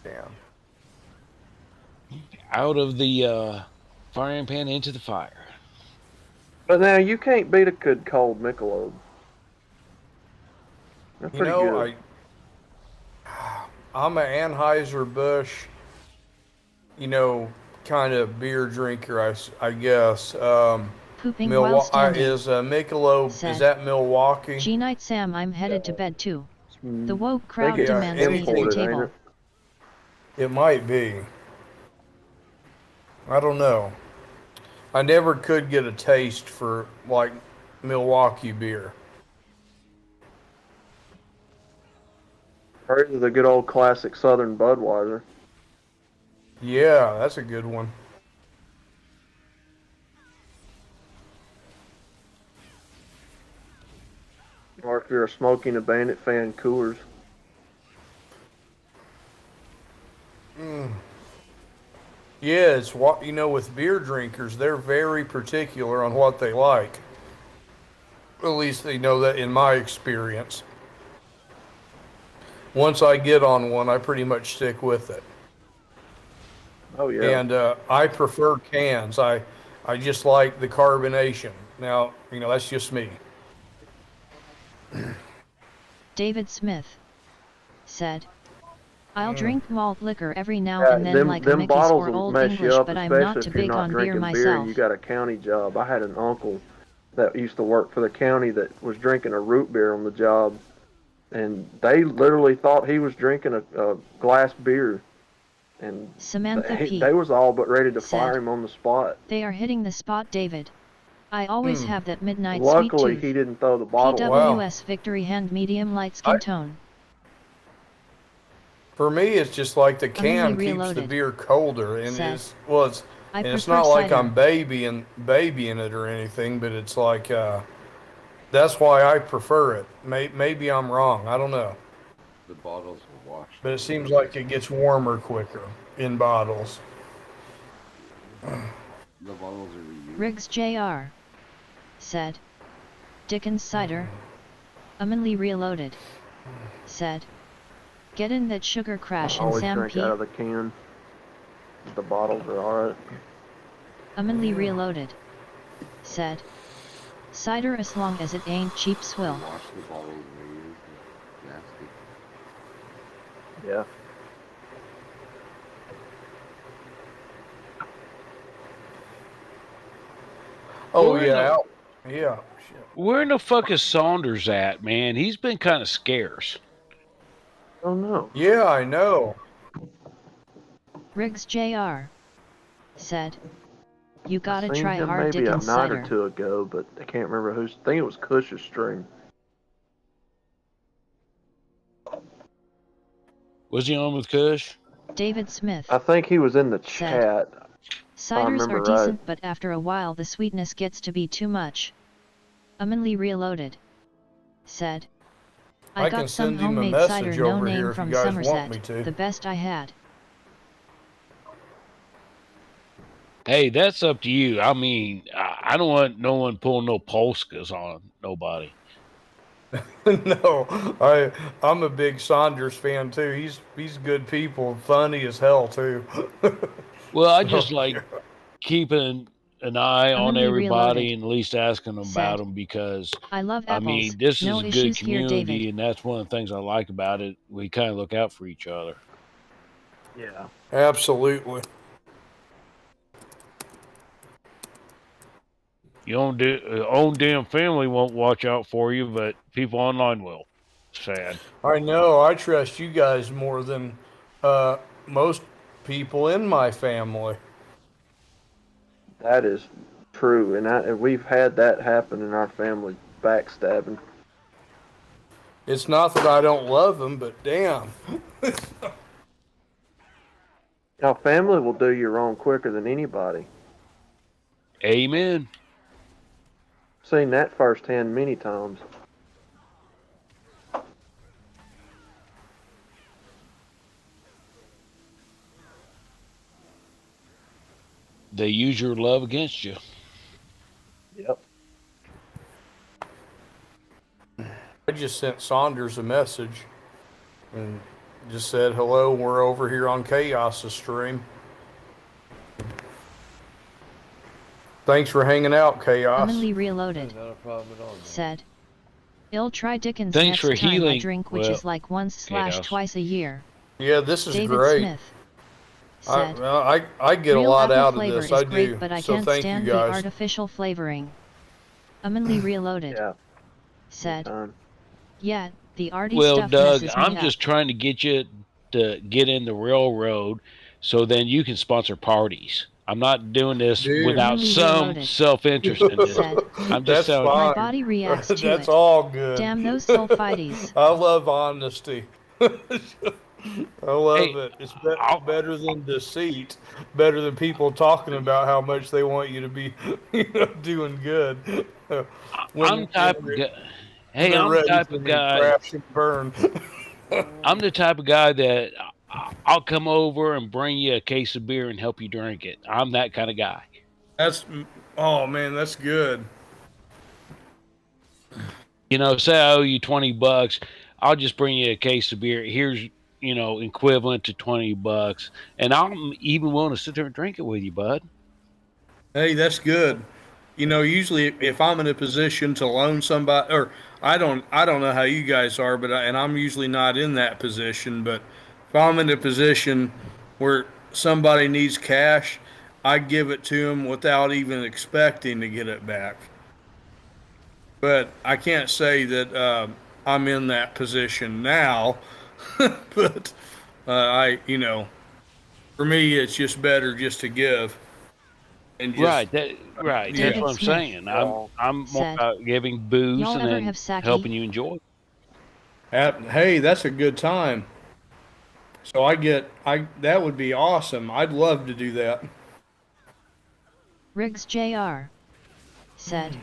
Damn. Out of the frying pan into the fire. But now you can't beat a good cold Michelob. That's You pretty know, good. I'm an Anheuser-Busch, kind of beer drinker, I guess. Pooping while standing. Is Michelob, Said, is that Milwaukee? G-night Sam, I'm headed to bed too. The woke I crowd think it's demands me at the imported, ain't table. it? It might be. I don't know. I never could get a taste for, like, Milwaukee beer. Or the good old classic Southern Budweiser. Yeah, that's a good one. Or if you're a Smoking a Bandit fan, Coors. Yeah, it's what with beer drinkers, they're very particular on what they like. At least they know that in my experience. Once I get on one, I pretty much stick with it. Oh yeah. And I prefer cans. I just like the carbonation. Now, that's just me. David Smith said, I'll Mm. drink malt liquor every now Yeah, and then like a them Mickey's bottles or will Old mess you English, up, but I'm not especially too if you're big not on beer drinking beer and myself. you got a county job. I had an uncle that used to work for the county that was drinking a root beer on the job, and they literally thought he was drinking a glass beer, and Samantha P. they was all but ready to said, fire him on the spot. They are hitting the spot, David. I always have that midnight Luckily, sweet tooth. he didn't throw the bottle. PWS Victory Hand Medium Light Skin Tone. For me, it's just like the Only can keeps the reloaded. beer colder, and Said, it's prefer not like cider. I'm babying it or anything, but it's like that's why I prefer it. Maybe I'm wrong. I don't know. The bottles are washed. But it seems like it gets warmer quicker in bottles. The bottles are reused. Riggs Jr. said, Dickens Cider. Humanly Reloaded. Said, get in that sugar crash I and always Sam drink P. out of the can. The bottles are alright. Humanly Reloaded. Said, cider as long as it ain't cheap swill. Wash the bottles reused. Nasty. Yeah. Oh Where yeah, the- yeah. Where in the fuck is Saunders at, man? He's been kind of scarce. Oh no. Yeah, I know. Riggs Jr. said, you gotta Seen try him hard maybe Dickens a night cider. or two ago, but I can't remember who's. I think it was Cush's stream. Was he on with Kush? David Smith. I think he was in the said, chat. Ciders are right. decent, but after a while the sweetness gets to be too much. Humanly Reloaded. Said, I can got some send him a homemade message cider no over here name if you from guys want Somerset, me to. the best I had. Hey, that's up to you. I mean, I don't want no one pulling no Polskas on nobody. No, I'm a big Saunders fan too. He's good people, funny as hell too. Well, I just like keeping an eye on Humanly everybody Reloaded. and at least asking them Said, about them because I love I apples. mean, this No is a good issues here, community, David. and that's one of the things I like about it. We kind of look out for each other. Yeah. Absolutely. Your own damn family won't watch out for you, but people online will. Sad. I know. I trust you guys more than most people in my family. That is true, and we've had that happen in our family, backstabbing. It's not that I don't love them, but damn. Now, family will do you wrong quicker than anybody. Amen. Seen that firsthand many times. They use your love against you. Yep. I just sent Saunders a message and just said, hello, we're over here on Chaos' stream. Thanks for hanging out, Chaos. Humanly Reloaded. Not a problem at all. Said, I'll try Dickens Thanks next for time I healing. drink, which Well, is like once / Chaos. twice a year. Yeah, this is David great. Smith said, I get a real lot apple out of flavor this. is I great, do. but I So can't thank stand you the guys. artificial flavoring. Humanly Reloaded. Yeah. Said, yeah, the arty Well, stuff Doug, messes me I'm up. just trying to get you to get in the railroad so then you can sponsor parties. I'm not doing this Dude. without Humanly some Reloaded. self-interest in this. Said, I'm That's just telling you. my fine. body reacts to That's it. all good. Damn those sulfites. I love honesty. I love Hey, it. It's better than deceit. Better than people talking about how much they want you to be, doing good. I'm the type of guy. Hey, they're I'm the ready type for of me to guy. crash and burn. I'm the type of guy that I'll come over and bring you a case of beer and help you drink it. I'm that kind of guy. Oh man, that's good. You know, say I owe you $20, I'll just bring you a case of beer. Here's, equivalent to $20, and I'm even willing to sit there and drink it with you, bud. Hey, that's good. Usually if I'm in a position to loan somebody, or I don't know how you guys are, but and I'm usually not in that position. But if I'm in a position where somebody needs cash, I give it to them without even expecting to get it back. But I can't say that I'm in that position now. But for me, it's just better just to give and just Right, right. yeah. That's David what I'm Smith saying. I'm more said, about giving booze "Y'all and ever then have sake?" helping you enjoy. Hey, that's a good time. So that would be awesome. I'd love to do that. Riggs Jr. said,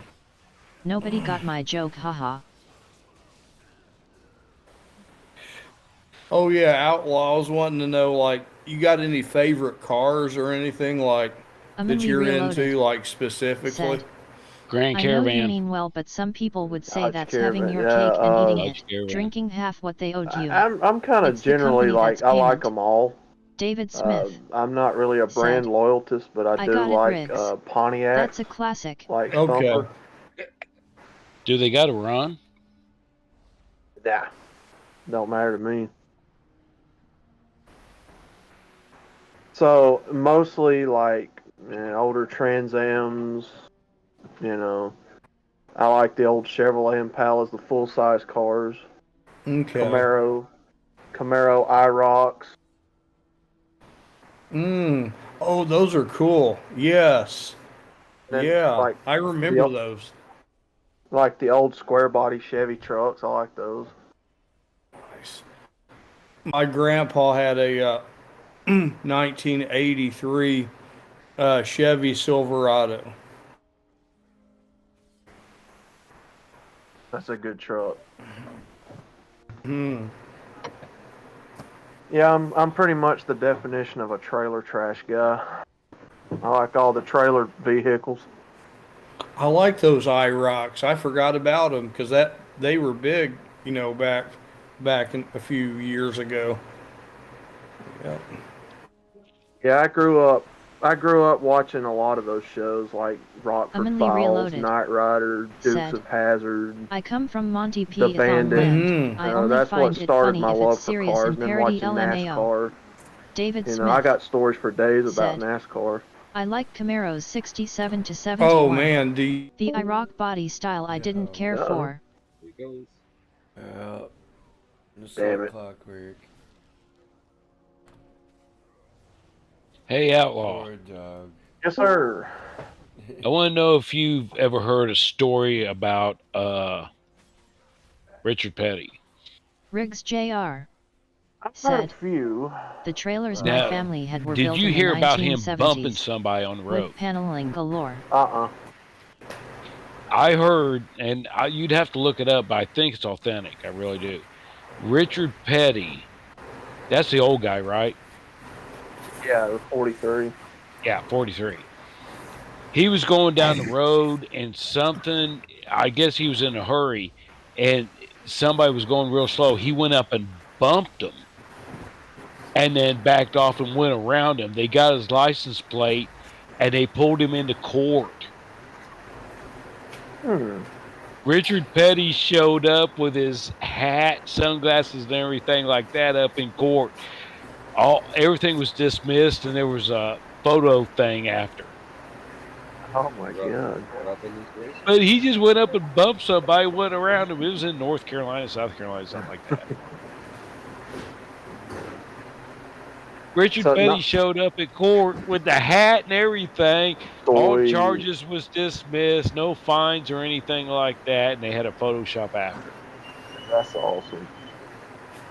"Nobody got my joke, haha." Oh yeah, Outlaws wanting to know, like, you got any favorite cars or anything like that Amanli you're Reloaded into, like specifically? said, Grand "I know you Caravan. mean well, but some people would say Dodge that's having Caravan. your Yeah, cake and eating Dodge it, Caravan. drinking half what they owed you. I'm kind of It's the generally company that's I like payment." them all. David Smith I'm not really a brand said, loyalist, but I "I do got it, like Riggs. Pontiacs, That's a classic." like Okay. Thumper. Do they got a run? Nah, don't matter to me. So mostly like older Trans Ams. You know, I like the old Chevrolet Impalas, the full size cars. Okay. Camaro IROCs. Oh, those are cool. Yes. Then Yeah, like I remember those. like the old square body Chevy trucks. I like those. Nice. My grandpa had a 1983 Chevy Silverado. That's a good truck. Hmm. Yeah, I'm pretty much the definition of a trailer trash guy. I like all the trailer vehicles. I like those IROCs. I forgot about them because they were big, back in a few years ago. Yep. Yeah, I grew up watching a lot of those shows like Rockford Amanli Files, Reloaded Knight Rider, Dukes said, of Hazzard, "I come from Monty The Python Bandit. land. I only That's what find it started funny my if love it's for serious cars, and and then parody watching LMAO." NASCAR. David I Smith got stories for days about said, NASCAR. "I like Camaro's 67 to Oh 71. man, The IROC body style I didn't care for." Here it goes. Just Damn like it. clockwork. Hey, Outlaw. Poor dog. Yes, sir. I want to know if you've ever heard a story about Richard Petty. Riggs Jr. I've heard said, a few. "The trailers my Now, family had were did built you in the hear about him 1970s bumping somebody on the road? with paneling galore." I heard, and you'd have to look it up, but I think it's authentic. I really do. Richard Petty, that's the old guy, right? Yeah, it was 43. Yeah, 43. He was going down the road and something, I guess he was in a hurry, and somebody was going real slow. He went up and bumped him and then backed off and went around him. They got his license plate and they pulled him into court. Richard Petty showed up with his hat, sunglasses, and everything like that up in court. Everything was dismissed, and there was a photo thing after. Oh my god! But he just went up and bumped somebody, went around him. It was in North Carolina, South Carolina, something like that. Richard Petty showed up at court with the hat and everything. All charges was dismissed, no fines or anything like that, and they had a Photoshop after. That's awesome.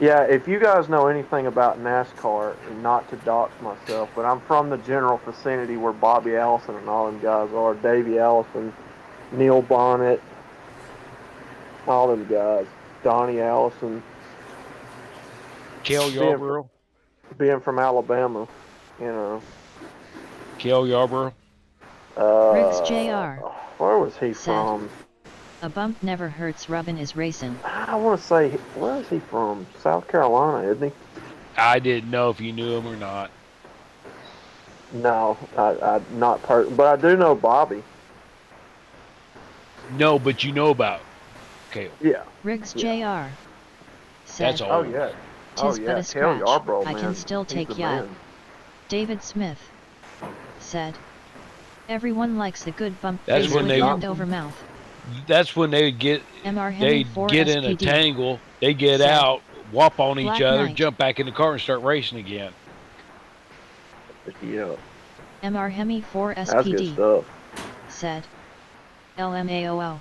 Yeah, if you guys know anything about NASCAR, and not to dox myself, but I'm from the general vicinity where Bobby Allison and all them guys are. Davey Allison, Neil Bonnet, all them guys. Donnie Allison. Cale Yarborough. being from Alabama, you know. Kel Yarborough. Riggs Jr. Where was he said, from? A bump never hurts. Rubbin is racing. I want to say, where is he from? South Carolina, isn't he? I didn't know if you knew him or not. No, I not but I do know Bobby. No, but you know about Kale. Yeah. Riggs Jr. said, That's all. Oh yeah. Tis but a scratch. Yarbrough, I man. can still He's take the ya. man. David Smith said, everyone likes a good bump That's face when with they hand over mouth. That's when they get MR they Hemi 4 get in a SPD tangle, they get said, out, whop on Black each other, Knight. jump back in the car and start racing again. Yeah. MR Hemi 4 That's good SPD stuff. said, LMAOL.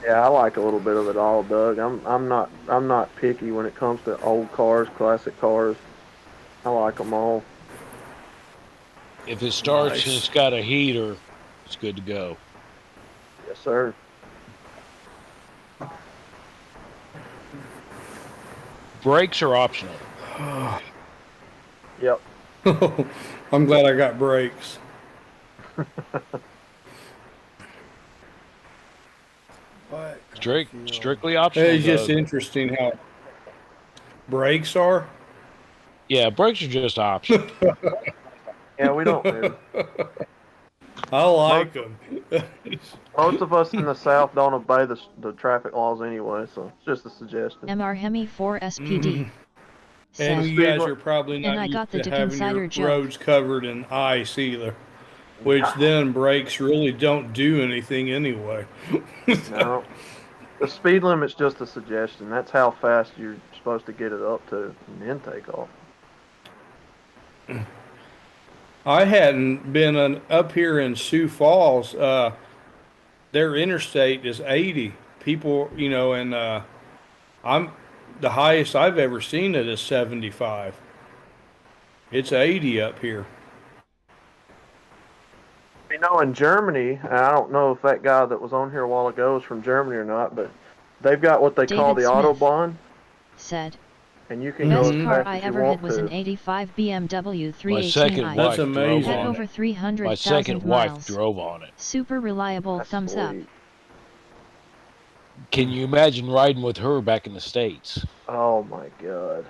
Yeah, I like a little bit of it all, Doug. I'm not picky when it comes to old cars, classic cars. I like them all. If it starts Nice. and it's got a heater, it's good to go. Yes, sir. Brakes are optional. Yep. I'm glad I got brakes. Strictly optional. It's just Doug. interesting how brakes are. Yeah, brakes are just optional. Yeah, we don't do. I like them. Most of us in the South don't obey the traffic laws anyway, so it's just a suggestion. MR Hemi 4 SPD said, And you guys are probably and not I got the used to Dick having Insider your joke. roads covered in ice either. Which then brakes really don't do anything anyway. No. The speed limit's just a suggestion. That's how fast you're supposed to get it up to and then take off. I hadn't been up here in Sioux Falls. Their interstate is 80. People, you know, and I'm the highest I've ever seen it is 75. It's 80 up here. You know, in Germany, and I don't know if that guy that was on here a while ago is from Germany or not, but they've got what they call the David Smith Autobahn. Said, And you can best go as car fast I as you ever want had was an to. 85 BMW My second 318i. wife That's amazing. drove Had on over it. 300,000 My second wife miles. drove on it. Super reliable. That's Thumbs up. sweet. Can you imagine riding with her back in the States? Oh my God.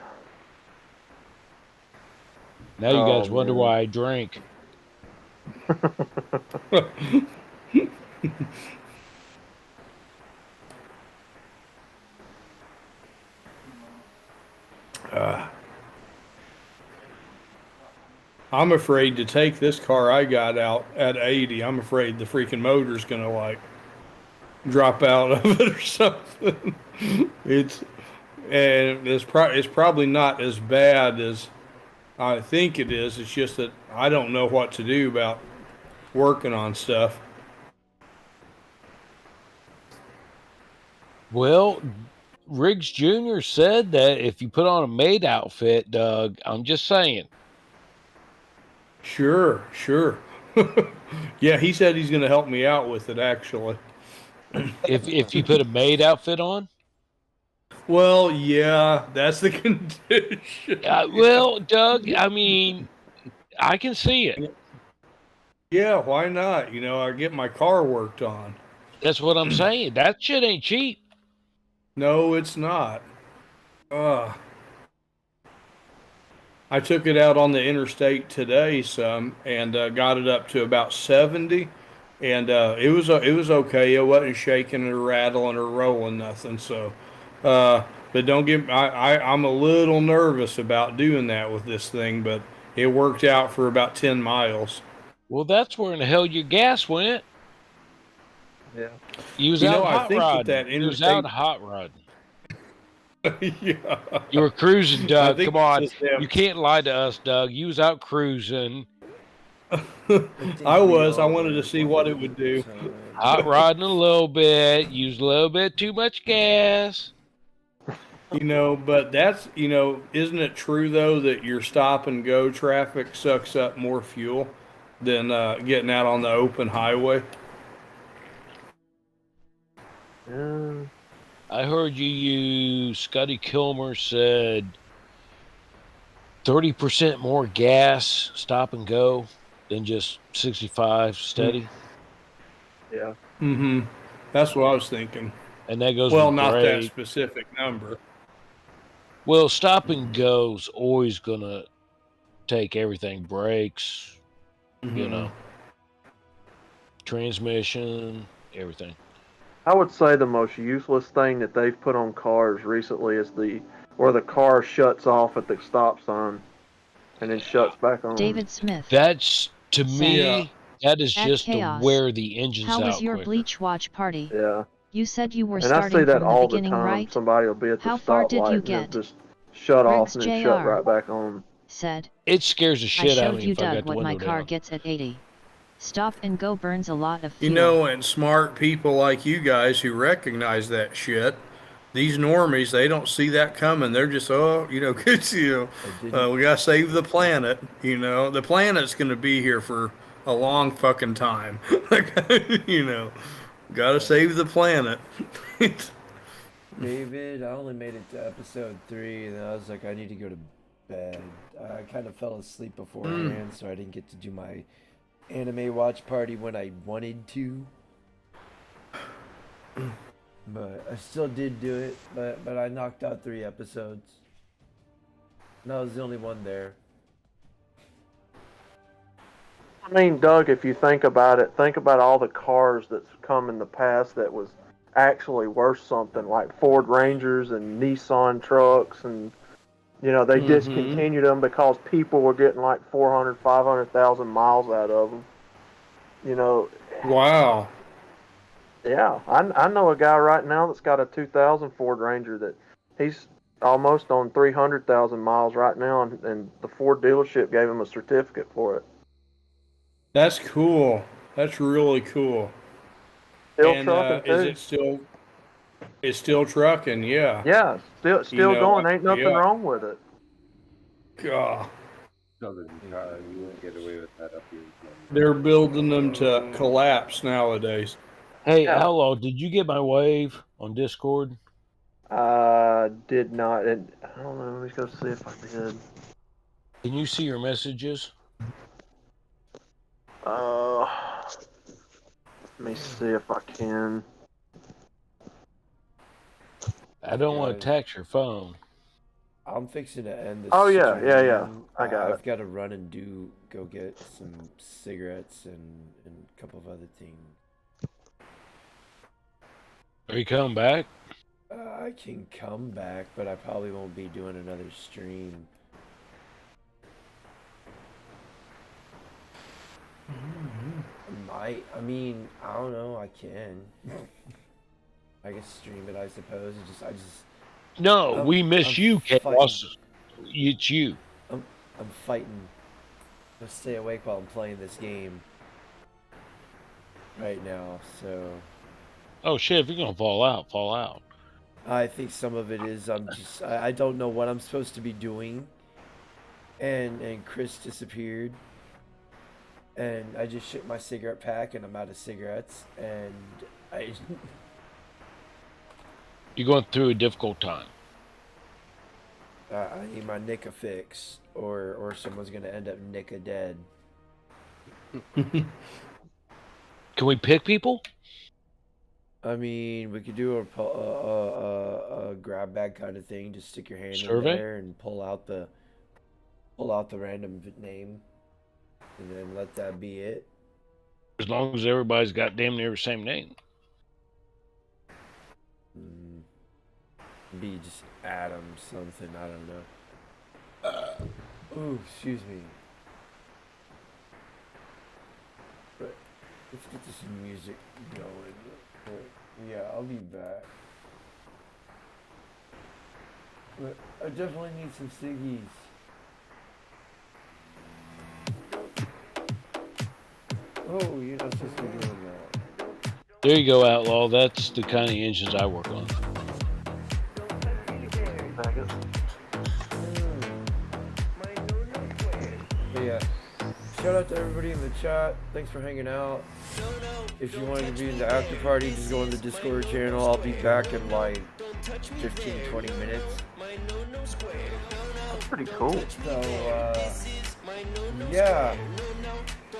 Now you guys Oh, wonder man. why I drink. I'm afraid to take this car I got out at 80. I'm afraid the freaking motor's gonna like drop out of it or something. It's probably not as bad as I think it is. It's just that I don't know what to do about working on stuff. Well, Riggs Jr. said that if you put on a maid outfit, Doug, I'm just saying. Sure. Yeah, he said he's gonna help me out with it actually. If you put a maid outfit on? Well, yeah, that's the condition. Well, Doug, I mean, I can see it. Yeah, why not? You know, I get my car worked on. That's what I'm saying. That shit ain't cheap. No, it's not. I took it out on the interstate today some and got it up to about 70, and it was okay. It wasn't shaking or rattling or rolling nothing. So, but don't get I'm a little nervous about doing that with this thing, but it worked out for about 10 miles. Well, that's where in the hell your gas went. Yeah. You was You out know, I hot think with rodding. that You was interstate- out hot rodding. Yeah. You were cruising, Doug. think Come on. it's just them. You can't lie to us, Doug. You was out cruising. I wanted to see what it would do. Hot rodding a little bit. Used a little bit too much gas. You know, but that's, you know, isn't it true though that your stop and go traffic sucks up more fuel than getting out on the open highway. I heard you use, Scotty Kilmer said 30% more gas stop and go than just 65 steady. Yeah. Mm-hmm. That's what I was thinking. And that goes well, with not that brake. specific number. Well, stop and go's always gonna take everything. Brakes, you know, transmission, everything. I would say the most useless thing that they've put on cars recently is where the car shuts off at the stop sign and then shuts back on. David Smith. That's, to me, that is At just Chaos. to wear the engines How out was your quicker. Bleach watch party? Yeah. You said you were And I see starting that from the all beginning, the time. right? Somebody will be at the How far did you stoplight and get? it'll just shut off Rex and then shut Jr. right back on. Said, It scares the I shit out of showed me you, if I Doug, got the what my window car down. gets at 80. Stop and go burns a lot of You fuel. know, and smart people like you guys who recognize that shit, these normies, they don't see that coming. They're just, good, we gotta save the planet. The planet's gonna be here for a long fucking time. Gotta save the planet. David, I only made it to episode 3, and I was like, I need to go to bed. I kind of fell asleep beforehand, so I didn't get to do my anime watch party when I wanted to. But I still did do it, but I knocked out 3 episodes. And I was the only one there. I mean, Doug, if you think about it, think about all the cars that's come in the past that was actually worth something, like Ford Rangers and Nissan trucks, and they discontinued them because people were getting like 400, 500,000 miles out of them. Wow. Yeah, I know a guy right now that's got a 2000 Ford Ranger that he's almost on 300,000 miles right now, and the Ford dealership gave him a certificate for it. That's cool. That's really cool. Still trucking too. Is it still? It's still trucking, yeah. Yeah, still going. Ain't nothing wrong with it. God. Southern car, you wouldn't get away with that up here. They're building them to collapse nowadays. Hey, Outlaw, did you get my wave on Discord? Did not. And I don't know. Let me go see if I did. Can you see your messages? Let me see if I can. I don't want to tax your phone. I'm fixing to end this. Oh, yeah, stream. yeah. I got it. I've got to run and go get some cigarettes and a couple of other things. Are you coming back? I can come back, but I probably won't be doing another stream. I don't know. I can. I can stream it, I suppose. No, we miss you, Chaos. It's you. I'm fighting to stay awake while I'm playing this game right now, so. Oh shit, if you're gonna fall out, fall out. I think some of it is I don't know what I'm supposed to be doing. And Chris disappeared. And I just shipped my cigarette pack and I'm out of cigarettes, and You're going through a difficult time. I need my Nika fix, or someone's gonna end up Nika dead. Can we pick people? I mean, we could do a grab bag kind of thing. Just stick your hand in there and pull out the random name, and then let that be it. As long as everybody's got damn near the same name. Be just Adam something, I don't know. Oh, excuse me. But let's get this music going. Yeah, I'll be back. But I definitely need some ciggies. Oh, you're not supposed to be doing that. There you go, Outlaw. That's the kind of engines I work on. But yeah, shout out to everybody in the chat. Thanks for hanging out. If you wanted to be in the after party, just go on the Discord channel. I'll be back in like 15-20 minutes. That's pretty cool. So, yeah.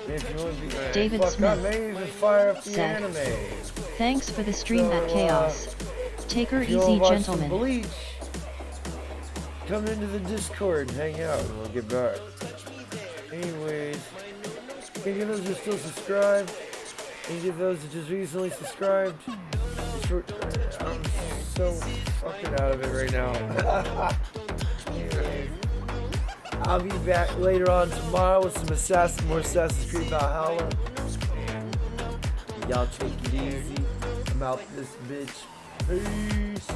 If you want to be, David fuck, Smith God, maybe even fire up the said, anime. "Thanks for the stream, So, at Chaos. Take her if you easy, wanna watch some gentlemen." Bleach, come into the Discord and hang out, and we'll get back. Anyways, any of those who are still subscribed, any of those that just recently subscribed, I'm so fucking out of it right now. Anyways, I'll be back later on tomorrow with some more Assassin's Creed Valhalla. Y'all take it easy. I'm out this bitch. Peace.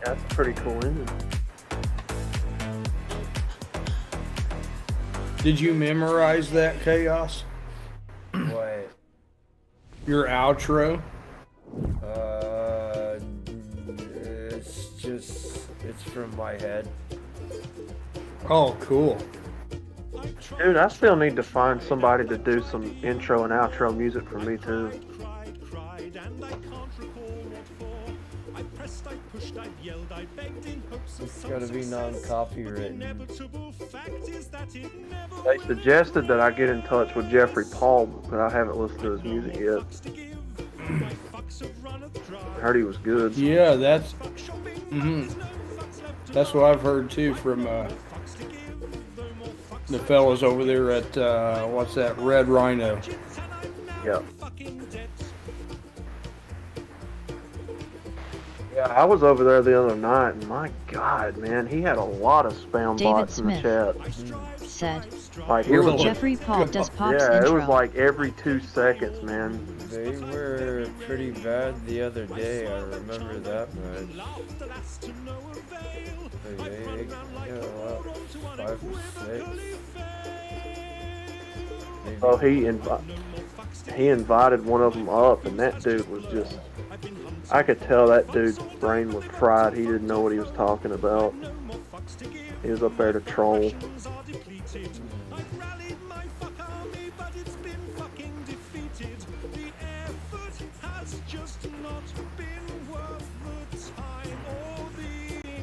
That's a pretty cool engine. Did you memorize that, Chaos? What? Your outro? It's from my head. Oh, cool. Dude, I still need to find somebody to do some intro and outro music for me too. It's gotta be non-copywritten. They suggested that I get in touch with Jeffrey Paul, but I haven't listened to his music yet. I heard he was good. Yeah, that's that's what I've heard too from the fellas over there at what's that, Red Rhino. Yep. Yeah, I was over there the other night, and my God, man, he had a lot of spam David bots in the Smith chat. said, Like, it was Jeffrey Paul does Pop's yeah, intro. it was like every 2 seconds, man. They were pretty bad the other day, I remember that much. They got what, 5 or 6? Oh, he invited one of them up, and that dude was just, I could tell that dude's brain was fried. He didn't know what he was talking about. He was up there to troll.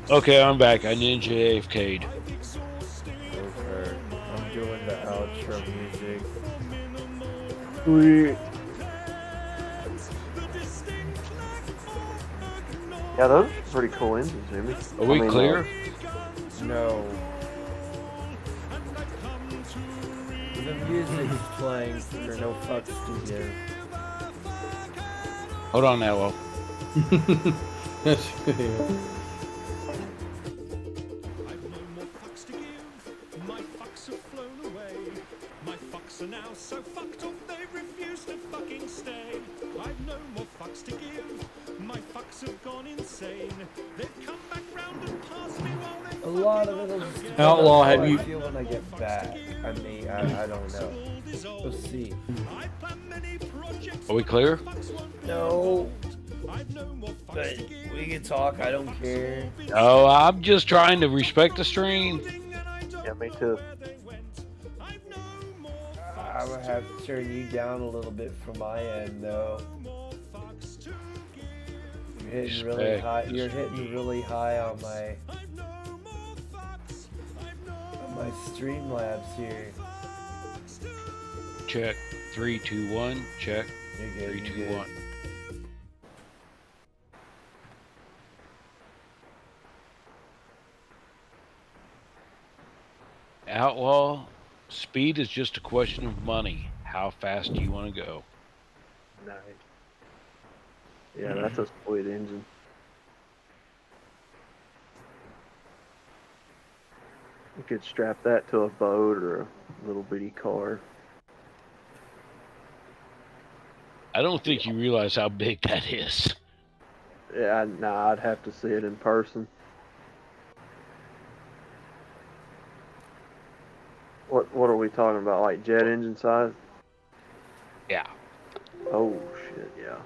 Okay, I'm back. I ninja AFK'd. Okay, I'm doing the outro music. Sweet. Yeah, those are pretty cool engines, Jimmy. Are we clear? No. The music is playing for No Fucks Studio. Hold on now, Will. Are now so fucked up they refuse to fucking stay. I've no more fucks to give. My fucks have gone insane. They've come back round and passed me while they A lot of it'll Outlaw, have I you- feel when I get back. I mean, I don't know. We'll see. Are we clear? No. But we can talk. I don't care. Oh, I'm just trying to respect the stream. Yeah, me too. I would have to turn you down a little bit from my end, though. You're hitting really high. You're hitting really high on my Streamlabs here. Check. 3, 2, 1. Check. You're good. 3, 2, 1. Outlaw, speed is just a question of money. How fast do you want to go? Nice. Yeah, that's a sweet engine. You could strap that to a boat or a little bitty car. I don't think you realize how big that is. Yeah, nah, I'd have to see it in person. What are we talking about? Like jet engine size? Yeah. Oh shit, yeah.